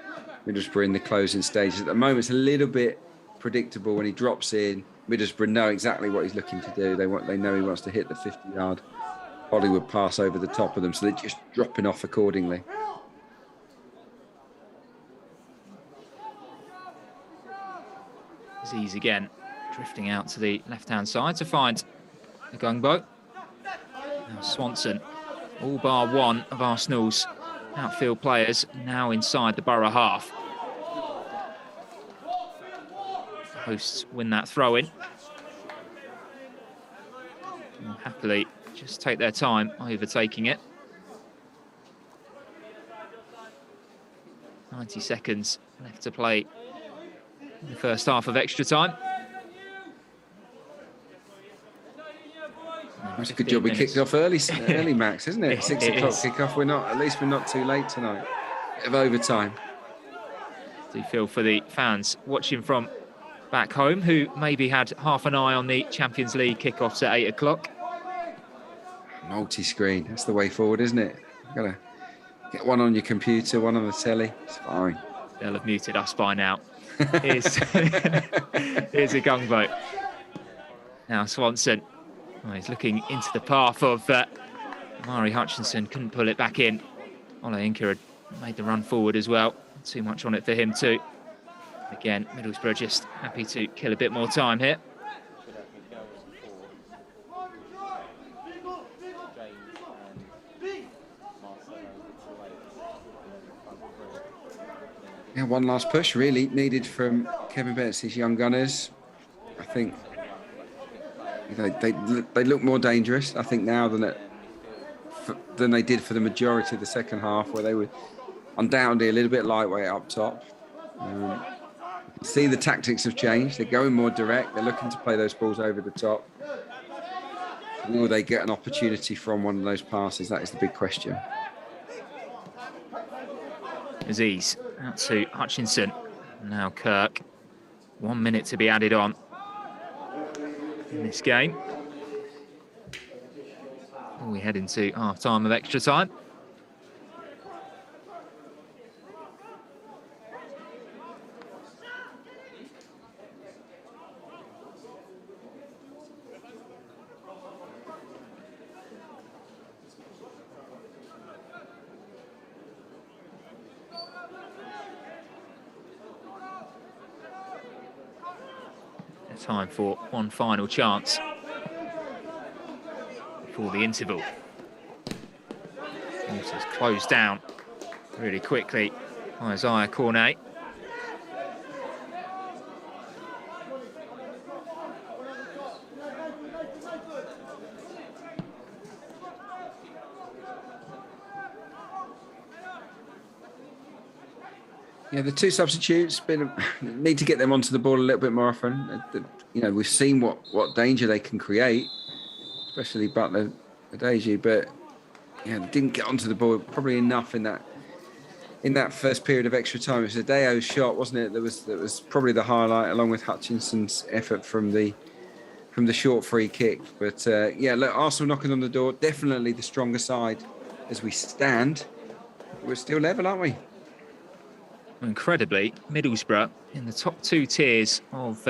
Middlesbrough in the closing stages. At the moment, it's a little bit predictable when he drops in. Middlesbrough know exactly what he's looking to do. They know he wants to hit the 50-yard Hollywood pass over the top of them, so they're just dropping off accordingly. Aziz again, drifting out to the left-hand side to find the Gungbo. Now Swanson, all bar one of Arsenal's outfield players, now inside the Boro half. The hosts win that throw-in. Will happily just take their time overtaking it. 90 seconds left to play in the first half of extra time. It's a good job we kicked off early, Max, isn't it? 6 o'clock kick-off. At least we're not too late tonight. Bit of overtime. Do you feel for the fans watching from back home who maybe had half an eye on the Champions League kick-offs at 8 o'clock? Multi-screen, that's the way forward, isn't it? You've got to get one on your computer, one on the telly. It's fine. They'll have muted us by now. Here's a Gungbo. Now Swanson. Oh, he's looking into the path of Mari Hutchinson. Couldn't pull it back in. Ole Inca had made the run forward as well. Too much on it for him too. Again, Middlesbrough just happy to kill a bit more time here. Yeah, one last push really needed from Kevin Betts' young gunners. I think they look more dangerous, I think, now than they did for the majority of the second half, where they were undoubtedly a little bit lightweight up top. See, the tactics have changed. They're going more direct. They're looking to play those balls over the top. Will they get an opportunity from one of those passes? That is the big question. Aziz out to Hutchinson. Now Kirk. 1 minute to be added on in this game. We head into half-time of extra time. Time for one final chance before the interval. Waters closed down really quickly by Isaiah Cornet. Yeah, the two substitutes need to get them onto the ball a little bit more often. You know, we've seen what danger they can create, especially Butler, Adeji, but yeah, they didn't get onto the ball probably enough in that first period of extra time. It was Adeo's shot, wasn't it? That was probably the highlight, along with Hutchinson's effort from the short free kick. But yeah, look, Arsenal knocking on the door, definitely the stronger side as we stand. We're still level, aren't we? Incredibly, Middlesbrough in the top two tiers of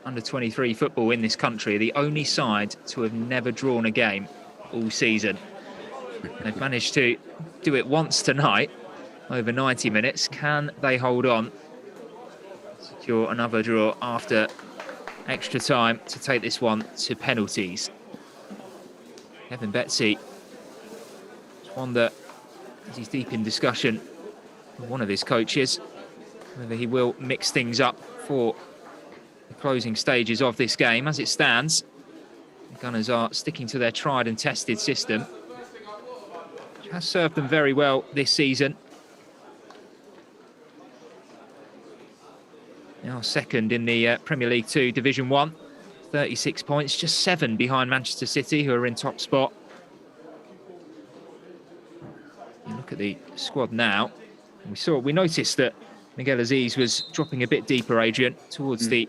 under-23 football in this country, the only side to have never drawn a game all season. They've managed to do it once tonight, over 90 minutes. Can they hold on, secure another draw after extra time to take this one to penalties? Kevin Betsy, it's one that, as he's deep in discussion with one of his coaches, whether he will mix things up for the closing stages of this game. As it stands, the Gunners are sticking to their tried and tested system, which has served them very well this season. Now second in the Premier League 2 Division 1, 36 points, just 7 behind Manchester City, who are in top spot. You look at the squad now, and we noticed that Miguel Aziz was dropping a bit deeper, Adrian, towards the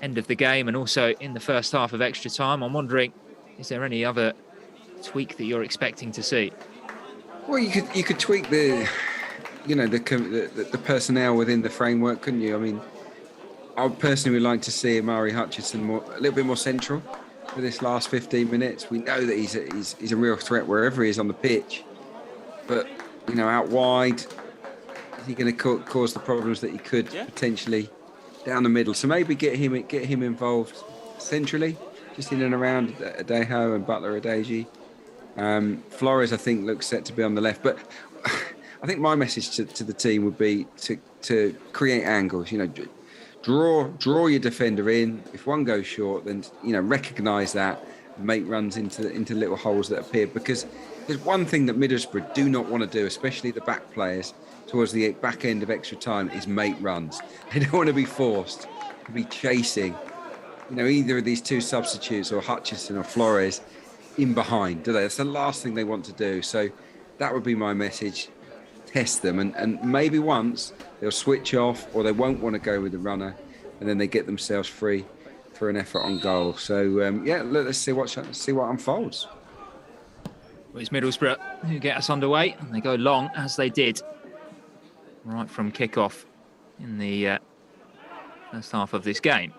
end of the game and also in the first half of extra time. I'm wondering, is there any other tweak that you're expecting to see? Well, you could tweak the the personnel within the framework, couldn't you? I mean, I personally would like to see Amari Hutchinson a little bit more central for this last 15 minutes. We know that he's a real threat wherever he is on the pitch, but out wide, is he going to cause the problems that he could potentially down the middle? So maybe get him involved centrally, just in and around Adejo and Butler-Adeji. Flores, I think, looks set to be on the left, but I think my message to the team would be to create angles. Draw your defender in. If one goes short, then recognise that and make runs into little holes that appear. Because there's one thing that Middlesbrough do not want to do, especially the back players towards the back end of extra time, is make runs. They don't want to be forced to be chasing, either of these two substitutes or Hutchinson or Flores in behind, do they? That's the last thing they want to do. So that would be my message. Test them, and maybe once they'll switch off, or they won't want to go with the runner, and then they get themselves free for an effort on goal. So let's see what unfolds. Well, it's Middlesbrough who get us underway, and they go long as they did right from kick-off in the first half of this game.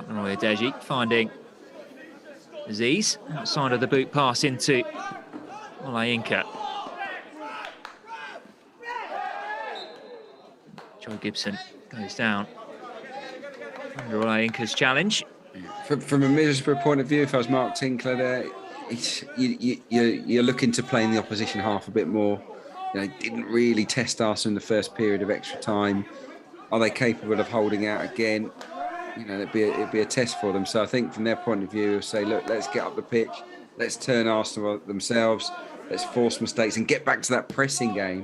Roy Adeji finding Aziz outside of the boot pass into Olayinka. Joe Gibson goes down under Olayinka's challenge. From a Middlesbrough point of view, if I was Mark Tinkler there, you're looking to play in the opposition half a bit more. Didn't really test Arsenal in the first period of extra time. Are they capable of holding out again? It'd be a test for them. So I think from their point of view, say, look, let's get up the pitch, let's turn Arsenal themselves, let's force mistakes and get back to that pressing game,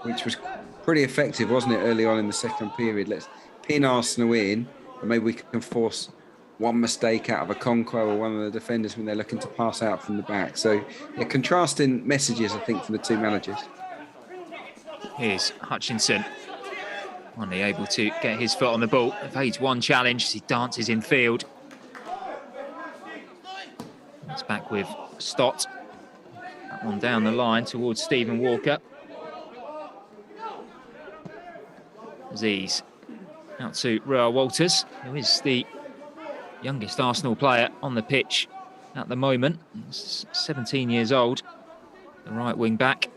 which was pretty effective, wasn't it, early on in the second period? Let's pin Arsenal in, and maybe we can force one mistake out of a Conquo or one of the defenders when they're looking to pass out from the back. So contrasting messages, I think, from the two managers. Here's Hutchinson, only able to get his foot on the ball. Evades one challenge as he dances in field. It's back with Stott. That one down the line towards Stephen Walker. Aziz out to Roa Walters, who is the youngest Arsenal player on the pitch at the moment. He's 17 years old, the right wing back,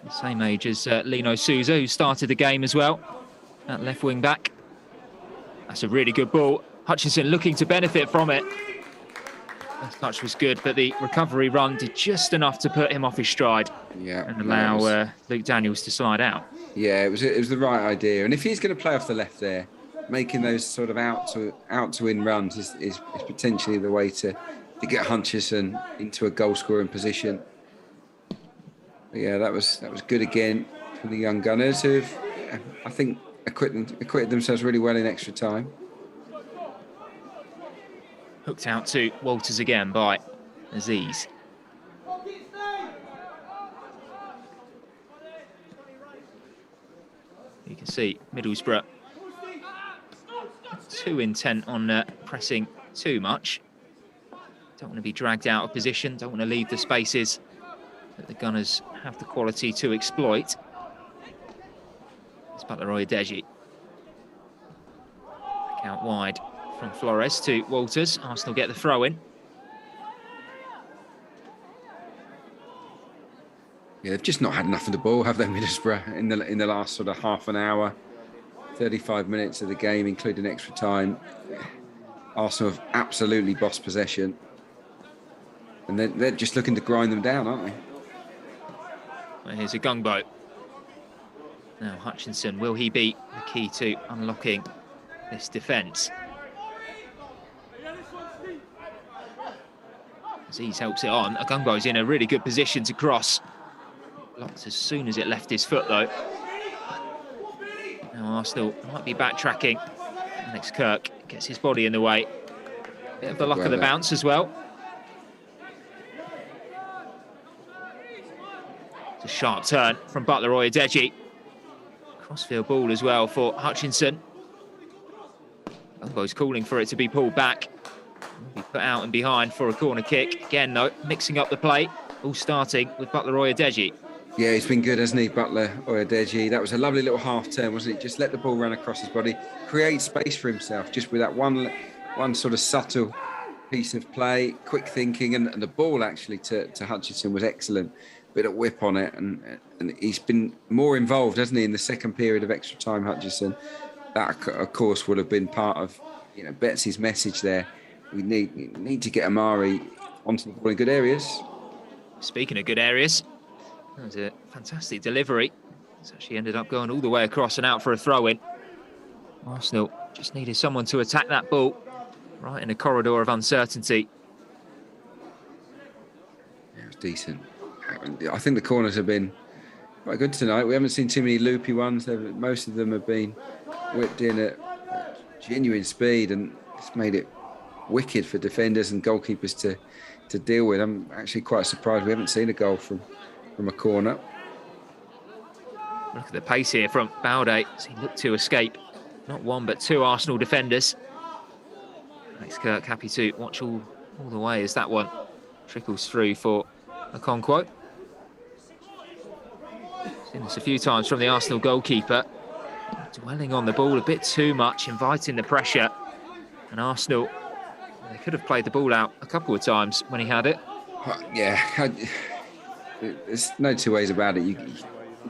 the same age as Lino Souza, who started the game as well at left wing back. That's a really good ball. Hutchinson looking to benefit from it. The touch was good, but the recovery run did just enough to put him off his stride and allow Luke Daniels to slide out. Yeah, it was the right idea. And if he's going to play off the left there, making those sort of out to in runs is potentially the way to get Hutchinson into a goal scoring position. But yeah, that was good again for the young Gunners, who've I think acquitted themselves really well in extra time. Hooked out to Walters again by Aziz. You can see Middlesbrough too intent on pressing too much. Don't want to be dragged out of position, don't want to leave the spaces that the Gunners have the quality to exploit. It's Butler-Adeji. Back out wide from Flores to Walters. Arsenal get the throw in. Yeah, they've just not had enough of the ball, have they, Middlesbrough, in the last sort of half an hour, 35 minutes of the game, including extra time. Arsenal have absolutely bossed possession, and they're just looking to grind them down, aren't they? Well, here's a gunboat. Now Hutchinson, will he be the key to unlocking this defence? Aziz helps it on. Agungbo's in a really good position to cross. Blocked as soon as it left his foot, though. Now Arsenal might be backtracking. Alex Kirk gets his body in the way. Bit of the luck of the bounce as well. It's a sharp turn from Butler-Adeji. Crossfield ball as well for Hutchinson. Agungbo's calling for it to be pulled back. Will be put out and behind for a corner kick. Again, though, mixing up the play. All starting with Butler-Adeji. Yeah, he's been good, hasn't he, Butler or Odeji? That was a lovely little half turn, wasn't it? Just let the ball run across his body, create space for himself, just with that one sort of subtle piece of play, quick thinking, and the ball actually to Hutchinson was excellent. Bit of whip on it, and he's been more involved, hasn't he, in the second period of extra time, Hutchinson. That, of course, would have been part of Betsy's message there. We need to get Amari onto the ball in good areas. Speaking of good areas, that was a fantastic delivery. It's actually ended up going all the way across and out for a throw-in. Arsenal just needed someone to attack that ball right in a corridor of uncertainty. Yeah, it was decent. I think the corners have been quite good tonight. We haven't seen too many loopy ones. Most of them have been whipped in at genuine speed, and it's made it wicked for defenders and goalkeepers to deal with. I'm actually quite surprised we haven't seen a goal from a corner. Look at the pace here from Baude as he looked to escape not one but two Arsenal defenders. Alex Kirk happy to watch all the way as that one trickles through for Okonkwo. Seen this a few times from the Arsenal goalkeeper, dwelling on the ball a bit too much, inviting the pressure. And Arsenal, they could have played the ball out a couple of times when he had it. Yeah, there's no two ways about it. You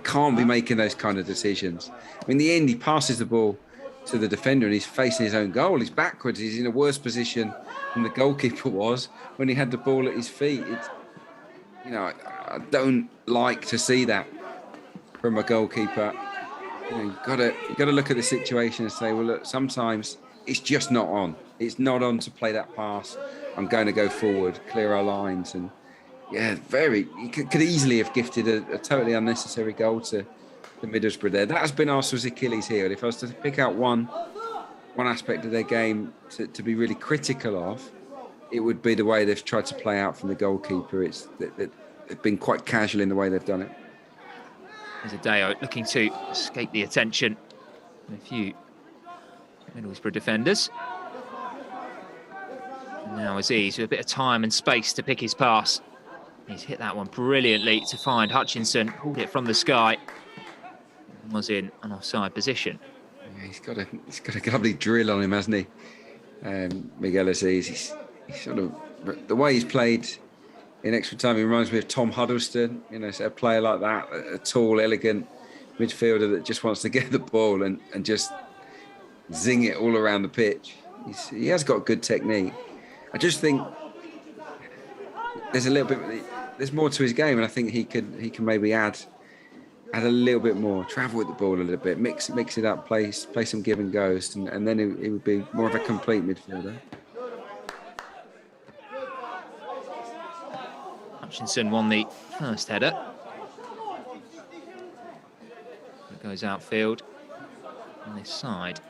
can't be making those kind of decisions. I mean, in the end, he passes the ball to the defender and he's facing his own goal. He's backwards. He's in a worse position than the goalkeeper was when he had the ball at his feet. I don't like to see that from a goalkeeper. You've got to look at the situation and say, well, look, sometimes it's just not on. It's not on to play that pass. I'm going to go forward, clear our lines, and yeah, he could easily have gifted a totally unnecessary goal to Middlesbrough there. That has been Arsenal's Achilles heel. If I was to pick out one aspect of their game to be really critical of, it would be the way they've tried to play out from the goalkeeper. They've been quite casual in the way they've done it. There's Adeo looking to escape the attention of a few Middlesbrough defenders. And now Aziz with a bit of time and space to pick his pass. He's hit that one brilliantly to find Hutchinson, pulled it from the sky, and was in an offside position. Yeah, he's got a lovely drill on him, hasn't he? Miguel Aziz. He's sort of, the way he's played in extra time, he reminds me of Tom Huddleston. So a player like that, a tall, elegant midfielder that just wants to get the ball and just zing it all around the pitch. He has got good technique. I just think there's more to his game, and I think he can maybe add a little bit more, travel with the ball a little bit, mix it up, play some give and goes, and then he would be more of a complete midfielder. Hutchinson won the first header. It goes outfield on this side.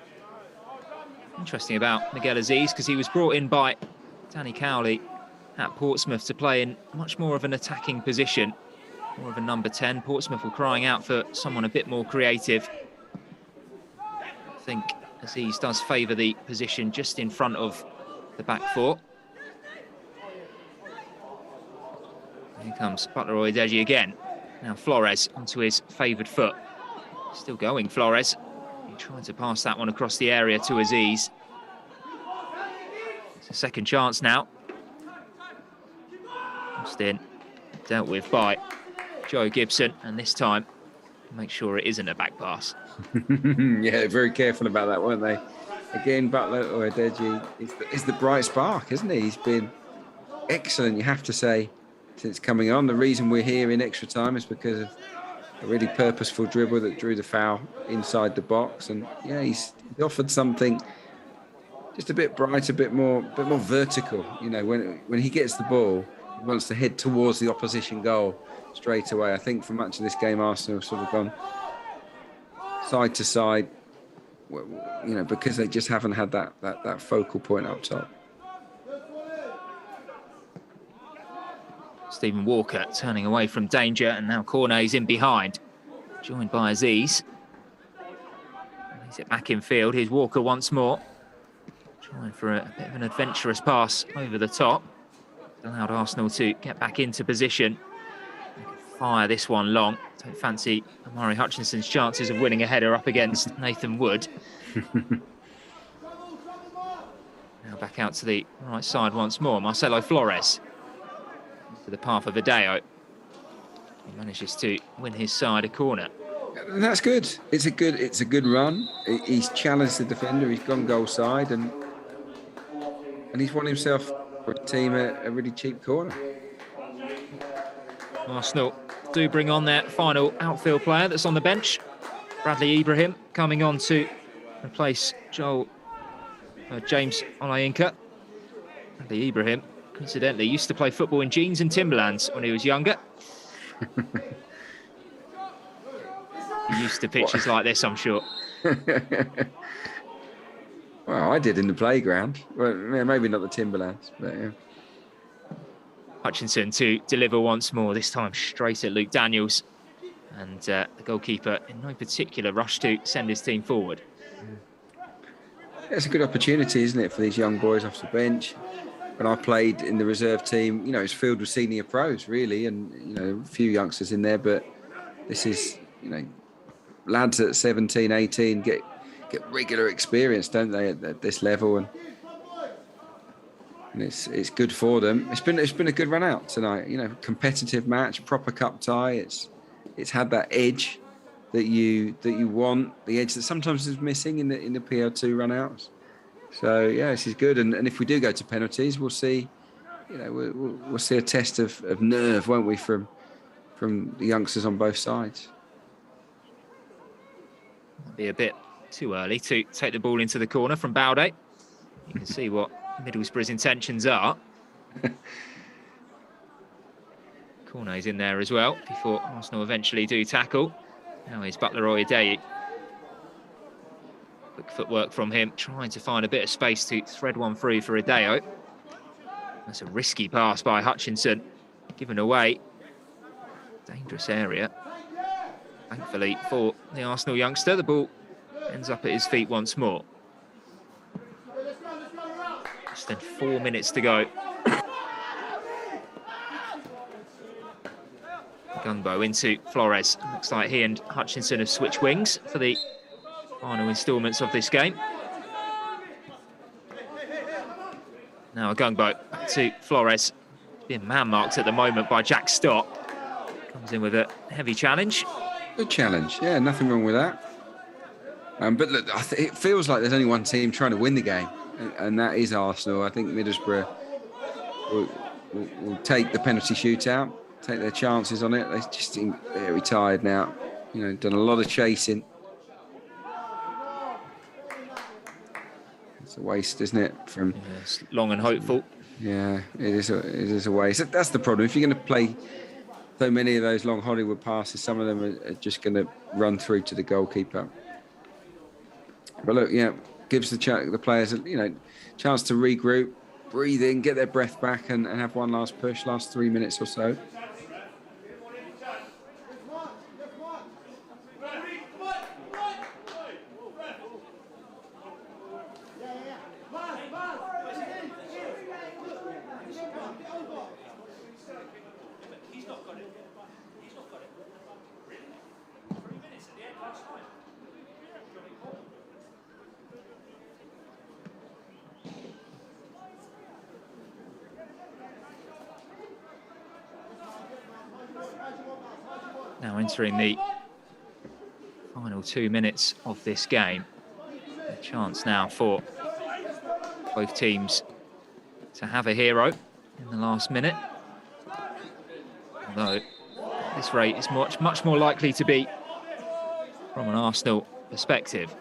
Interesting about Miguel Aziz, because he was brought in by Danny Cowley at Portsmouth to play in much more of an attacking position, more of a number 10. Portsmouth were crying out for someone a bit more creative. I think Aziz does favour the position just in front of the back four. Here comes Butler Oyedeji again. Now Flores onto his favoured foot. Still going, Flores. He tried to pass that one across the area to Aziz. It's a second chance now. In, dealt with by Joe Gibson, and this time make sure it isn't a back pass. Yeah, very careful about that, weren't they? Again, Butler or Oyedeji is the bright spark, isn't he? He's been excellent, you have to say, since coming on. The reason we're here in extra time is because of a really purposeful dribble that drew the foul inside the box, and yeah, he's offered something just a bit bright, a bit more vertical. When he gets the ball, he wants to head towards the opposition goal straight away. I think for much of this game, Arsenal have sort of gone side to side, because they just haven't had that focal point up top. Stephen Walker turning away from danger, and now Cornet's in behind, joined by Aziz. He's it back in field. Here's Walker once more, trying for a bit of an adventurous pass over the top. Allowed Arsenal to get back into position. fire this one long. Don't fancy Amari Hutchinson's chances of winning a header up against Nathan Wood. Now back out to the right side once more. Marcelo Flores to the path of Adeo. He manages to win his side a corner. That's good. It's a good run. He's challenged the defender. He's gone goal side, and he's won himself for a team a really cheap corner. Arsenal do bring on their final outfield player that's on the bench. Bradley Ibrahim coming on to replace James Olayinka. Bradley Ibrahim, coincidentally, used to play football in jeans and Timberlands when he was younger. He used to pitches like this, I'm sure. Well, I did in the playground. Well, yeah, maybe not the Timberlands, but yeah. Hutchinson to deliver once more, this time straight at Luke Daniels. And the goalkeeper in no particular rush to send his team forward. It's a good opportunity, isn't it, for these young boys off the bench. When I played in the reserve team, it's filled with senior pros, really, and, a few youngsters in there, but this is, lads at 17, 18 get regular experience, don't they, at this level, and it's good for them. It's been a good run out tonight. Competitive match, proper cup tie. It's had that edge that you want, the edge that sometimes is missing in the PL2 run outs. So yeah, this is good. And if we do go to penalties, we'll see. We'll see a test of nerve, won't we, from the youngsters on both sides. Might be a bit too early to take the ball into the corner from Baude. You can see what Middlesbrough's intentions are. Cornet's in there as well before Arsenal eventually do tackle. Now here's Butler Oyedei. Quick footwork from him, trying to find a bit of space to thread one through for Adeo. That's a risky pass by Hutchinson, given away. Dangerous area. Thankfully for the Arsenal youngster, the ball ends up at his feet once more. Less than 4 minutes to go. Gungbo into Flores. Looks like he and Hutchinson have switched wings for the final instalments of this game. Now a Gungbo to Flores. Being man-marked at the moment by Jack Stott. Comes in with a heavy challenge. Good challenge, yeah, nothing wrong with that. But look, it feels like there's only one team trying to win the game, and that is Arsenal. I think Middlesbrough will take the penalty shootout, take their chances on it. They just seem very tired now. Done a lot of chasing. It's a waste, isn't it? It's long and hopeful. Yeah, it is a waste. That's the problem. If you're going to play so many of those long Hollywood passes, some of them are just going to run through to the goalkeeper. But look, gives the players a chance to regroup, breathe in, get their breath back, and have one last push, last 3 minutes or so. Now entering the final 2 minutes of this game. A chance now for both teams to have a hero in the last minute. Although this rate is much more likely to be from an Arsenal perspective.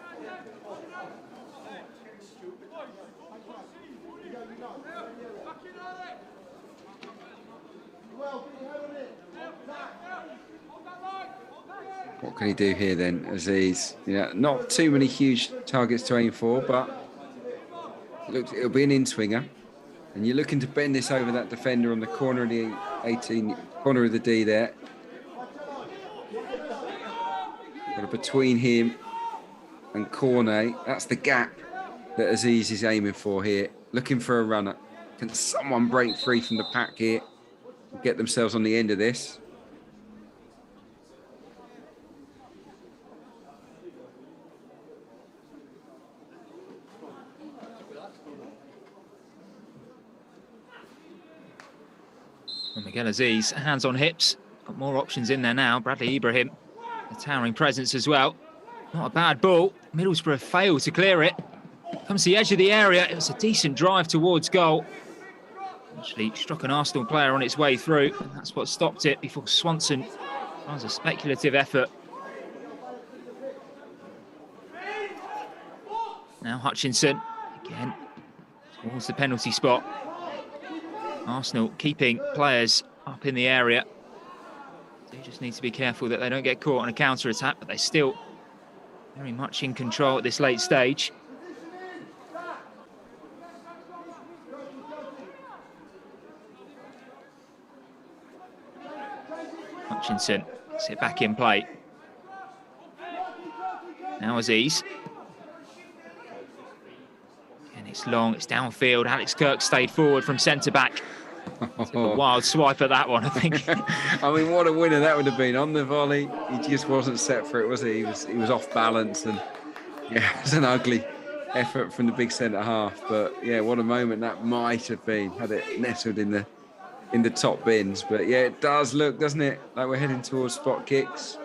What can he do here then, Aziz? Not too many huge targets to aim for, but it'll be an in-swinger. And you're looking to bend this over that defender on the corner of the 18, corner of the D there. Got between him and Cornet. That's the gap that Aziz is aiming for here. Looking for a runner. Can someone break free from the pack here and get themselves on the end of this? El Aziz, hands on hips. Got more options in there now. Bradley Ibrahim, a towering presence as well. Not a bad ball. Middlesbrough failed to clear it. Comes to the edge of the area. It was a decent drive towards goal. Actually struck an Arsenal player on its way through, and that's what stopped it before Swanson runs a speculative effort. Now Hutchinson, again, towards the penalty spot. Arsenal keeping players up in the area. They just need to be careful that they don't get caught on a counter-attack, but they're still very much in control at this late stage. Hutchinson gets it back in play. Now Aziz. And it's long, it's downfield. Alex Kirk stayed forward from centre-back. Took a wild swipe at that one, I think. I mean, what a winner that would have been. On the volley, he just wasn't set for it, was he? He was off balance, and yeah, it was an ugly effort from the big centre-half. But yeah, what a moment that might have been had it nestled in the top bins. But yeah, it does look, doesn't it, like we're heading towards spot kicks.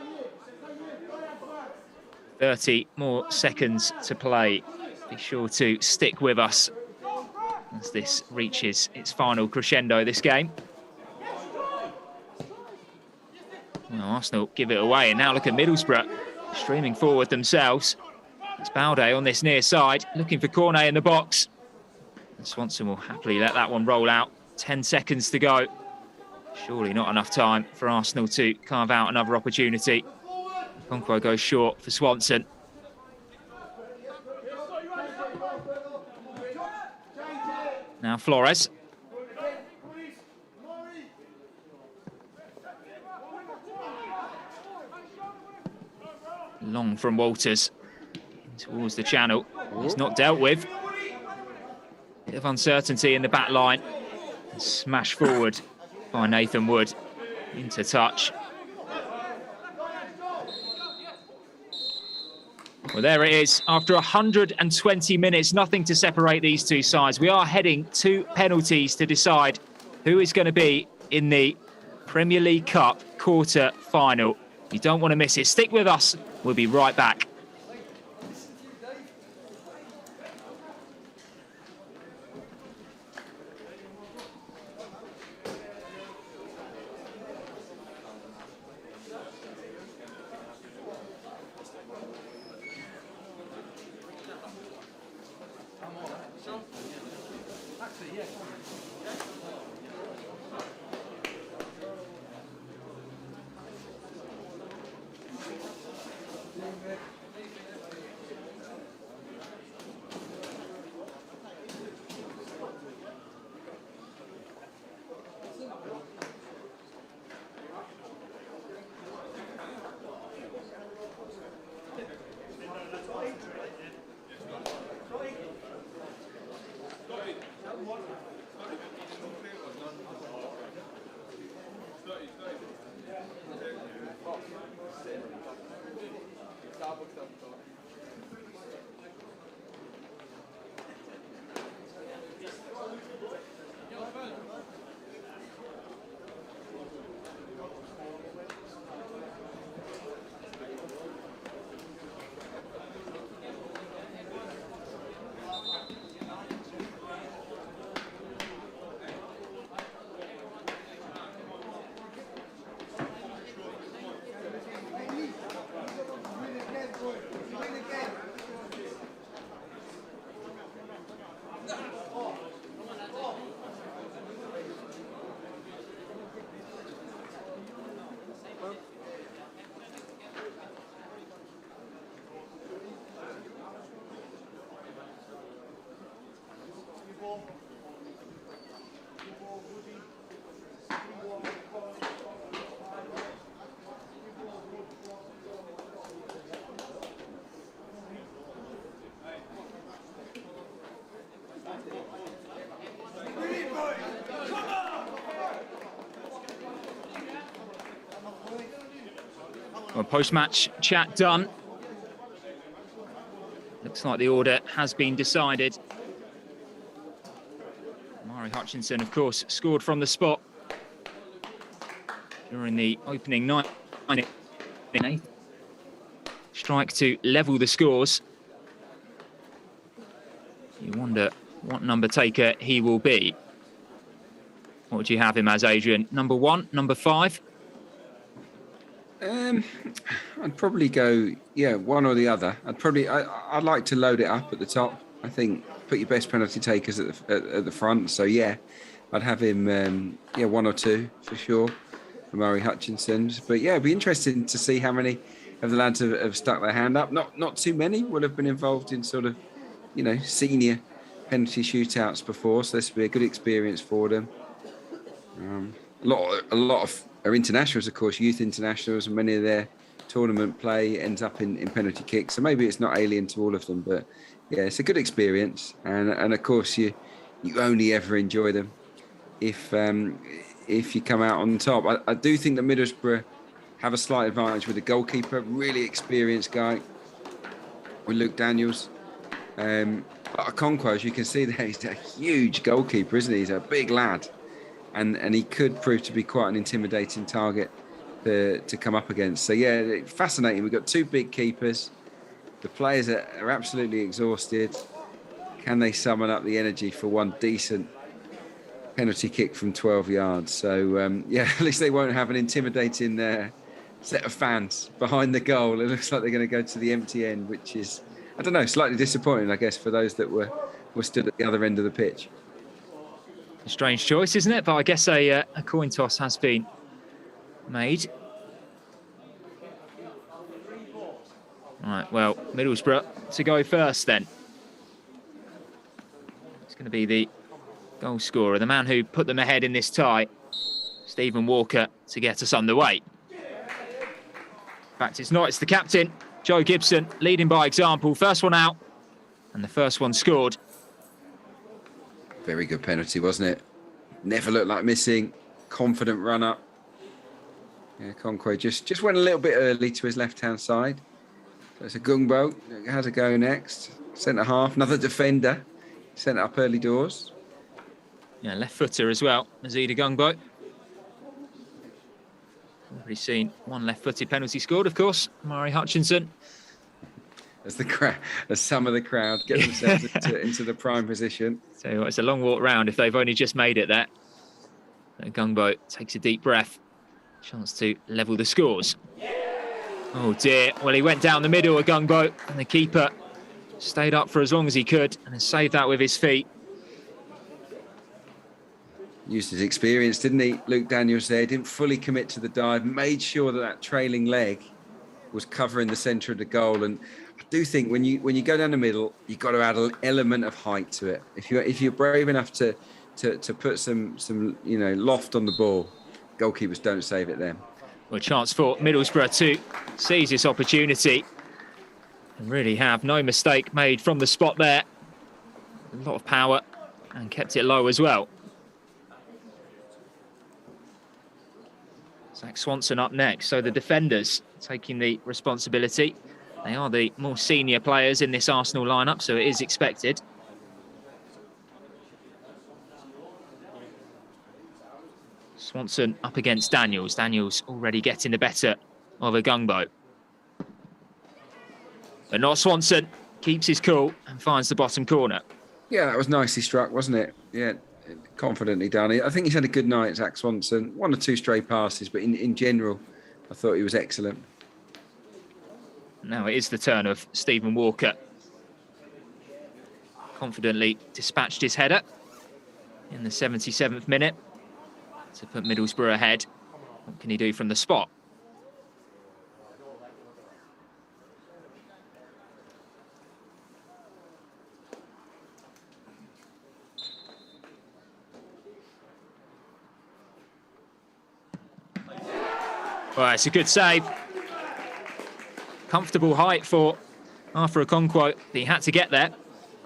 30 more seconds to play. Be sure to stick with us as this reaches its final crescendo, this game. Well, Arsenal give it away, and now look at Middlesbrough streaming forward themselves. It's Balde on this near side, looking for Cornet in the box. And Swanson will happily let that one roll out. 10 seconds to go. Surely not enough time for Arsenal to carve out another opportunity. Conquo goes short for Swanson. Now Flores. Long from Walters towards the channel. He's not dealt with. Bit of uncertainty in the back line. Smash forward by Nathan Wood into touch. Well, there it is. After 120 minutes, nothing to separate these two sides. We are heading to penalties to decide who is going to be in the Premier League Cup quarter-final. You don't want to miss it. Stick with us. We'll be right back. Well, post-match chat done. Looks like the order has been decided. Mari Hutchinson, of course, scored from the spot. during the opening 9. Strike to level the scores. You wonder what number taker he will be. What would you have him as, Adrian? Number 1, number 5? I'd probably go, one or the other. I'd like to load it up at the top. I think put your best penalty takers at the front. So I'd have him, 1 or 2 for sure for Murray Hutchinson. But it'd be interesting to see how many of the lads have stuck their hand up. Not too many will have been involved in sort of, senior penalty shootouts before. So this will be a good experience for them. A lot of are internationals, of course, youth internationals, and many of their tournament play ends up in penalty kicks. So maybe it's not alien to all of them, but it's a good experience. And of course, you only ever enjoy them if you come out on top. I do think that Middlesbrough have a slight advantage with the goalkeeper, really experienced guy, with Luke Daniels. But Okonkwo, as you can see there, he's a huge goalkeeper, isn't he? He's a big lad. And he could prove to be quite an intimidating target to come up against. So, fascinating. We've got 2 big keepers. The players are absolutely exhausted. Can they summon up the energy for one decent penalty kick from 12 yards? So, at least they won't have an intimidating set of fans behind the goal. It looks like they're going to go to the empty end, which is, I don't know, slightly disappointing, I guess, for those that were stood at the other end of the pitch. A strange choice, isn't it? But I guess a coin toss has been made. Right, well, Middlesbrough to go first then. It's going to be the goal scorer, the man who put them ahead in this tie, Stephen Walker, to get us underway. In fact, it's not, it's the captain, Joe Gibson, leading by example. First one out, and the first one scored. Very good penalty, wasn't it? Never looked like missing. Confident run up. Okonkwo just went a little bit early to his left-hand side. So it's a Gungbo. How to go next? Centre half, another defender. Sent it up early doors. Yeah, left footer as well, Mazida Gungbo. Already seen one left-footed penalty scored, of course. Murray Hutchinson. As some of the crowd get themselves into the prime position. So it's a long walk round if they've only just made it there. Gungbo takes a deep breath. Chance to level the scores. Oh dear. Well, he went down the middle of Gungbo, and the keeper stayed up for as long as he could and then saved that with his feet. Used his experience, didn't he? Luke Daniels there didn't fully commit to the dive, made sure that trailing leg was covering the centre of the goal. And I do think when you go down the middle, you've got to add an element of height to it. If you're brave enough to put some loft on the ball, goalkeepers don't save it then. Well, chance for Middlesbrough to seize this opportunity and really have no mistake made from the spot there. A lot of power and kept it low as well. Zach Swanson up next. So the defenders taking the responsibility. They are the more senior players in this Arsenal lineup, so it is expected. Swanson up against Daniels. Daniels already getting the better of a Gungbo. But not Swanson. Keeps his cool and finds the bottom corner. Yeah, that was nicely struck, wasn't it? Yeah, confidently done. I think he's had a good night, Zach Swanson. 1 or 2 stray passes, but in general, I thought he was excellent. Now it is the turn of Stephen Walker. Confidently dispatched his header in the 77th minute to put Middlesbrough ahead. What can he do from the spot? Well, it's a good save. Comfortable height for Arthur Okonkwo. He had to get there.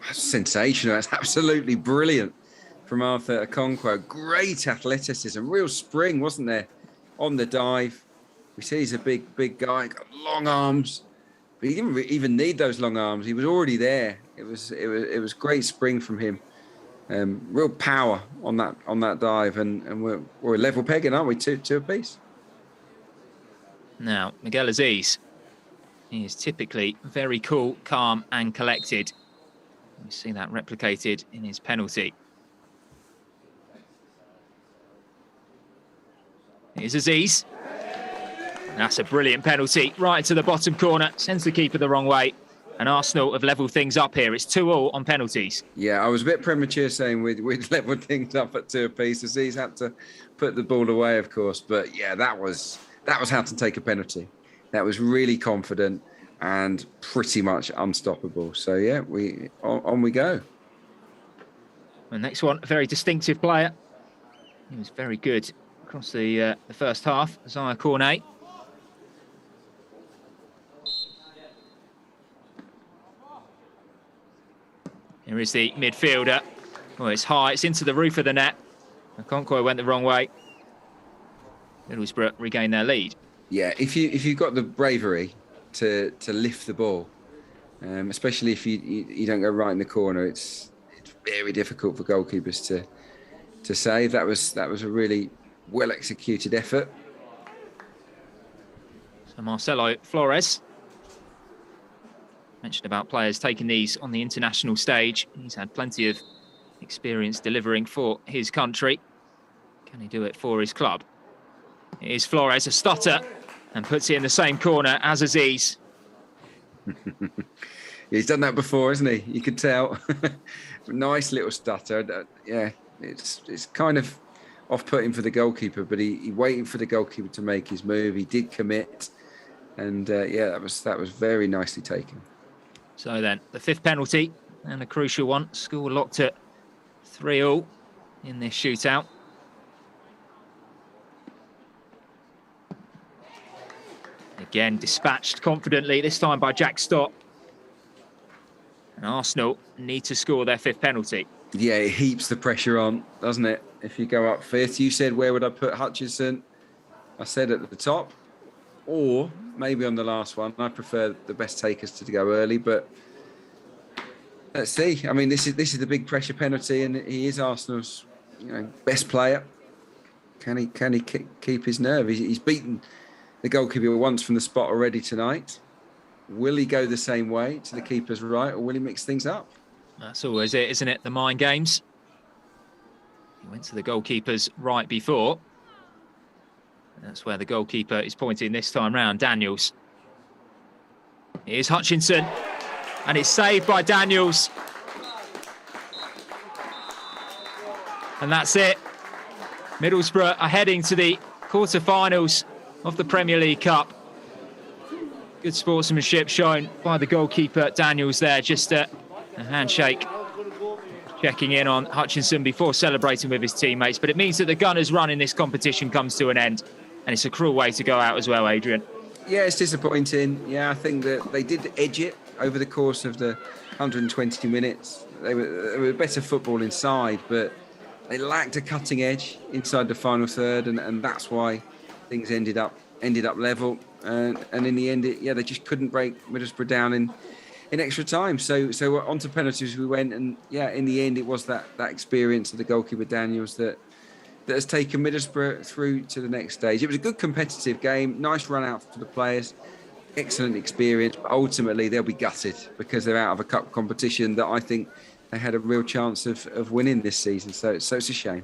That's sensational. That's absolutely brilliant from Arthur Okonkwo. Great athleticism, real spring, wasn't there, on the dive. We see he's a big guy, got long arms, but he didn't even need those long arms. He was already there. It was great spring from him. Real power on that dive, and we're level pegging, aren't we? Two apiece. Now, Miguel Aziz, he is typically very cool, calm and collected. We see that replicated in his penalty. Here's Aziz. That's a brilliant penalty, right into the bottom corner, sends the keeper the wrong way. And Arsenal have levelled things up here. It's 2-2 on penalties. Yeah, I was a bit premature saying we'd levelled things up at 2 apiece. Aziz had to put the ball away, of course. But yeah, that was how to take a penalty. That was really confident and pretty much unstoppable. So yeah, on we go. The next one, a very distinctive player. He was very good across the first half, Zaya Cornet. Here is the midfielder. Oh, it's high, it's into the roof of the net. Okonkwo went the wrong way. Middlesbrough regain their lead. Yeah, if you've got the bravery to lift the ball, especially if you don't go right in the corner, it's very difficult for goalkeepers to save. That was a really well executed effort. So Marcelo Flores. Mentioned about players taking these on the international stage. He's had plenty of experience delivering for his country. Can he do it for his club? Here's Flores, a stutter, and puts it in the same corner as Aziz. He's done that before, hasn't he? You could tell. Nice little stutter. Yeah, it's kind of off-putting for the goalkeeper, but he waited for the goalkeeper to make his move. He did commit, and yeah, that was very nicely taken. So then, the fifth penalty, and a crucial one. Score locked at 3-3 in this shootout. Again, dispatched confidently, this time by Jack Stott. And Arsenal need to score their fifth penalty. Yeah, it heaps the pressure on, doesn't it? If you go up fifth, you said, where would I put Hutchinson? I said at the top, or maybe on the last one. I prefer the best takers to go early, but let's see. I mean, this is the big pressure penalty, and he is Arsenal's best player. Can he keep his nerve? He's beaten the goalkeeper once from the spot already tonight. Will he go the same way to the keeper's right, or will he mix things up? That's always it, isn't it? The mind games. He went to the goalkeeper's right before. That's where the goalkeeper is pointing this time round, Daniels. Here's Hutchinson, and it's saved by Daniels. And that's it. Middlesbrough are heading to the quarter-finals of the Premier League Cup. Good sportsmanship shown by the goalkeeper, Daniels there. Just a handshake, checking in on Hutchinson before celebrating with his teammates. But it means that the Gunners' run in this competition comes to an end. And it's a cruel way to go out as well, Adrian. Yeah, it's disappointing. Yeah, I think that they did edge it over the course of the 120 minutes. They were better football inside, but they lacked a cutting edge inside the final third, and that's why things ended up level. And in the end, they just couldn't break Middlesbrough down in extra time. So onto penalties we went, and yeah, in the end, it was that experience of the goalkeeper Daniels that has taken Middlesbrough through to the next stage. It was a good competitive game, nice run out for the players, excellent experience, but ultimately they'll be gutted because they're out of a cup competition that I think they had a real chance of winning this season. So it's a shame.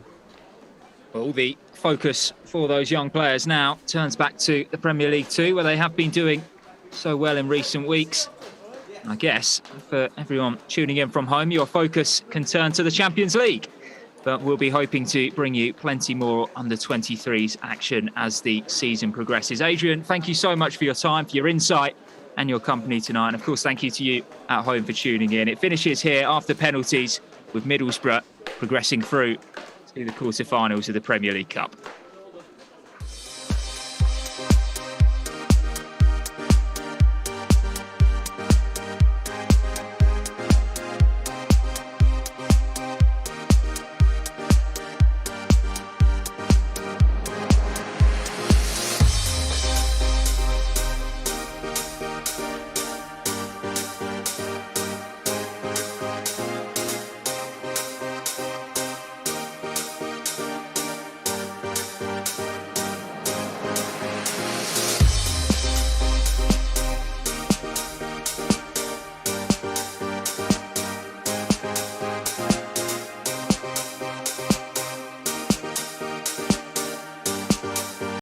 Well, the focus for those young players now turns back to the Premier League 2, where they have been doing so well in recent weeks. I guess for everyone tuning in from home, your focus can turn to the Champions League. But we'll be hoping to bring you plenty more under-23s action as the season progresses. Adrian, thank you so much for your time, for your insight and your company tonight. And of course, thank you to you at home for tuning in. It finishes here after penalties with Middlesbrough progressing through to the quarter-finals of the Premier League Cup.